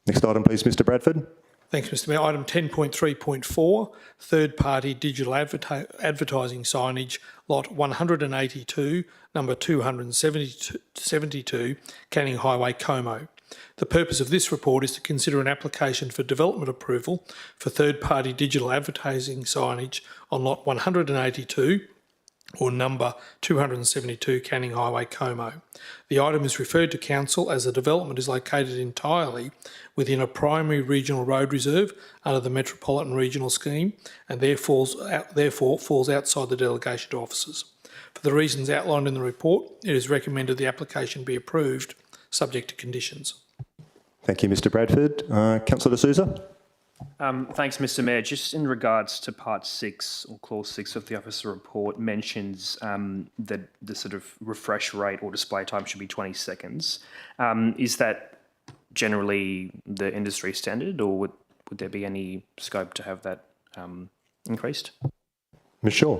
Next item, please, Mr Bradford. Thanks, Mr Mayor. Item 10.3.4, third-party digital advertising signage, lot 182, number 272, Canning Highway, Como. The purpose of this report is to consider an application for development approval for third-party digital advertising signage on lot 182, or number 272 Canning Highway, Como. The item is referred to Council as the development is located entirely within a primary regional road reserve under the Metropolitan Regional Scheme and therefore falls outside the delegation to officers. For the reasons outlined in the report, it is recommended the application be approved, subject to conditions. Thank you, Mr Bradford. Councillor D'Souza? Thanks, Mr Mayor. Just in regards to Part 6 or Clause 6 of the officer report mentions that the sort of refresh rate or display time should be 20 seconds. Is that generally the industry standard, or would there be any scope to have that increased. Ms Shaw.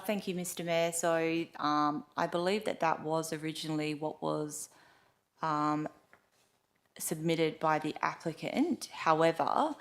Thank you, Mr Mayor. So I believe that was originally what was submitted by the applicant. However,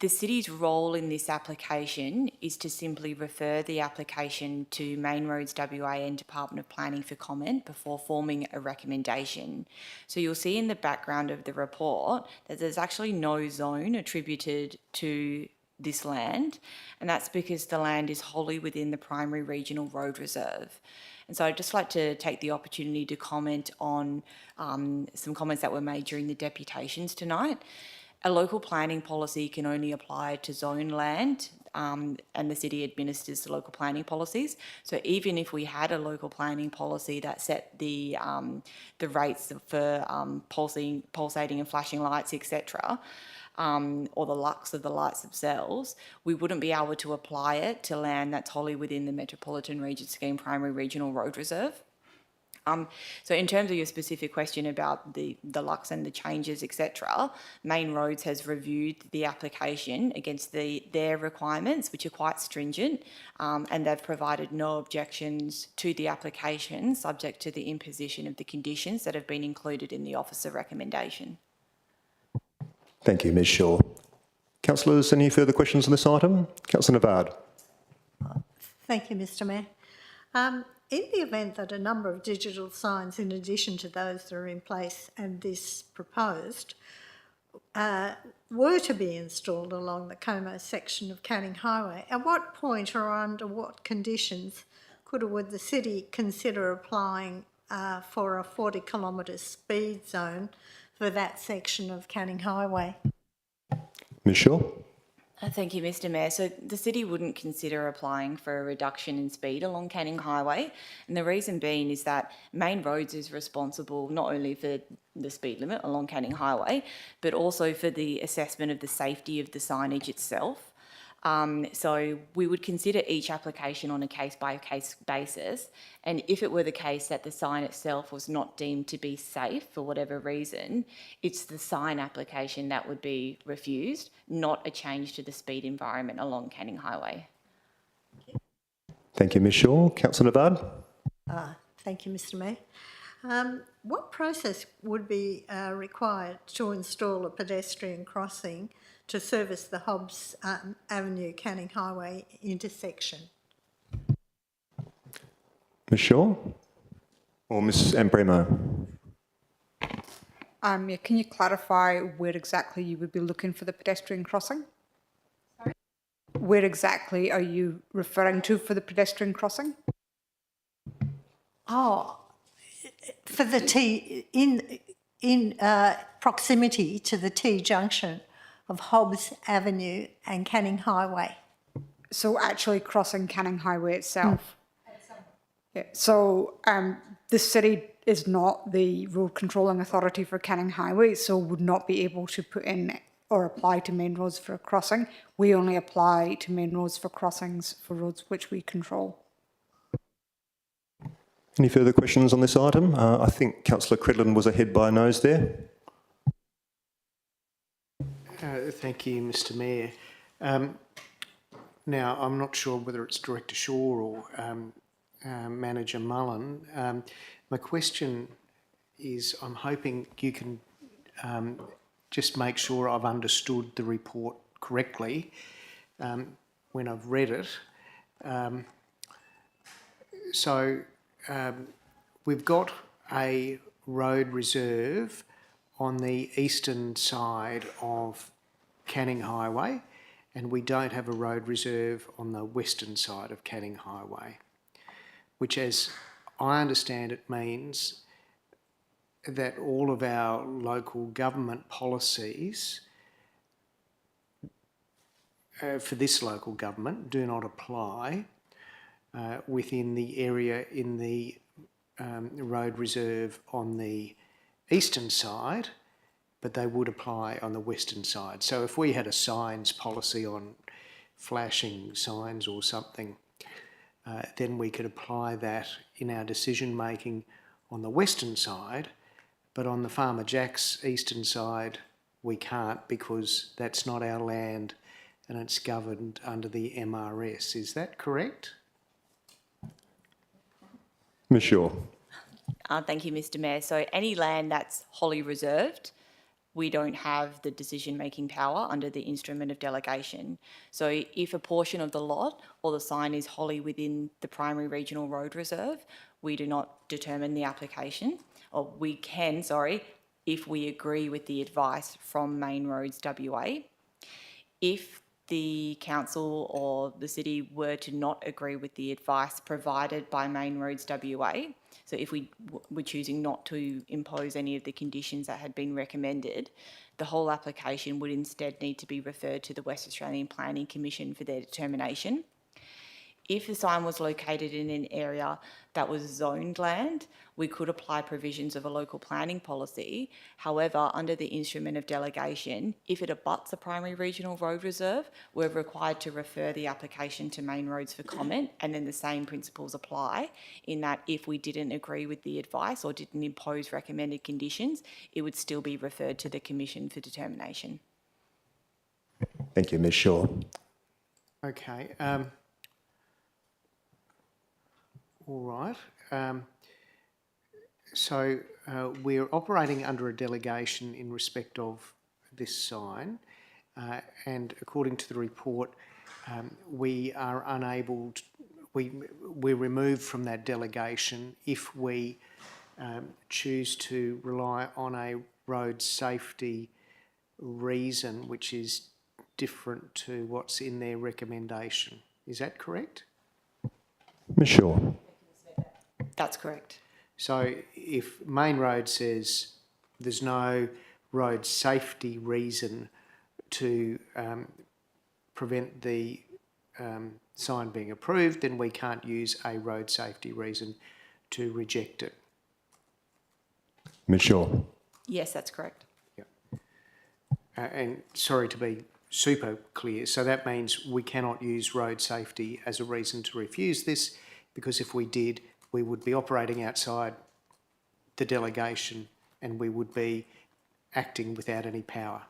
the city's role in this application is to simply refer the application to Main Roads WA and Department of Planning for comment before forming a recommendation. So you'll see in the background of the report that there's actually no zone attributed to this land, and that's because the land is wholly within the primary regional road reserve. And so I'd just like to take the opportunity to comment on some comments that were made during the deputations tonight. A local planning policy can only apply to zone land, and the city administers the local planning policies. So even if we had a local planning policy that set the rates for pulsating and flashing lights, etc., or the lux of the lights themselves, we wouldn't be able to apply it to land that's wholly within the Metropolitan Region Scheme Primary Regional Road Reserve. So in terms of your specific question about the lux and the changes, etc., Main Roads has reviewed the application against their requirements, which are quite stringent, and they've provided no objections to the application subject to the imposition of the conditions that have been included in the officer recommendation. Thank you, Ms Shaw. Councillors, any further questions on this item? Councillor Navard. Thank you, Mr Mayor. In the event that a number of digital signs, in addition to those that are in place and this proposed, were to be installed along the Como section of Canning Highway, at what point or under what conditions would the city consider applying for a 40-kilometre speed zone for that section of Canning Highway? Ms Shaw. Thank you, Mr Mayor. So the city wouldn't consider applying for a reduction in speed along Canning Highway, and the reason being is that Main Roads is responsible not only for the speed limit along Canning Highway, but also for the assessment of the safety of the signage itself. So we would consider each application on a case-by-case basis, and if it were the case that the sign itself was not deemed to be safe for whatever reason, it's the sign application that would be refused, not a change to the speed environment along Canning Highway. Thank you, Ms Shaw. Councillor Navard. Thank you, Mr Mayor. What process would be required to install a pedestrian crossing to service the Hobbs Avenue Canning Highway intersection? Ms Shaw or Ms Ambremo? Yeah, can you clarify where exactly you would be looking for the pedestrian crossing? Sorry? Where exactly are you referring to for the pedestrian crossing? Oh, for the T, in proximity to the T junction of Hobbs Avenue and Canning Highway. So actually crossing Canning Highway itself? Yeah. So the city is not the road controlling authority for Canning Highway, so would not be able to put in or apply to Main Roads for a crossing. We only apply to Main Roads for crossings for roads which we control. Any further questions on this item? I think Councillor Credlin was ahead by a nose there. Thank you, Mr Mayor. Now, I'm not sure whether it's Director Shaw or Manager Mullen. My question is, I'm hoping you can just make sure I've understood the report correctly when I've read it. We've got a road reserve on the eastern side of Canning Highway, and we don't have a road reserve on the western side of Canning Highway, which, as I understand it, means that all of our local government policies for this local government do not apply within the area in the road reserve on the eastern side, but they would apply on the western side. So if we had a signs policy on flashing signs or something, then we could apply that in our decision making on the western side, but on the Farmer Jack's eastern side we can't, because that's not our land and it's governed under the MRS. Is that correct? Ms Shaw. Thank you, Mr Mayor. So any land that's wholly reserved, we don't have the decision-making power under the instrument of delegation. So if a portion of the lot or the sign is wholly within the primary regional road reserve, we do not determine the application, or we can, if we agree with the advice from Main Roads WA. If the council or the city were to not agree with the advice provided by Main Roads WA, so if we were choosing not to impose any of the conditions that had been recommended, the whole application would instead need to be referred to the West Australian Planning Commission for their determination. If the sign was located in an area that was zoned land, we could apply provisions of a local planning policy. However, under the instrument of delegation, if it abuts a primary regional road reserve, we're required to refer the application to Main Roads for comment, and then the same principles apply in that if we didn't agree with the advice or didn't impose recommended conditions, it would still be referred to the Commission for determination. Thank you, Ms Shaw. Okay. All right. So we're operating under a delegation in respect of this sign, and according to the report, we are unable to, we're removed from that delegation if we choose to rely on a road safety reason which is different to what's in their recommendation. Is that correct? Ms Shaw. That's correct. So if Main Road says there's no road safety reason to prevent the sign being approved, then we can't use a road safety reason to reject it. Ms Shaw. Yes, that's correct. Yep. And sorry to be super clear, so that means we cannot use road safety as a reason to refuse this, because if we did, we would be operating outside the delegation and we would be acting without any power.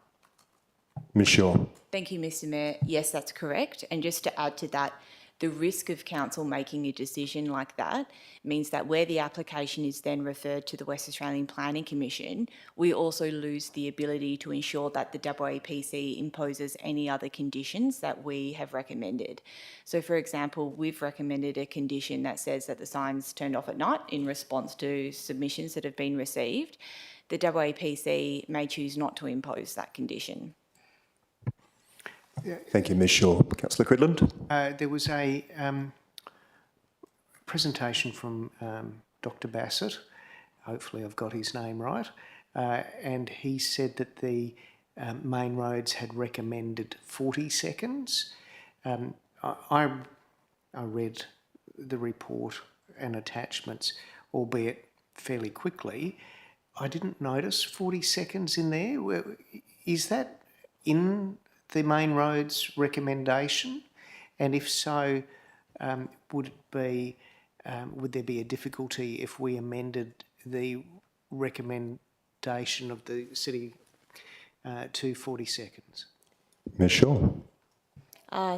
Ms Shaw. Thank you, Mr Mayor. Yes, that's correct. And just to add to that, the risk of council making a decision like that means that where the application is then referred to the West Australian Planning Commission, we also lose the ability to ensure that the WAPC imposes any other conditions that we have recommended. So, for example, we've recommended a condition that says that the sign's turned off at night in response to submissions that have been received. The WAPC may choose not to impose that condition. Thank you, Ms Shaw. Councillor Cridland. There was a presentation from Dr Bassett, hopefully I've got his name right, and he said that the Main Roads had recommended 40 seconds. I read the report and attachments, albeit fairly quickly. I didn't notice 40 seconds in there. Is that in the Main Roads recommendation? And if so, would there be a difficulty if we amended the recommendation of the city to 40 seconds? Ms Shaw.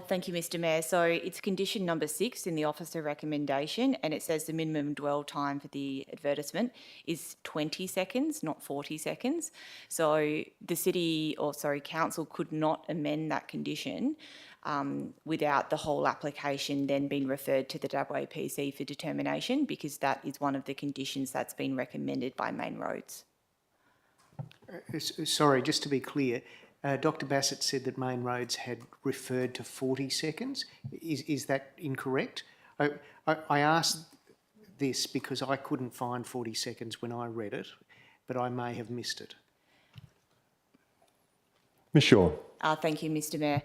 Thank you, Mr Mayor. So it's condition number 6 in the officer recommendation, and it says the minimum dwell time for the advertisement is 20 seconds, not 40 seconds. So the council could not amend that condition without the whole application then being referred to the WAPC for determination, because that is one of the conditions that's been recommended by Main Roads. Sorry, just to be clear, Dr Bassett said that Main Roads had referred to 40 seconds. Is that incorrect? I asked this because I couldn't find 40 seconds when I read it, but I may have missed it. Ms Shaw. Thank you, Mr Mayor.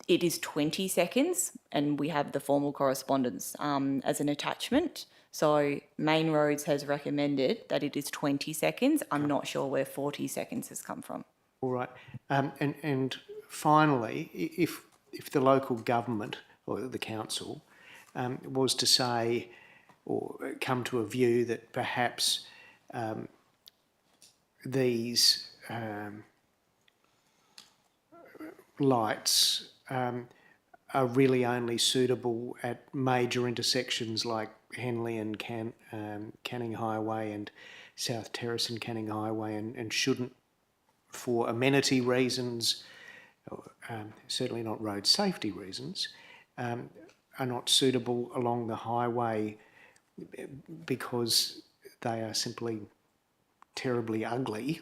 It is 20 seconds, and we have the formal correspondence as an attachment. So Main Roads has recommended that it is 20 seconds. I'm not sure where 40 seconds has come from. All right. And finally, if the local government or the council was to say or come to a view that perhaps these lights are really only suitable at major intersections like Henley and Canning Highway and South Terrace and Canning Highway, and shouldn't, for amenity reasons, certainly not road safety reasons, are not suitable along the highway because they are simply terribly ugly.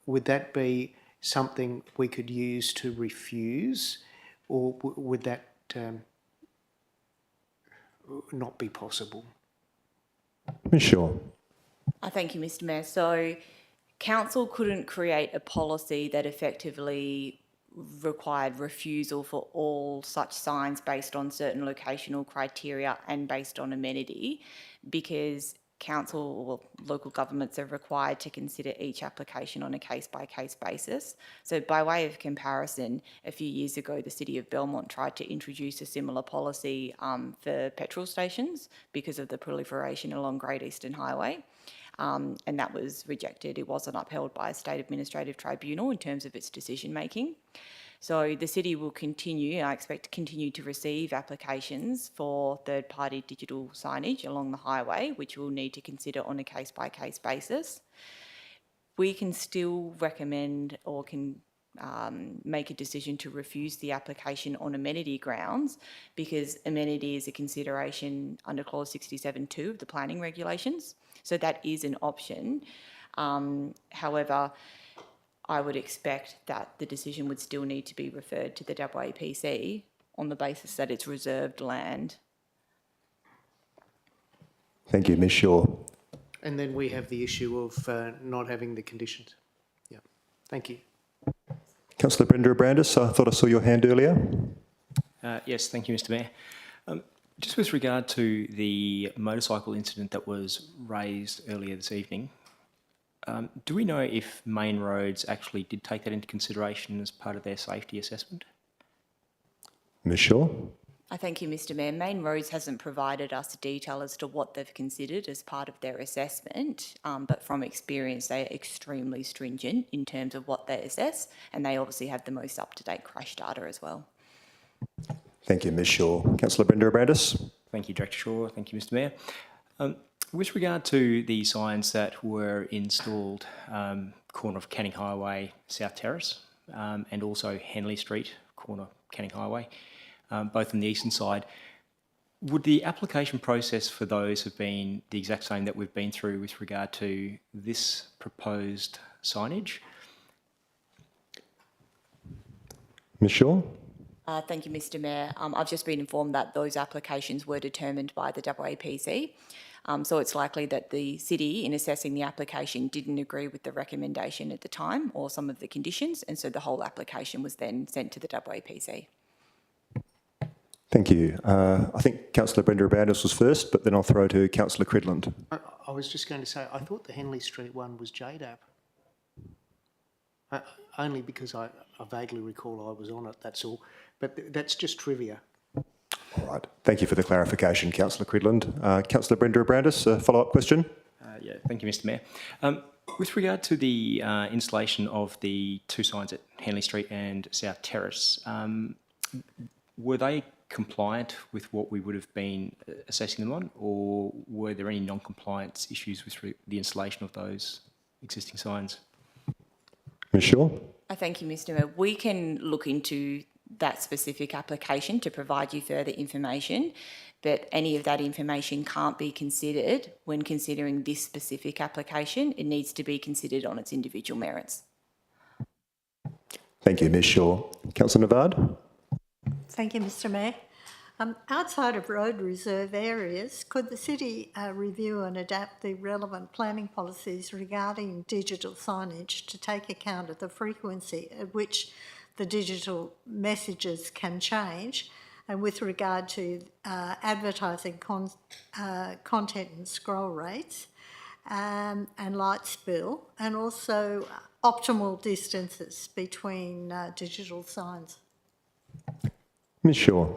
Would that be something we could use to refuse, or would that not be possible? Ms Shaw. Thank you, Mr Mayor. So council couldn't create a policy that effectively required refusal for all such signs based on certain locational criteria and based on amenity, because council or local governments are required to consider each application on a case-by-case basis. So by way of comparison, a few years ago, the City of Belmont tried to introduce a similar policy for petrol stations because of the proliferation along Great Eastern Highway. And that was rejected. It wasn't upheld by a state administrative tribunal in terms of its decision-making. So the city will continue, I expect to continue to receive applications for third-party digital signage along the highway, which we'll need to consider on a case-by-case basis. We can still recommend or can make a decision to refuse the application on amenity grounds, because amenity is a consideration under clause 67(2) of the planning regulations. So that is an option. However, I would expect that the decision would still need to be referred to the WAPC on the basis that it's reserved land. Thank you, Ms Shaw. And then we have the issue of not having the conditions. Yeah, thank you. Councillor Brenda Brandis, I thought I saw your hand earlier. Yes, thank you, Mr Mayor. Just with regard to the motorcycle incident that was raised earlier this evening, do we know if Main Roads actually did take that into consideration as part of their safety assessment? Ms Shaw. Thank you, Mr Mayor. Main Roads hasn't provided us detail as to what they've considered as part of their assessment, but from experience they are extremely stringent in terms of what they assess, and they obviously have the most up-to-date crash data as well. Thank you, Ms Shaw. Councillor Brenda Brandis. Thank you, Director Shaw. Thank you, Mr Mayor. With regard to the signs that were installed, corner of Canning Highway, South Terrace, and also Henley Street, corner Canning Highway, both on the eastern side, would the application process for those have been the exact same that we've been through with regard to this proposed signage? Ms Shaw. Thank you, Mr Mayor. I've just been informed that those applications were determined by the WAPC. So it's likely that the city, in assessing the application, didn't agree with the recommendation at the time or some of the conditions, and so the whole application was then sent to the WAPC. Thank you. I think Councillor Brenda Brandis was first, but then I'll throw to Councillor Cridland. I was just going to say, I thought the Henley Street one was JDAP. Only because I vaguely recall I was on it, that's all. But that's just trivia. All right. Thank you for the clarification, Councillor Cridland. Councillor Brenda Brandis, a follow-up question? Yeah, thank you, Mr Mayor. With regard to the installation of the two signs at Henley Street and South Terrace, were they compliant with what we would have been assessing them on, or were there any non-compliance issues with the installation of those existing signs? Ms Shaw. Thank you, Mr Mayor. We can look into that specific application to provide you further information, but any of that information can't be considered when considering this specific application. It needs to be considered on its individual merits. Thank you, Ms Shaw. Councillor Navard. Thank you, Mr Mayor. Outside of road reserve areas, could the city review and adapt the relevant planning policies regarding digital signage to take account of the frequency at which the digital messages can change, and with regard to advertising content and scroll rates, and light spill, and also optimal distances between digital signs? Ms Shaw.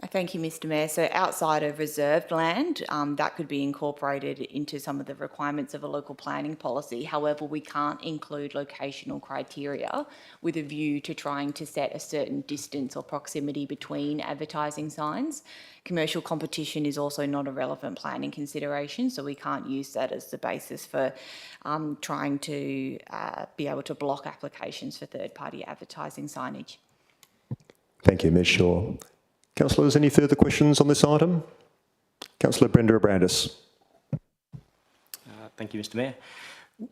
Thank you, Mr Mayor. So outside of reserved land, that could be incorporated into some of the requirements of a local planning policy. However, we can't include locational criteria with a view to trying to set a certain distance or proximity between advertising signs. Commercial competition is also not a relevant planning consideration, so we can't use that as the basis for trying to be able to block applications for third-party advertising signage. Thank you, Ms Shaw. Councillors, any further questions on this item? Councillor Brenda Abrandis. Thank you, Mr Mayor.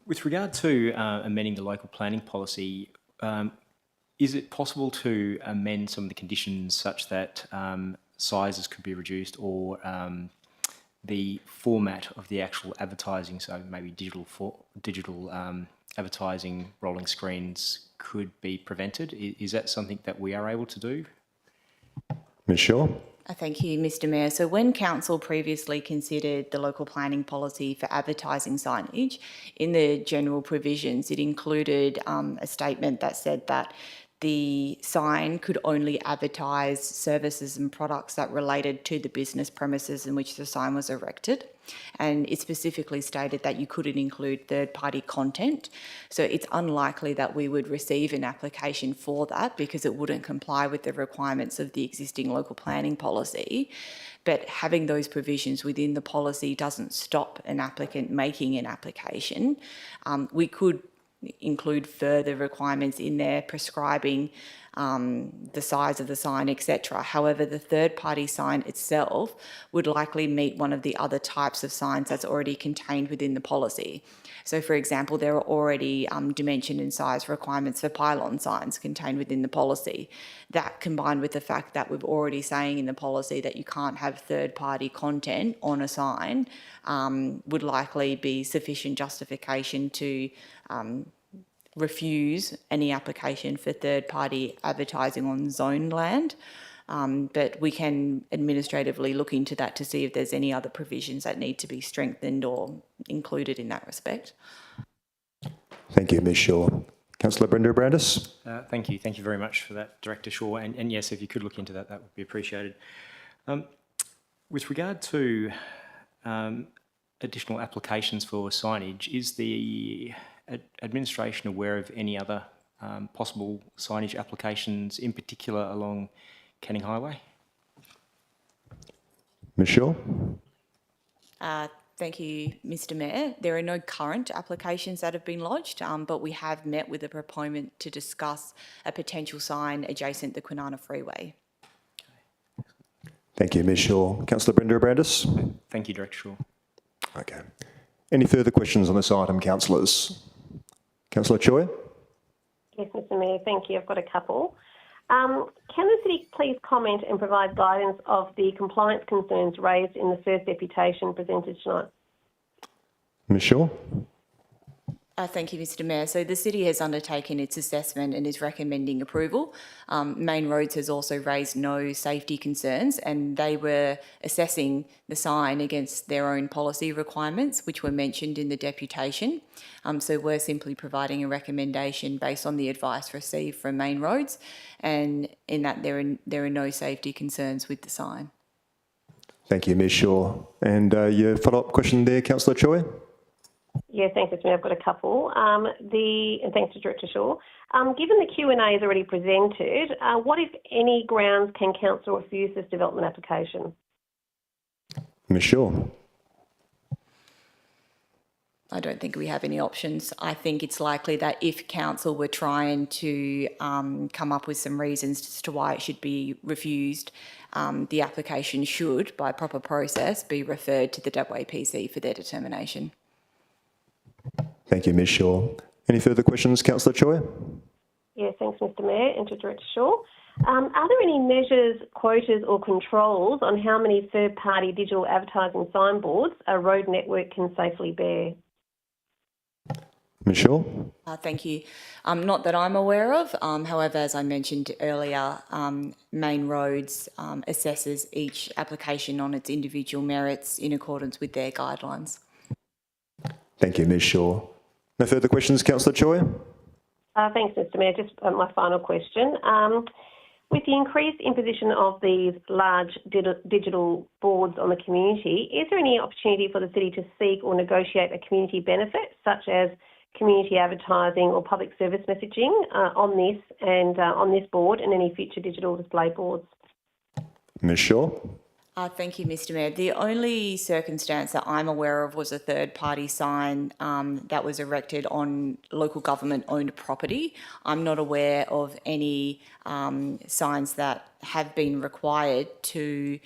With regard to amending the local planning policy, is it possible to amend some of the conditions such that sizes could be reduced or the format of the actual advertising, so maybe digital advertising rolling screens could be prevented? Is that something that we are able to do? Ms Shaw. Thank you, Mr Mayor. So when Council previously considered the local planning policy for advertising signage, in the general provisions, it included a statement that said that the sign could only advertise services and products that related to the business premises in which the sign was erected. And it specifically stated that you couldn't include third-party content. So it's unlikely that we would receive an application for that because it wouldn't comply with the requirements of the existing local planning policy. But having those provisions within the policy doesn't stop an applicant making an application. We could include further requirements in there prescribing the size of the sign, etc. However, the third-party sign itself would likely meet one of the other types of signs that's already contained within the policy. So, for example, there are already dimension and size requirements for pylon signs contained within the policy. That, combined with the fact that we're already saying in the policy that you can't have third-party content on a sign, would likely be sufficient justification to refuse any application for third-party advertising on zoned land. But we can administratively look into that to see if there's any other provisions that need to be strengthened or included in that respect. Thank you, Ms Shaw. Councillor Brenda Abrandis. Thank you. Thank you very much for that, Director Shaw. And yes, if you could look into that, that would be appreciated. With regard to additional applications for signage, is the administration aware of any other possible signage applications, in particular along Canning Highway? Ms Shaw. Thank you, Mr Mayor. There are no current applications that have been lodged, but we have met with a proponent to discuss a potential sign adjacent the Kwinana Freeway. Thank you, Ms Shaw. Councillor Brenda Abrandis. Thank you, Director Shaw. Okay. Any further questions on this item, councillors? Councillor Choi. Yes, Mr Mayor, thank you. I've got a couple. Can the City please comment and provide guidance of the compliance concerns raised in the first deputation presented tonight? Ms Shaw. Thank you, Mr Mayor. So the City has undertaken its assessment and is recommending approval. Main Roads has also raised no safety concerns, and they were assessing the sign against their own policy requirements, which were mentioned in the deputation. So we're simply providing a recommendation based on the advice received from Main Roads, and in that there are no safety concerns with the sign. Thank you, Ms Shaw. And your follow-up question there, Councillor Choi? Yeah, thanks, Mr Mayor. I've got a couple. And thanks to Director Shaw. Given the Q&A is already presented, what, if any, grounds can Council refuse this development application? Ms Shaw. I don't think we have any options. I think it's likely that if Council were trying to come up with some reasons as to why it should be refused, the application should, by proper process, be referred to the WAPC for their determination. Thank you, Ms Shaw. Any further questions, Councillor Choi? Yeah, thanks, Mr Mayor, and to Director Shaw. Are there any measures, quotas or controls on how many third-party digital advertising signboards a road network can safely bear? Ms Shaw. Thank you. Not that I'm aware of. However, as I mentioned earlier, Main Roads assesses each application on its individual merits in accordance with their guidelines. Thank you, Ms Shaw. No further questions, Councillor Choi? Thanks, Mr Mayor. Just my final question. With the increased imposition of these large digital boards on the community, is there any opportunity for the city to seek or negotiate a community benefit, such as community advertising or public service messaging on this board and any future digital display boards? Ms Shaw. Thank you, Mr Mayor. The only circumstance that I'm aware of was a third-party sign that was erected on local government-owned property. I'm not aware of any signs that have been required to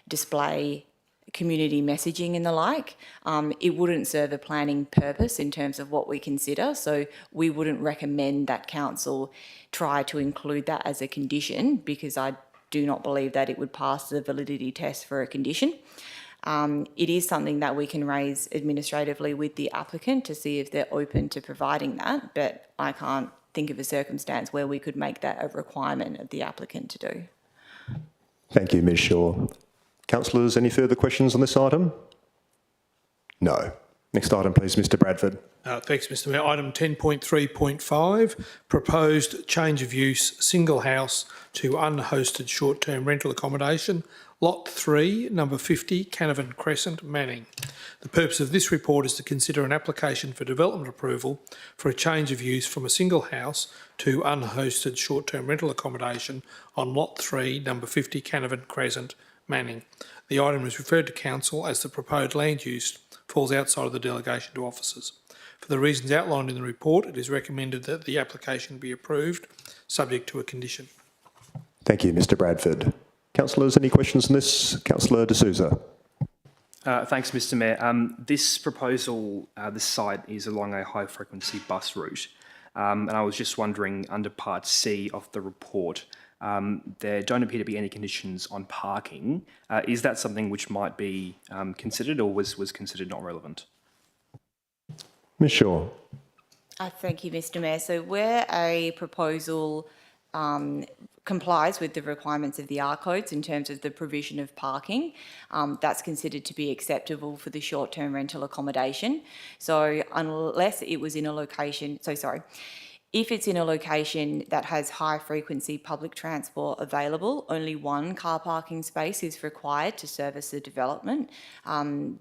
display community messaging and the like. It wouldn't serve a planning purpose in terms of what we consider, so we wouldn't recommend that council try to include that as a condition, because I do not believe that it would pass the validity test for a condition. It is something that we can raise administratively with the applicant to see if they're open to providing that, but I can't think of a circumstance where we could make that a requirement of the applicant to do. Thank you, Ms Shaw. Councillors, any further questions on this item? No. Next item, please, Mr Bradford. Thanks, Mr Mayor. Item 10.3.5, proposed change of use, single house to unhosted short-term rental accommodation, Lot 3, number 50, Canavan Crescent, Manning. The purpose of this report is to consider an application for development approval for a change of use from a single house to unhosted short-term rental accommodation on Lot 3, number 50, Canavan Crescent, Manning. The item is referred to Council as the proposed land use falls outside of the delegation to officers. For the reasons outlined in the report, it is recommended that the application be approved, subject to a condition. Thank you, Mr Bradford. Councillors, any questions on this? Councillor D'Souza. Thanks, Mr Mayor. This proposal, this site is along a high-frequency bus route, and I was just wondering, under Part C of the report, there don't appear to be any conditions on parking. Is that something which might be considered, or was considered not relevant? Ms Shaw. Thank you, Mr Mayor. So where a proposal complies with the requirements of the R codes in terms of the provision of parking, that's considered to be acceptable for the short-term rental accommodation. So unless it was in a location, if it's in a location that has high frequency public transport available, only one car parking space is required to service the development.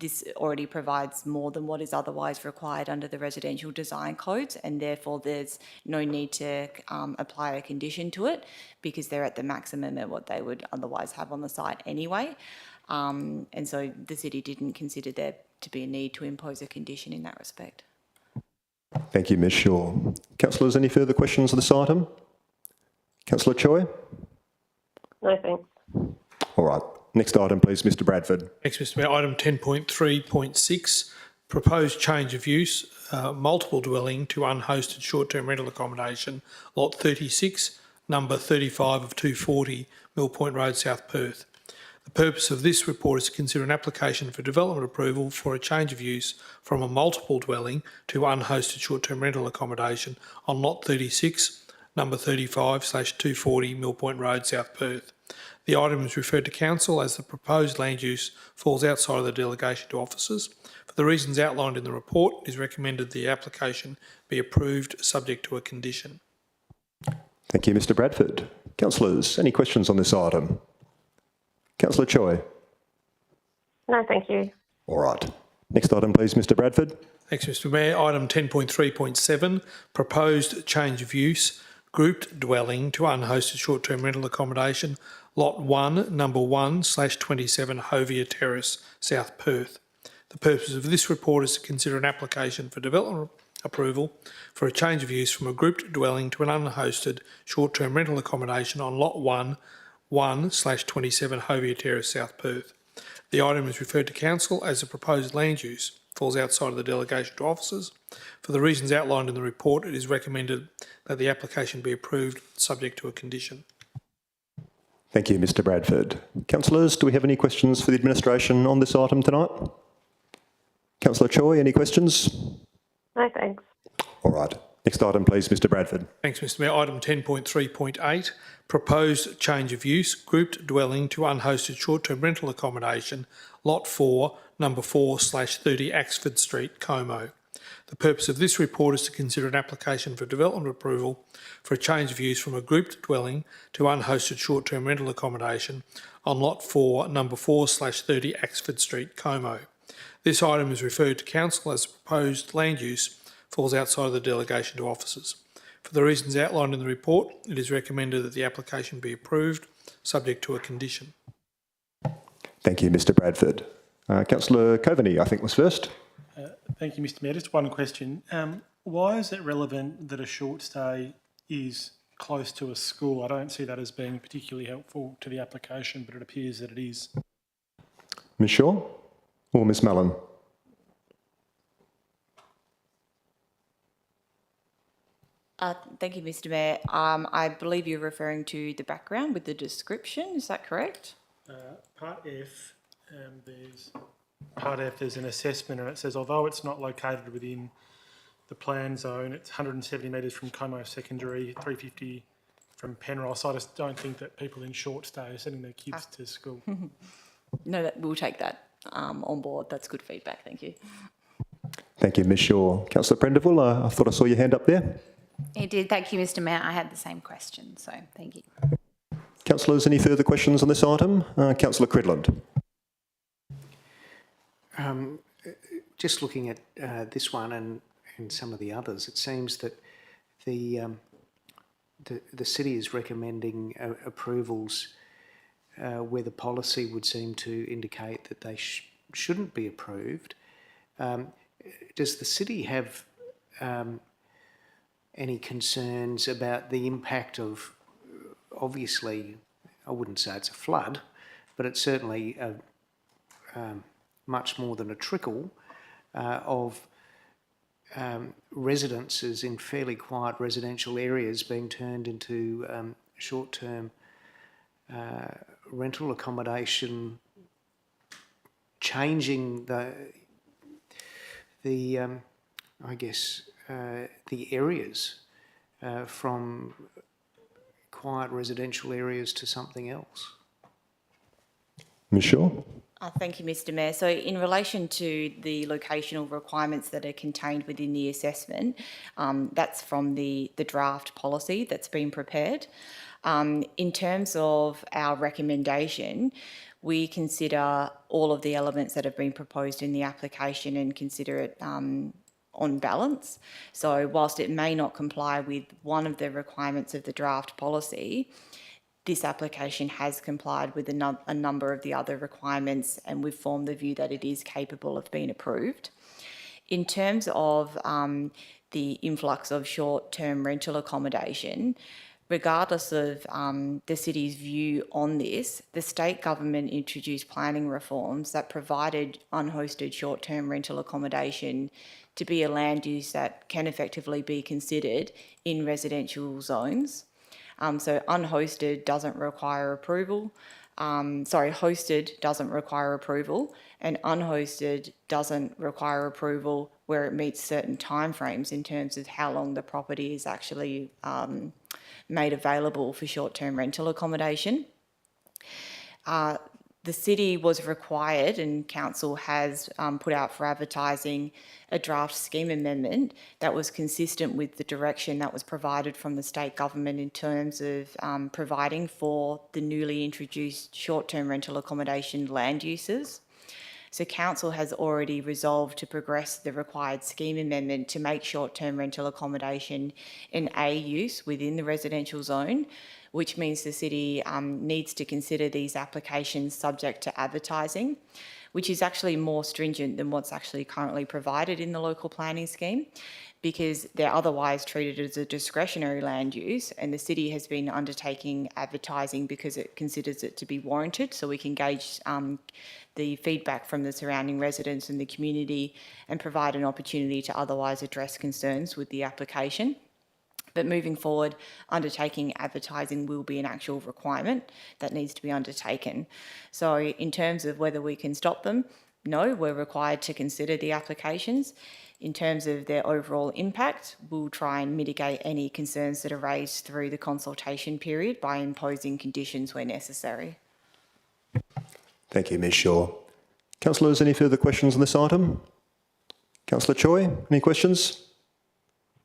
This already provides more than what is otherwise required under the residential design codes, and therefore there's no need to apply a condition to it, because they're at the maximum of what they would otherwise have on the site anyway. And so the city didn't consider there to be a need to impose a condition in that respect. Thank you, Ms Shaw. Councillors, any further questions on this item? Councillor Choi? No, thanks. All right. Next item, please, Mr Bradford. Thanks, Mr Mayor. Item 10.3.6, proposed change of use, multiple dwelling to unhosted short-term rental accommodation, Lot 36, number 35 of 240, Mill Point Road, South Perth. The purpose of this report is to consider an application for development approval for a change of use from a multiple dwelling to unhosted short-term rental accommodation on Lot 36, number 35/240 Mill Point Road, South Perth. The item is referred to Council as the proposed land use falls outside of the delegation to officers. For the reasons outlined in the report, it is recommended the application be approved, subject to a condition. Thank you, Mr Bradford. Councillors, any questions on this item? Councillor Choi. No, thank you. All right. Next item, please, Mr Bradford. Thanks, Mr Mayor. Item 10.3.7, proposed change of use, grouped dwelling to unhosted short-term rental accommodation, Lot 1, number 1/27 Hovia Terrace, South Perth. The purpose of this report is to consider an application for development approval for a change of use from a grouped dwelling to an unhosted short-term rental accommodation on Lot 1/27 Hovia Terrace, South Perth. The item is referred to Council as the proposed land use falls outside of the delegation to officers. For the reasons outlined in the report, it is recommended that the application be approved, subject to a condition. Thank you, Mr Bradford. Councillors, do we have any questions for the administration on this item tonight? Councillor Choi, any questions? No, thanks. All right. Next item, please, Mr Bradford. Thanks, Mr Mayor. Item 10.3.8, proposed change of use, grouped dwelling to unhosted short-term rental accommodation, Lot 4, number 4/30 Axford Street, Como. The purpose of this report is to consider an application for development approval for a change of use from a grouped dwelling to unhosted short-term rental accommodation on Lot 4, number 4/30 Axford Street, Como. This item is referred to Council as the proposed land use falls outside of the delegation to officers. For the reasons outlined in the report, it is recommended that the application be approved, subject to a condition. Thank you, Mr Bradford. Councillor Coveney, I think, was first. Thank you, Mr Mayor. Just one question. Why is it relevant that a short stay is close to a school? I don't see that as being particularly helpful to the application, but it appears that it is. Ms Shaw or Ms Mullen? Thank you, Mr Mayor. I believe you're referring to the background with the description, is that correct? Part F, there's an assessment and it says, although it's not located within the plan zone, it's 170 metres from Como Secondary, 350 from Penrose. I just don't think that people in short stay are sending their kids to school. No, we'll take that on board. That's good feedback. Thank you. Thank you, Ms Shaw. Councillor Prendeville, I thought I saw your hand up there. It did. Thank you, Mr Mayor. I had the same question, so thank you. Councillors, any further questions on this item? Councillor Cridland. Just looking at this one and some of the others, it seems that the city is recommending approvals where the policy would seem to indicate that they shouldn't be approved. Does the city have any concerns about the impact of, obviously, I wouldn't say it's a flood, but it's certainly much more than a trickle of residences in fairly quiet residential areas being turned into short-term rental accommodation, changing the areas from quiet residential areas to something else. Ms Shaw. Thank you, Mr Mayor. So in relation to the locational requirements that are contained within the assessment, that's from the draft policy that's been prepared. In terms of our recommendation, we consider all of the elements that have been proposed in the application and consider it on balance. So whilst it may not comply with one of the requirements of the draft policy, this application has complied with a number of the other requirements, and we've formed the view that it is capable of being approved. In terms of the influx of short-term rental accommodation, regardless of the city's view on this, the state government introduced planning reforms that provided unhosted short-term rental accommodation to be a land use that can effectively be considered in residential zones. So unhosted doesn't require approval. Hosted doesn't require approval, and unhosted doesn't require approval where it meets certain timeframes in terms of how long the property is actually made available for short-term rental accommodation. The city was required, and council has put out for advertising a draft scheme amendment that was consistent with the direction that was provided from the state government in terms of providing for the newly introduced short-term rental accommodation land uses. So council has already resolved to progress the required scheme amendment to make short-term rental accommodation an A use within the residential zone, which means the city needs to consider these applications subject to advertising, which is actually more stringent than what's actually currently provided in the local planning scheme, because they're otherwise treated as a discretionary land use, and the city has been undertaking advertising because it considers it to be warranted, so we can gauge the feedback from the surrounding residents and the community and provide an opportunity to otherwise address concerns with the application. But moving forward, undertaking advertising will be an actual requirement that needs to be undertaken. So in terms of whether we can stop them, no, we're required to consider the applications. In terms of their overall impact, we'll try and mitigate any concerns that are raised through the consultation period by imposing conditions where necessary. Thank you, Ms Shaw. Councillors, any further questions on this item? Councillor Choi, any questions?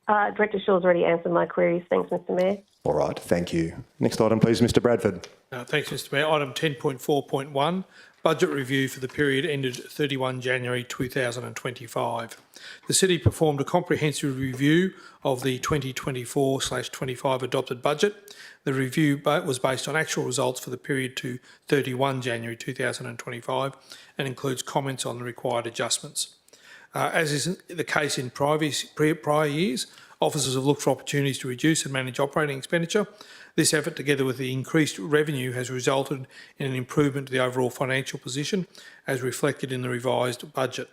Director Shaw's already answered my queries. Thanks, Mr Mayor. All right, thank you. Next item, please, Mr Bradford. Thanks, Mr Mayor. Item 10.4.1, Budget Review for the period ended 31 January 2025. The City performed a comprehensive review of the 2024/25 adopted budget. The review was based on actual results for the period to 31 January 2025 and includes comments on the required adjustments. As is the case in prior years, officers have looked for opportunities to reduce and manage operating expenditure. This effort, together with the increased revenue, has resulted in an improvement to the overall financial position, as reflected in the revised budget.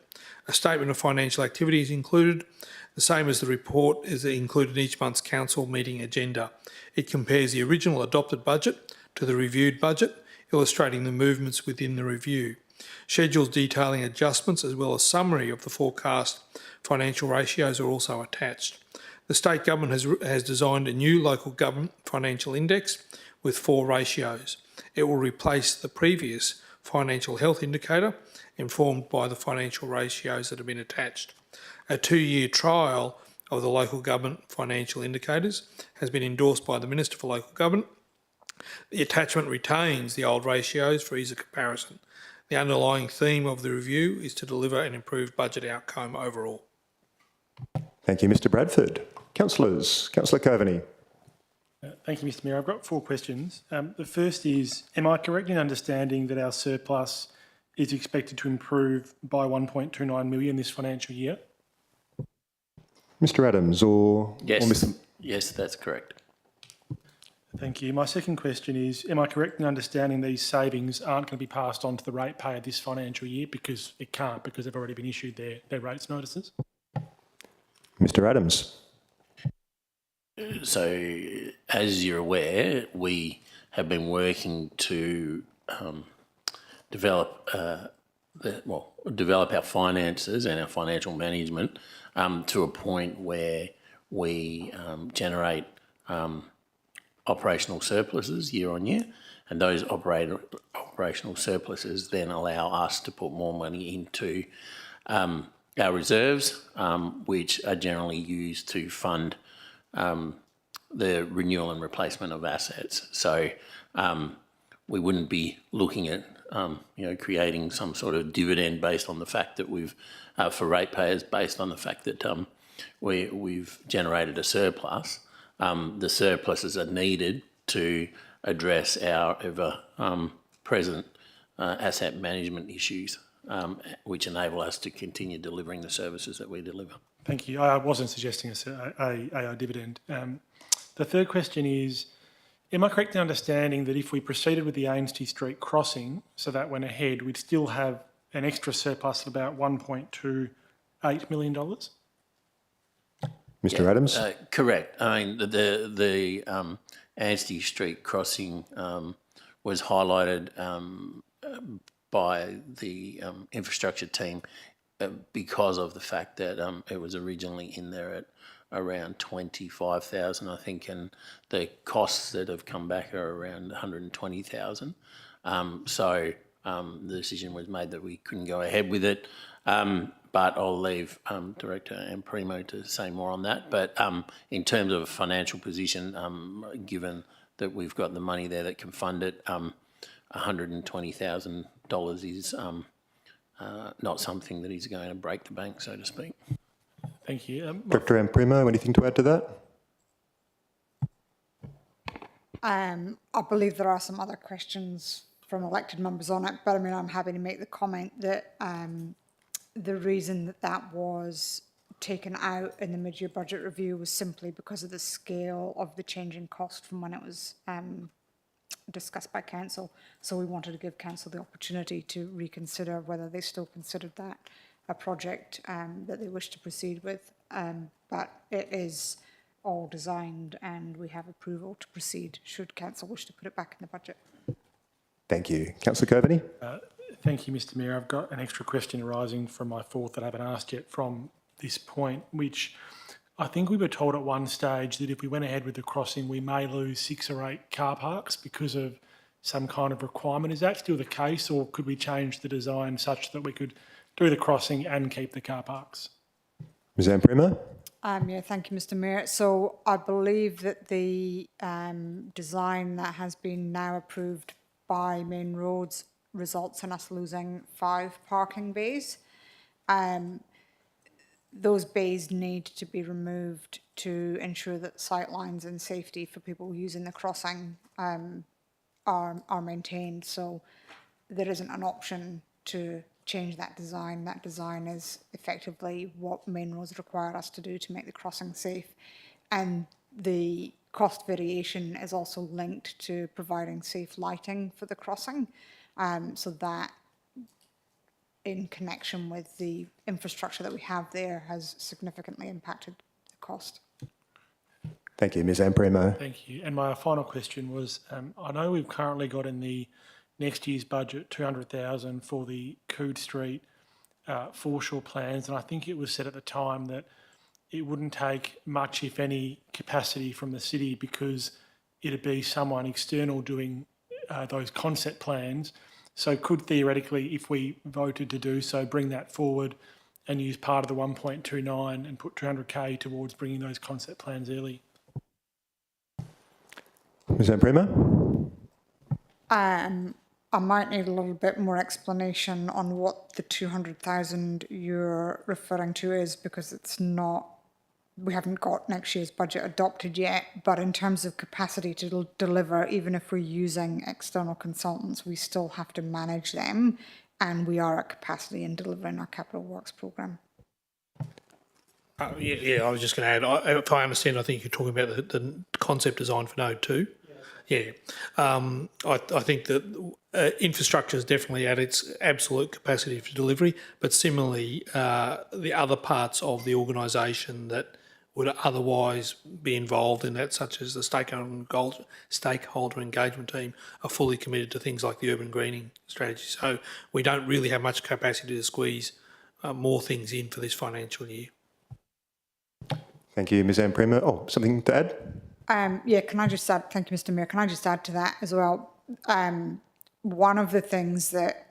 A statement of financial activity is included, the same as the report is included in each month's council meeting agenda. It compares the original adopted budget to the reviewed budget, illustrating the movements within the review. Schedules detailing adjustments as well as summary of the forecast financial ratios are also attached. The state government has designed a new local government financial index with 4 ratios. It will replace the previous financial health indicator, informed by the financial ratios that have been attached. A 2-year trial of the local government financial indicators has been endorsed by the Minister for Local Government. The attachment retains the old ratios for ease of comparison. The underlying theme of the review is to deliver an improved budget outcome overall. Thank you, Mr Bradford. Councillors, Councillor Coveney. Thank you, Mr Mayor. I've got 4 questions. The first is, am I correct in understanding that our surplus is expected to improve by 1.29 million this financial year? Mr Adams or Mr... Yes, that's correct. Thank you. My second question is, am I correct in understanding these savings aren't going to be passed on to the ratepayer this financial year because it can't, because they've already been issued their rates notices? Mr Adams. So, as you're aware, we have been working to develop our finances and our financial management to a point where we generate operational surpluses year on year, and those operational surpluses then allow us to put more money into our reserves, which are generally used to fund the renewal and replacement of assets. So we wouldn't be looking at creating some sort of dividend based on the fact that we've for ratepayers based on the fact that we've generated a surplus. The surpluses are needed to address our ever present asset management issues, which enable us to continue delivering the services that we deliver. Thank you. I wasn't suggesting a dividend. The third question is, am I correct in understanding that if we proceeded with the Ainsty Street crossing, so that went ahead, we'd still have an extra surplus of about $1.28 million? Mr Adams? Correct. I mean, the Ainsty Street crossing was highlighted by the infrastructure team because of the fact that it was originally in there at around 25,000, I think, and the costs that have come back are around 120,000. So the decision was made that we couldn't go ahead with it. But I'll leave Director Amprimo to say more on that. But in terms of a financial position, given that we've got the money there that can fund it, $120,000 is not something that is going to break the bank, so to speak. Thank you. Director Amprimo, anything to add to that? I believe there are some other questions from elected members on it, but I mean, I'm happy to make the comment that the reason that was taken out in the mid-year budget review was simply because of the scale of the change in cost from when it was discussed by council. So we wanted to give council the opportunity to reconsider whether they still considered that a project that they wish to proceed with. But it is all designed and we have approval to proceed should council wish to put it back in the budget. Thank you. Councillor Coveney? Thank you, Mr Mayor. I've got an extra question arising from my fourth that I haven't asked yet from this point, which I think we were told at one stage that if we went ahead with the crossing, we may lose 6 or 8 car parks because of some kind of requirement. Is that still the case, or could we change the design such that we could do the crossing and keep the car parks? Ms Amprima? Yeah, thank you, Mr. Mayor. So I believe that the design that has been now approved by Main Roads results in us losing 5 parking bays. Those bays need to be removed to ensure that sightlines and safety for people using the crossing are maintained. So there isn't an option to change that design. That design is effectively what Main Roads require us to do to make the crossing safe. And the cost variation is also linked to providing safe lighting for the crossing. So that, in connection with the infrastructure that we have there, has significantly impacted the cost. Thank you, Ms Amprima. Thank you. And my final question was, I know we've currently got in the next year's budget 200,000 for the Coode Street foreshore plans, and I think it was said at the time that it wouldn't take much, if any, capacity from the city because it'd be someone external doing those concept plans. So could theoretically, if we voted to do so, bring that forward and use part of the 1.29 and put 200K towards bringing those concept plans early? Ms Amprima? I might need a little bit more explanation on what the 200,000 you're referring to is, because it's not, we haven't got next year's budget adopted yet, but in terms of capacity to deliver, even if we're using external consultants, we still have to manage them, and we are at capacity in delivering our capital works programme. I was just going to add, if I understand, I think you're talking about the concept design for Node 2. Yeah. I think that infrastructure is definitely at its absolute capacity for delivery, but similarly, the other parts of the organisation that would otherwise be involved in that, such as the stakeholder engagement team, are fully committed to things like the urban greening strategy. So we don't really have much capacity to squeeze more things in for this financial year. Thank you, Ms Amprima. Oh, something to add? Yeah, can I just add, thank you, Mr. Mayor, can I just add to that as well? One of the things that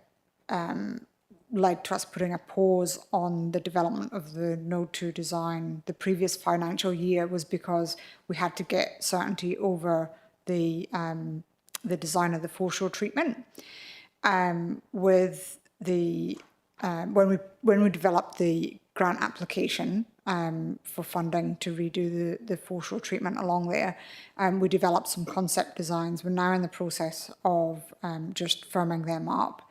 led to us putting a pause on the development of the Node 2 design the previous financial year was because we had to get certainty over the design of the foreshore treatment. With the when we developed the grant application for funding to redo the foreshore treatment along there, we developed some concept designs. We're now in the process of just firming them up,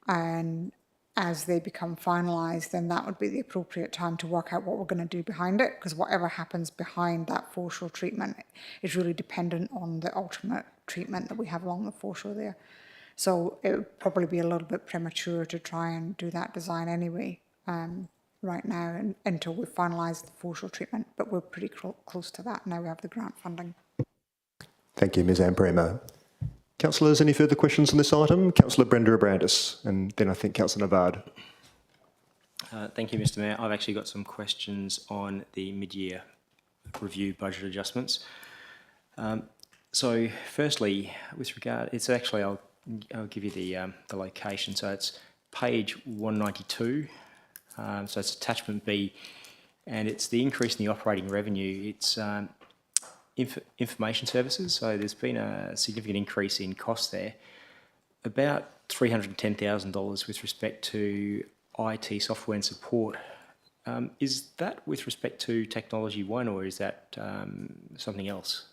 and as they become finalised, then that would be the appropriate time to work out what we're going to do behind it, because whatever happens behind that foreshore treatment is really dependent on the ultimate treatment that we have along the foreshore there. So it would probably be a little bit premature to try and do that design anyway right now until we've finalised the foreshore treatment, but we're pretty close to that now we have the grant funding. Thank you, Ms Amprima. Councillors, any further questions on this item? Councillor Brenda Abrandis, and then I think Councillor Navard. Thank you, Mr. Mayor. I've actually got some questions on the mid-year review budget adjustments. So firstly, with regard, it's actually, I'll give you the location. So it's page 192. So it's attachment B, and it's the increase in the operating revenue. It's information services. So there's been a significant increase in cost there, about $310,000 with respect to IT software and support. Is that with respect to Technology One, or is that something else?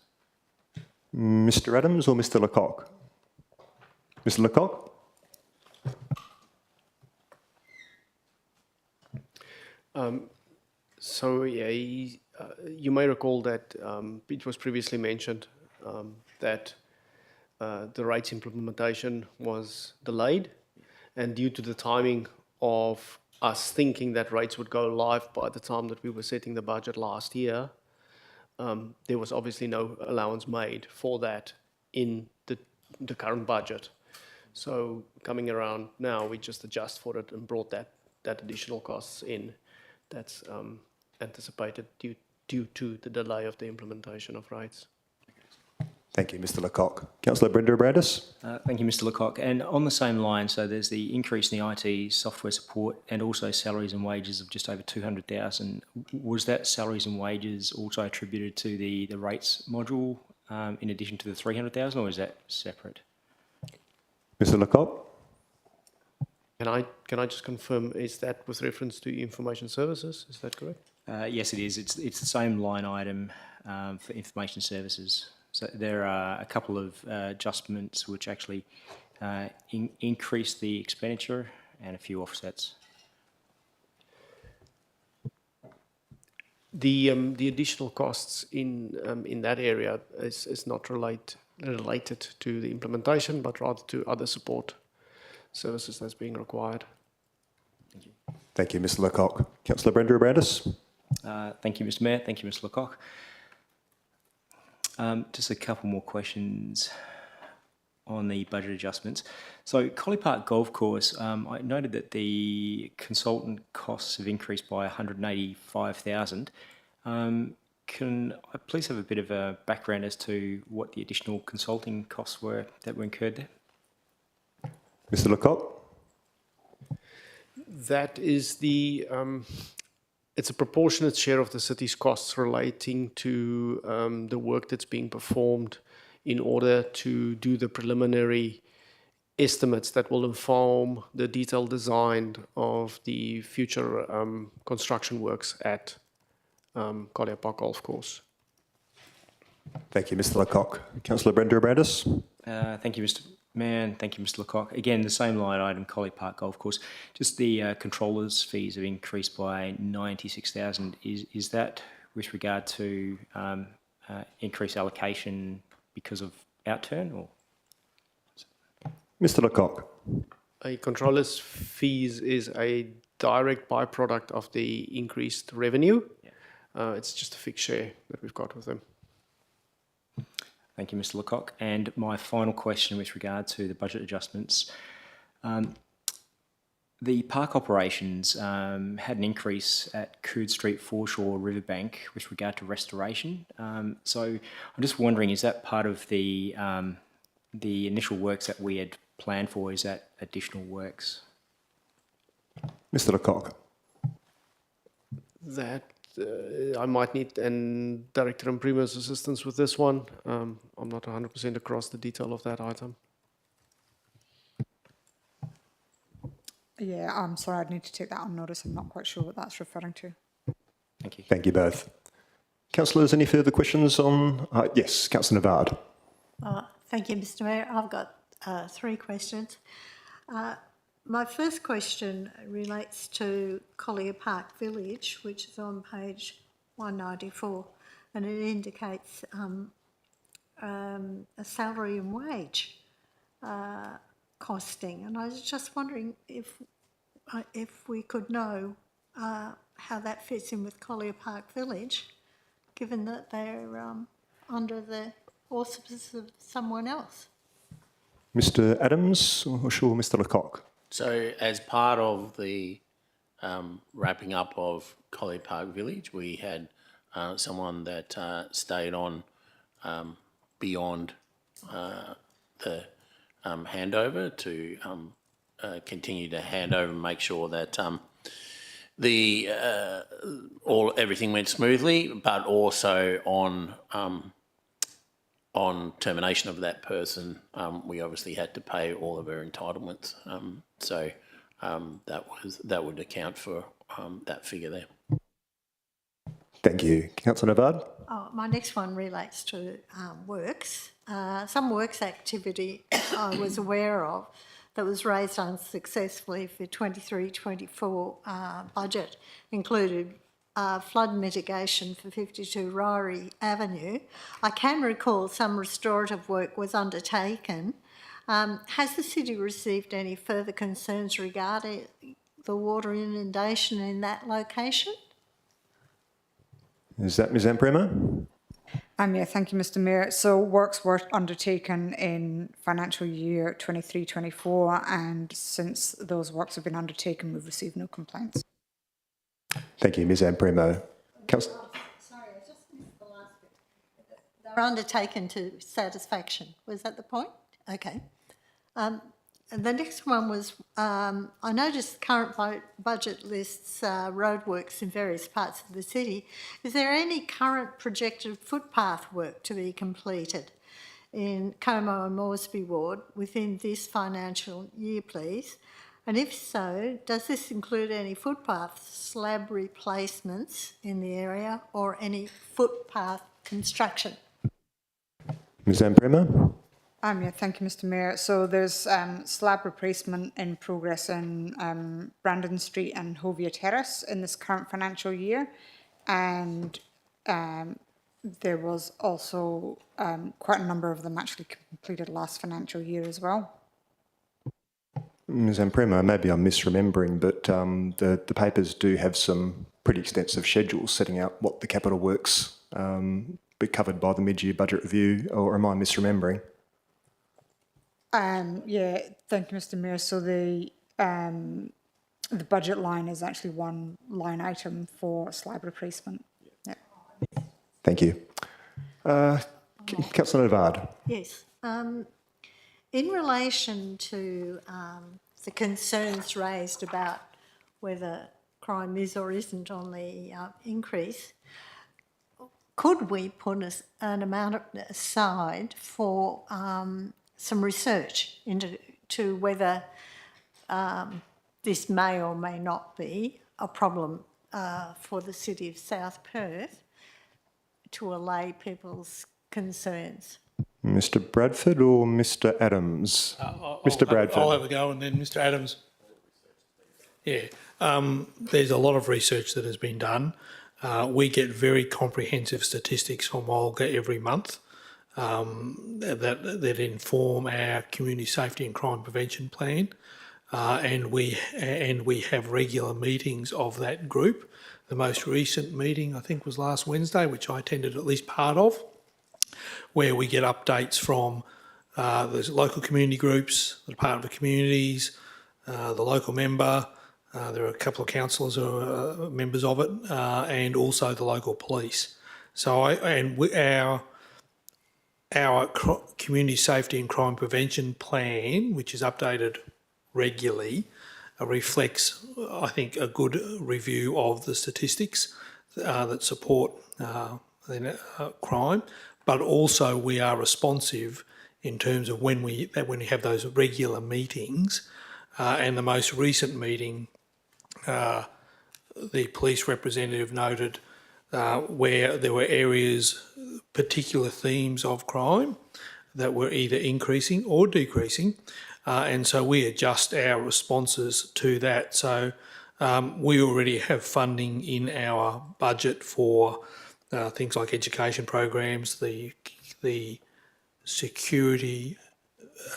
Mr Adams or Mr Lecoq? Mr Lecoq? You may recall that it was previously mentioned that the rates implementation was delayed, and due to the timing of us thinking that rates would go live by the time that we were setting the budget last year, there was obviously no allowance made for that in the current budget. So coming around now, we just adjust for it and brought that additional costs in. That's anticipated due to the delay of the implementation of rates. Thank you, Mr Lecoq. Councillor Brenda Brandis. Thank you, Mr Lecoq. And on the same line, so there's the increase in the IT software support and also salaries and wages of just over 200,000. Was that salaries and wages also attributed to the rates module in addition to the 300,000, or is that separate? Mr Lecoq. Can I just confirm, is that with reference to information services? Is that correct? Yes, it is. It's the same line item for information services. So there are a couple of adjustments which actually increase the expenditure and a few offsets. The additional costs in that area is not related to the implementation, but rather to other support services that's being required. Thank you. Thank you, Mr Lecoq. Councillor Brenda Brandis. Thank you, Mr Mayor. Thank you, Mr Lecoq. Just a couple more questions on the budget adjustments. So Collie Park Golf Course, I noted that the consultant costs have increased by 185,000. Can I please have a bit of a background as to what the additional consulting costs were that were incurred there? Mr Lecoq. That is it's a proportionate share of the city's costs relating to the work that's being performed in order to do the preliminary estimates that will inform the detailed design of the future construction works at Collier Park Golf Course. Thank you, Mr Lecoq. Councillor Brenda Brandis. Thank you, Mr Mayor, and thank you, Mr Lecoq. Again, the same line item, Collie Park Golf Course. Just the controllers' fees have increased by 96,000. Is that with regard to increased allocation because of outturn, or? Mr Lecoq. A controller's fees is a direct byproduct of the increased revenue. Yeah. It's just a fixed share that we've got with them. Thank you, Mr Lecoq. And my final question with regard to the budget adjustments. The park operations had an increase at Coode Street Foreshore Riverbank with regard to restoration. So I'm just wondering, is that part of the initial works that we had planned for? Is that additional works? Mr Lecoq. That I might need Director Imprimer's assistance with this one. I'm not 100% across the detail of that item. Yeah, I'm sorry, I'd need to take that on notice. I'm not quite sure what that's referring to. Thank you. Thank you both. Councillors, any further questions on... yes, Councillor Navard. Thank you, Mr Mayor. I've got 3 questions. My first question relates to Collier Park Village, which is on page 194, and it indicates a salary and wage costing. And I was just wondering if we could know how that fits in with Collier Park Village, given that they're under the auspices of someone else. Mr Adams, or sure, Mr Lecoq? So as part of the wrapping up of Collier Park Village, we had someone that stayed on beyond the handover to continue to hand over and make sure that everything went smoothly, but also on termination of that person, we obviously had to pay all of her entitlements. So that would account for that figure there. Thank you. Councillor Navard. My next one relates to works. Some works activity I was aware of that was raised unsuccessfully for 23-24 budget included flood mitigation for 52 Ryrie Avenue. I can recall some restorative work was undertaken. Has the city received any further concerns regarding the water inundation in that location? Is that Ms Imprimer? Yeah, thank you, Mr Mayor. So works were undertaken in financial year 23-24, and since those works have been undertaken, we've received no complaints. Thank you, Ms Imprimer. Sorry, I just missed the last bit. Are undertaken to satisfaction. Was that the point? Okay. And the next one was, I noticed current budget lists roadworks in various parts of the city. Is there any current projected footpath work to be completed in Como and Moresby Ward within this financial year, please? And if so, does this include any footpath slab replacements in the area or any footpath construction? Ms Zamprema? Yeah, thank you, Mr. Mayor. So there's slab replacement in progress in Brandon Street and Hovia Terrace in this current financial year, and there was also quite a number of them actually completed last financial year as well. Ms Zamprema, maybe I'm misremembering, but the papers do have some pretty extensive schedules setting out what the capital works be covered by the mid-year budget review, or am I misremembering? Yeah, thank you, Mr. Mayor. So the budget line is actually one line item for slab replacement. Yeah. Thank you. Councillor Navard. Yes. In relation to the concerns raised about whether crime is or isn't on the increase, could we put an amount aside for some research into whether this may or may not be a problem for the City of South Perth to allay people's concerns? Mr Bradford or Mr Adams? Mr Bradford. I'll have a go and then Mr Adams. Yeah, there's a lot of research that has been done. We get very comprehensive statistics from Walga every month that inform our community safety and crime prevention plan, and we have regular meetings of that group. The most recent meeting, I think, was last Wednesday, which I attended at least part of, where we get updates from the local community groups, the Department of Communities, the local member. There are a couple of councillors who are members of it, and also the local police. So, our community safety and crime prevention plan, which is updated regularly, reflects, I think, a good review of the statistics that support crime, but also we are responsive in terms of when we have those regular meetings, and the most recent meeting, the police representative noted where there were areas, particular themes of crime that were either increasing or decreasing, and so we adjust our responses to that. So we already have funding in our budget for things like education programs, the security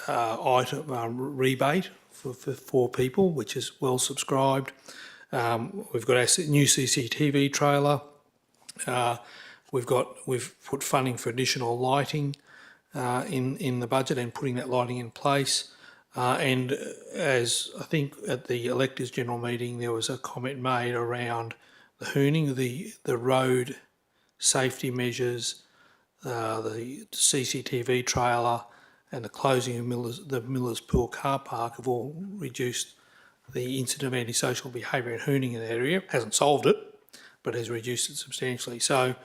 item rebate for people, which is well subscribed. We've got our new CCTV trailer. We've put funding for additional lighting in the budget and putting that lighting in place. And as I think at the electors' general meeting, there was a comment made around the hooning, the road safety measures, the CCTV trailer, and the closing of the Millers Pool car park have all reduced the incident of antisocial behaviour and hooning in that area. Hasn't solved it, but has reduced it substantially. So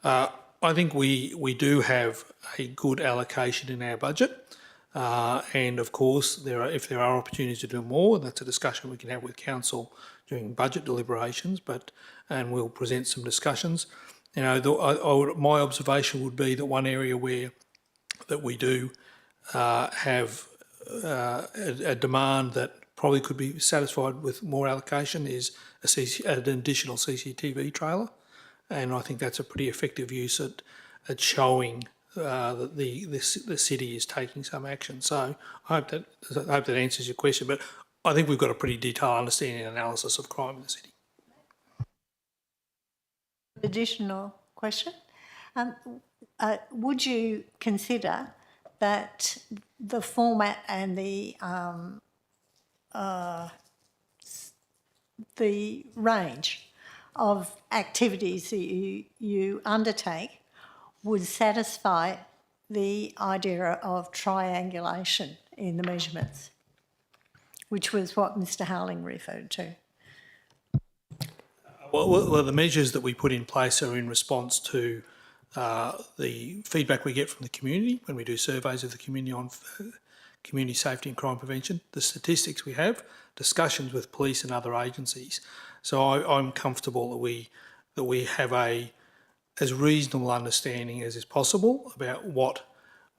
I think we do have a good allocation in our budget. And of course, if there are opportunities to do more, that's a discussion we can have with council during budget deliberations. And we'll present some discussions. You know, my observation would be that one area that we do have a demand that probably could be satisfied with more allocation is an additional CCTV trailer, and I think that's a pretty effective use at showing that the city is taking some action. So I hope that answers your question, but I think we've got a pretty detailed understanding and analysis of crime in the city. Additional question. Would you consider that the format and the range of activities that you undertake would satisfy the idea of triangulation in the measurements, which was what Mr Howling referred to. Well, the measures that we put in place are in response to the feedback we get from the community when we do surveys of the community on community safety and crime prevention, the statistics we have, discussions with police and other agencies. So I'm comfortable that we have as reasonable understanding as is possible about what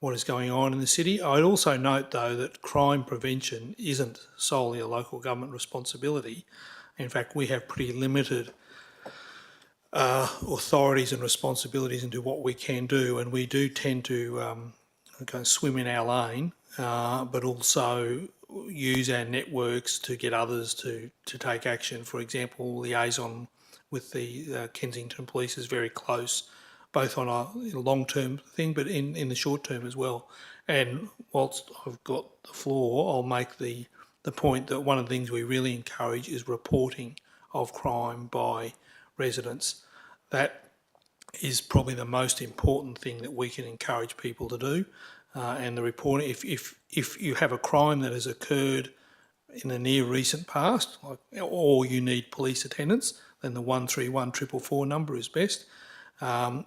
is going on in the city. I'd also note, though, that crime prevention isn't solely a local government responsibility. In fact, we have pretty limited authorities and responsibilities into what we can do, and we do tend to swim in our lane, but also use our networks to get others to take action. For example, liaison with the Kensington Police is very close, both on a long-term thing, but in the short term as well. And whilst I've got the floor, I'll make the point that one of the things we really encourage is reporting of crime by residents. That is probably the most important thing that we can encourage people to do. And the reporting, if you have a crime that has occurred in the near recent past, or you need police attendance, then the 131 444 number is best.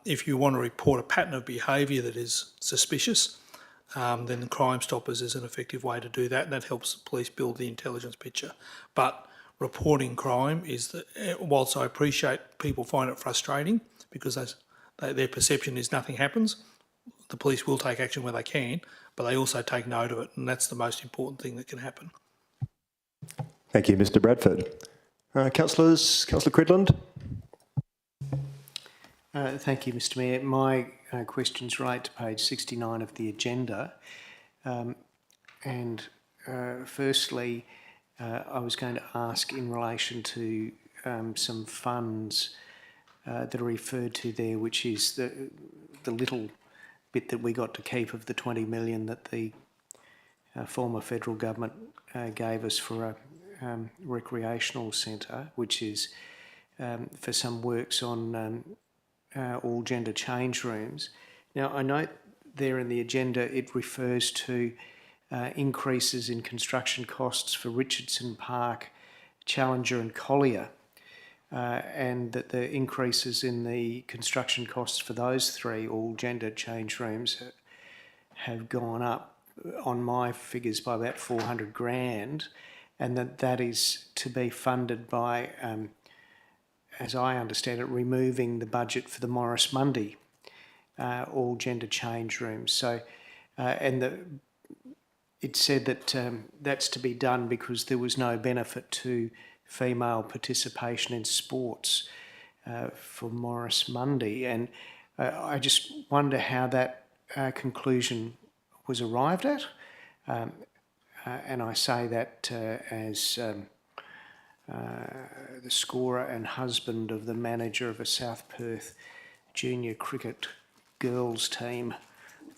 If you want to report a pattern of behaviour that is suspicious, then the Crime Stoppers is an effective way to do that, and that helps the police build the intelligence picture. But reporting crime is, whilst I appreciate people find it frustrating because their perception is nothing happens, the police will take action where they can, but they also take note of it, and that's the most important thing that can happen. Thank you, Mr Bradford. Councillors, Councillor Cridland. Thank you, Mr Mayor. My questions relate to page 69 of the agenda. Firstly, I was going to ask in relation to some funds that are referred to there, which is the little bit that we got to keep of the 20 million that the former federal government gave us for a recreational centre, which is for some works on all gender change rooms. Now, I note there in the agenda it refers to increases in construction costs for Richardson Park, Challenger and Collier, and that the increases in the construction costs for those three all gender change rooms have gone up on my figures by about 400 grand, and that is to be funded by, as I understand it, removing the budget for the Morris Mundy all gender change rooms. So, it said that that's to be done because there was no benefit to female participation in sports for Morris Mundy, and I just wonder how that conclusion was arrived at. And I say that as the scorer and husband of the manager of a South Perth junior cricket girls team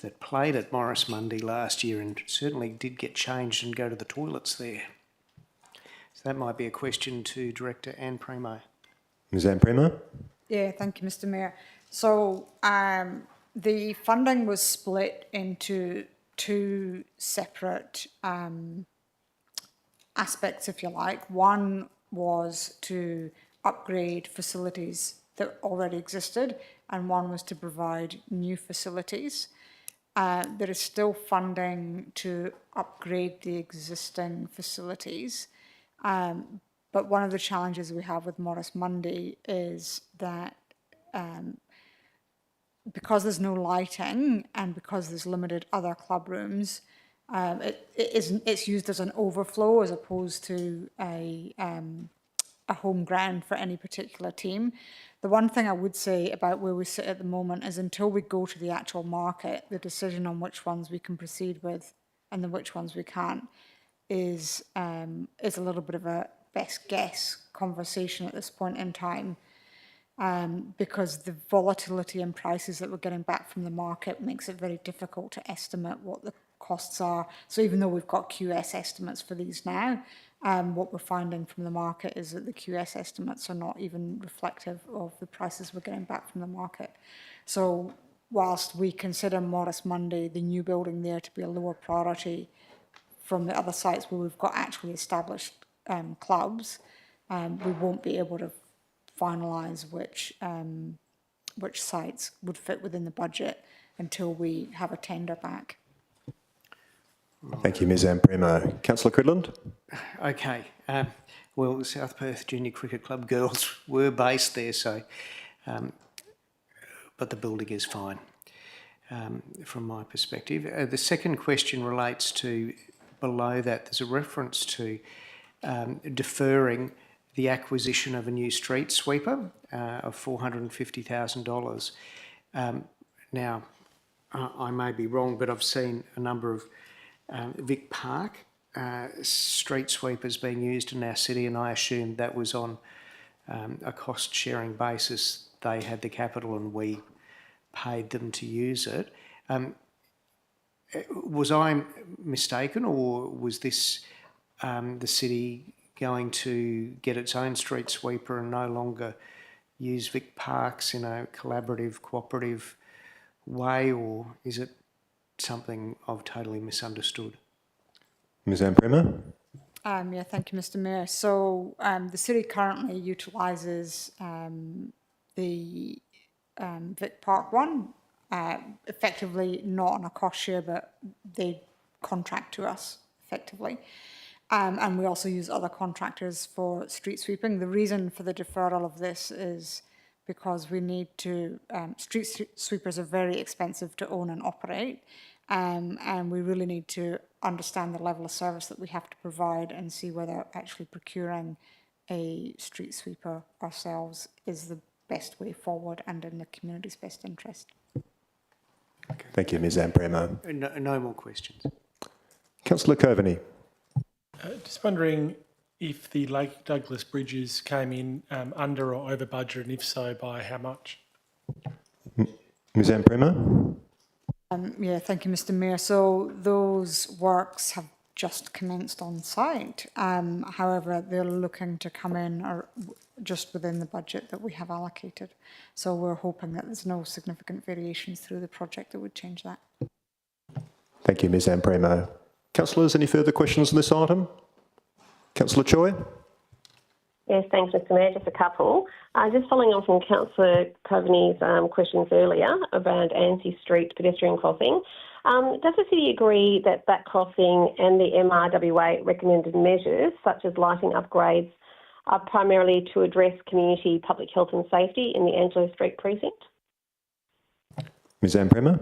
that played at Morris Mundy last year and certainly did get changed and go to the toilets there. So that might be a question to Director Anne Premo. Ms Anne Premo. Yeah, thank you, Mr Mayor. So the funding was split into two separate aspects, if you like. One was to upgrade facilities that already existed, and one was to provide new facilities. There is still funding to upgrade the existing facilities, but one of the challenges we have with Morris Mundy is that because there's no lighting and because there's limited other club rooms, it's used as an overflow as opposed to a home ground for any particular team. The one thing I would say about where we sit at the moment is until we go to the actual market, the decision on which ones we can proceed with and then which ones we can't is a little bit of a best guess conversation at this point in time, because the volatility in prices that we're getting back from the market makes it very difficult to estimate what the costs are. So even though we've got QS estimates for these now, what we're finding from the market is that the QS estimates are not even reflective of the prices we're getting back from the market. So whilst we consider Morris Mundy, the new building there, to be a lower priority from the other sites where we've got actually established clubs, we won't be able to finalise which sites would fit within the budget until we have a tender back. Thank you, Ms Ampremo. Councillor Cridland? Okay. Well, the South Perth Junior Cricket Club girls were based there, so, but the building is fine from my perspective. The second question relates to, below that, there's a reference to deferring the acquisition of a new street sweeper of $450,000. Now, I may be wrong, but I've seen a number of Vic Park street sweepers being used in our city, and I assumed that was on a cost-sharing basis. They had the capital and we paid them to use it. Was I mistaken, or was this the city going to get its own street sweeper and no longer use Vic Parks in a collaborative, cooperative way, or is it something I've totally misunderstood? Ms Ampremo? Yeah, thank you, Mr Mayor. So the city currently utilises the Vic Park one, effectively not on a cost share, but they contract to us effectively. And we also use other contractors for street sweeping. The reason for the deferral of this is because we need to, street sweepers are very expensive to own and operate, and we really need to understand the level of service that we have to provide and see whether actually procuring a street sweeper ourselves is the best way forward and in the community's best interest. Thank you, Ms Ampremo. No more questions. Councillor Coveney. Just wondering if the Lake Douglas bridges came in under or over budget, and if so, by how much? Ms Ampremo? Yeah, thank you, Mr Mayor. So those works have just commenced on site. However, they're looking to come in just within the budget that we have allocated. So we're hoping that there's no significant variations through the project that would change that. Thank you, Ms Ampremo. Councillors, any further questions on this item? Councillor Choi? Yes, thanks, Mr Mayor. Just a couple. Just following on from Councillor Coveney's questions earlier around Anstey Street pedestrian crossing, does the city agree that that crossing and the MRWA recommended measures, such as lighting upgrades, are primarily to address community public health and safety in the Angelo Street precinct? Ms Ampremo?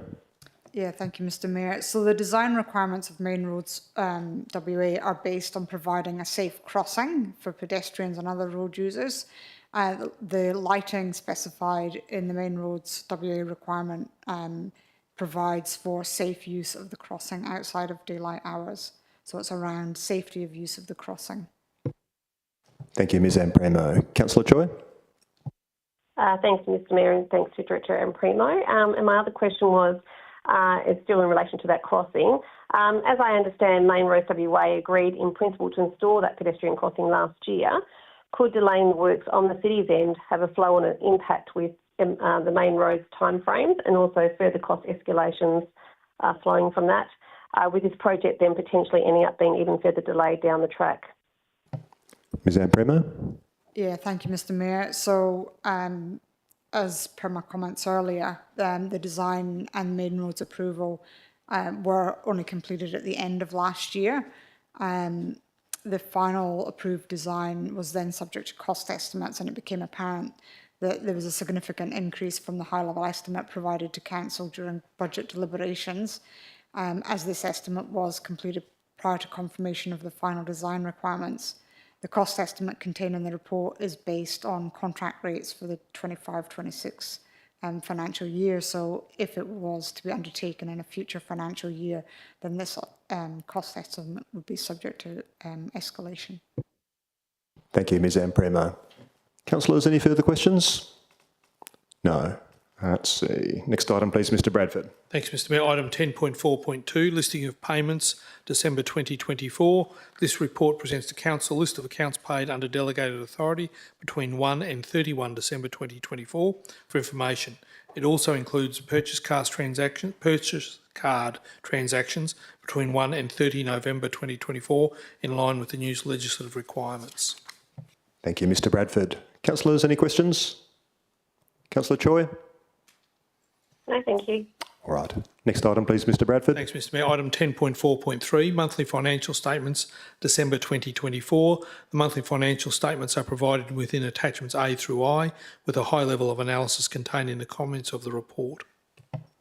Yeah, thank you, Mr Mayor. So the design requirements of Main Roads WA are based on providing a safe crossing for pedestrians and other road users. The lighting specified in the Main Roads WA requirement provides for safe use of the crossing outside of daylight hours. So it's around safety of use of the crossing. Thank you, Ms Ampremo. Councillor Choi? Thanks, Mr Mayor, and thanks to Director Ampremo. And my other question was, is still in relation to that crossing. As I understand, Main Roads WA agreed in principle to install that pedestrian crossing last year. Could delaying the works on the city's end have a flow-on impact with the Main Roads timeframes and also further cost escalations flowing from that, with this project then potentially ending up being even further delayed down the track? Ms Ampremo? Yeah, thank you, Mr Mayor. So as per my comments earlier, the design and Main Roads approval were only completed at the end of last year. The final approved design was then subject to cost estimates, and it became apparent that there was a significant increase from the high-level estimate provided to council during budget deliberations, as this estimate was completed prior to confirmation of the final design requirements. The cost estimate contained in the report is based on contract rates for the 25-26 financial year. So if it was to be undertaken in a future financial year, then this cost estimate would be subject to escalation. Thank you, Ms Ampremo. Councillors, any further questions? No. Let's see. Next item, please, Mr Bradford. Thanks, Mr Mayor. Item 10.4.2, listing of payments, December 2024. This report presents to Council a list of accounts paid under delegated authority between 1 and 31 December 2024 for information. It also includes purchase card transactions between 1 and 30 November 2024 in line with the new legislative requirements. Thank you, Mr Bradford. Councillors, any questions? Councillor Choi? No, thank you. All right. Next item, please, Mr Bradford. Thanks, Mr Mayor. Item 10.4.3, monthly financial statements, December 2024. The monthly financial statements are provided within attachments A through I, with a high level of analysis contained in the comments of the report.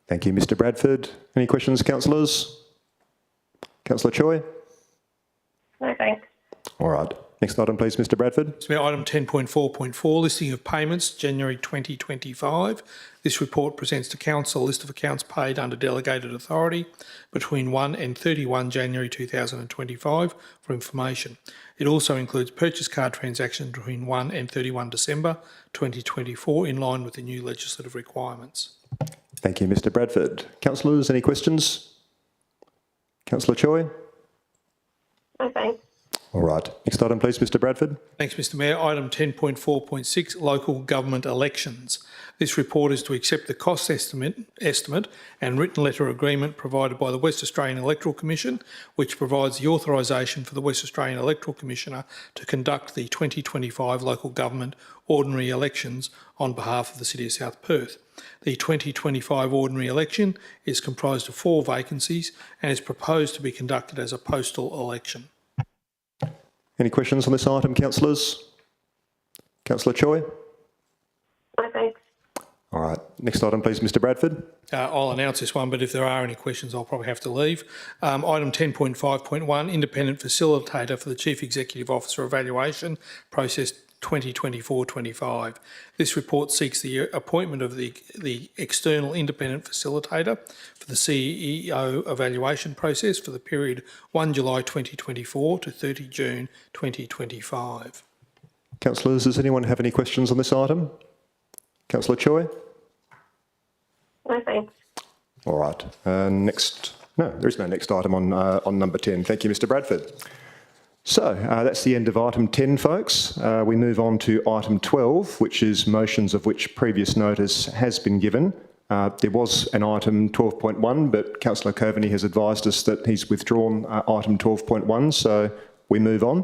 Thank you, Mr Bradford. Any questions, councillors? Councillor Choi? No, thanks. All right. Next item, please, Mr Bradford. Mr Mayor, item 10.4.4, listing of payments, January 2025. This report presents to Council a list of accounts paid under delegated authority between 1 and 31 January 2025 for information. It also includes purchase card transactions between 1 and 31 December 2024 in line with the new legislative requirements. Thank you, Mr Bradford. Councillors, any questions? Councillor Choi? No, thanks. All right. Next item, please, Mr Bradford. Thanks, Mr Mayor. Item 10.4.6, local government elections. This report is to accept the cost estimate and written letter agreement provided by the West Australian Electoral Commission, which provides the authorisation for the West Australian Electoral Commissioner to conduct the 2025 local government ordinary elections on behalf of the City of South Perth. The 2025 ordinary election is comprised of 4 vacancies and is proposed to be conducted as a postal election. Any questions on this item, councillors? Councillor Choi? No, thanks. All right. Next item, please, Mr Bradford. I'll announce this one, but if there are any questions, I'll probably have to leave. Item 10.5.1, independent facilitator for the Chief Executive Officer evaluation process 2024-25. This report seeks the appointment of the external independent facilitator for the CEO evaluation process for the period 1 July 2024 to 30 June 2025. Councillors, does anyone have any questions on this item? Councillor Choi? No, thanks. All right. No, there is no next item on number 10. Thank you, Mr Bradford. So that's the end of item 10, folks. We move on to item 12, which is motions of which previous notice has been given. There was an item 12.1, but Councillor Coveney has advised us that he's withdrawn item 12.1, so we move on.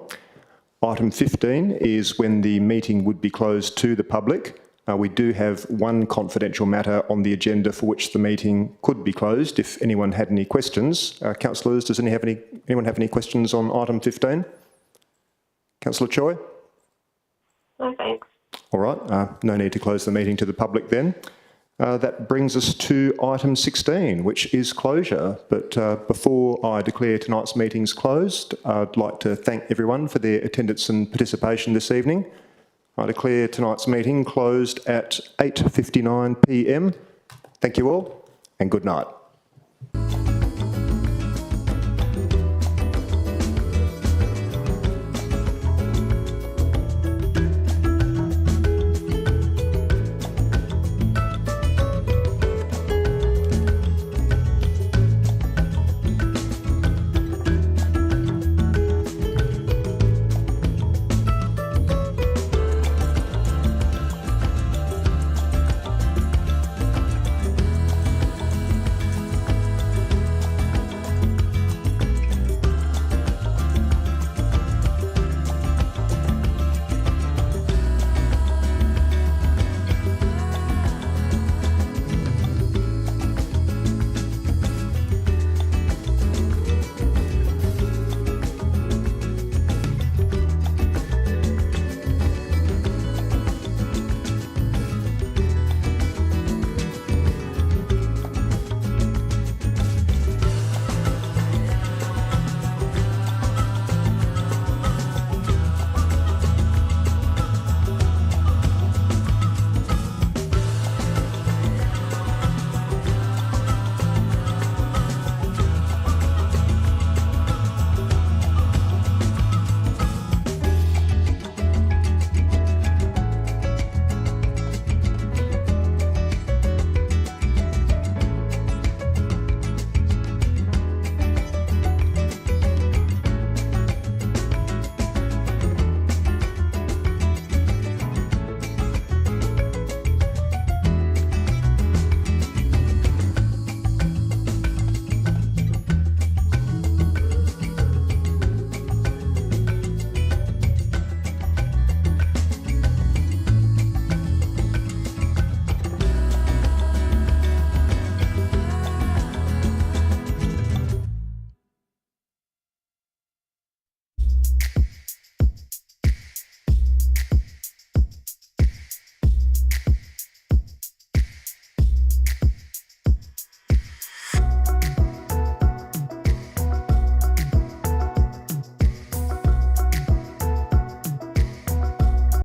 Item 15 is when the meeting would be closed to the public. We do have one confidential matter on the agenda for which the meeting could be closed if anyone had any questions. Councillors, does anyone have any questions on item 15? Councillor Choi? No, thanks. All right, no need to close the meeting to the public then. That brings us to item 16, which is closure. But before I declare tonight's meetings closed, I'd like to thank everyone for their attendance and participation this evening. I declare tonight's meeting closed at 8:59 p.m. Thank you all and good night.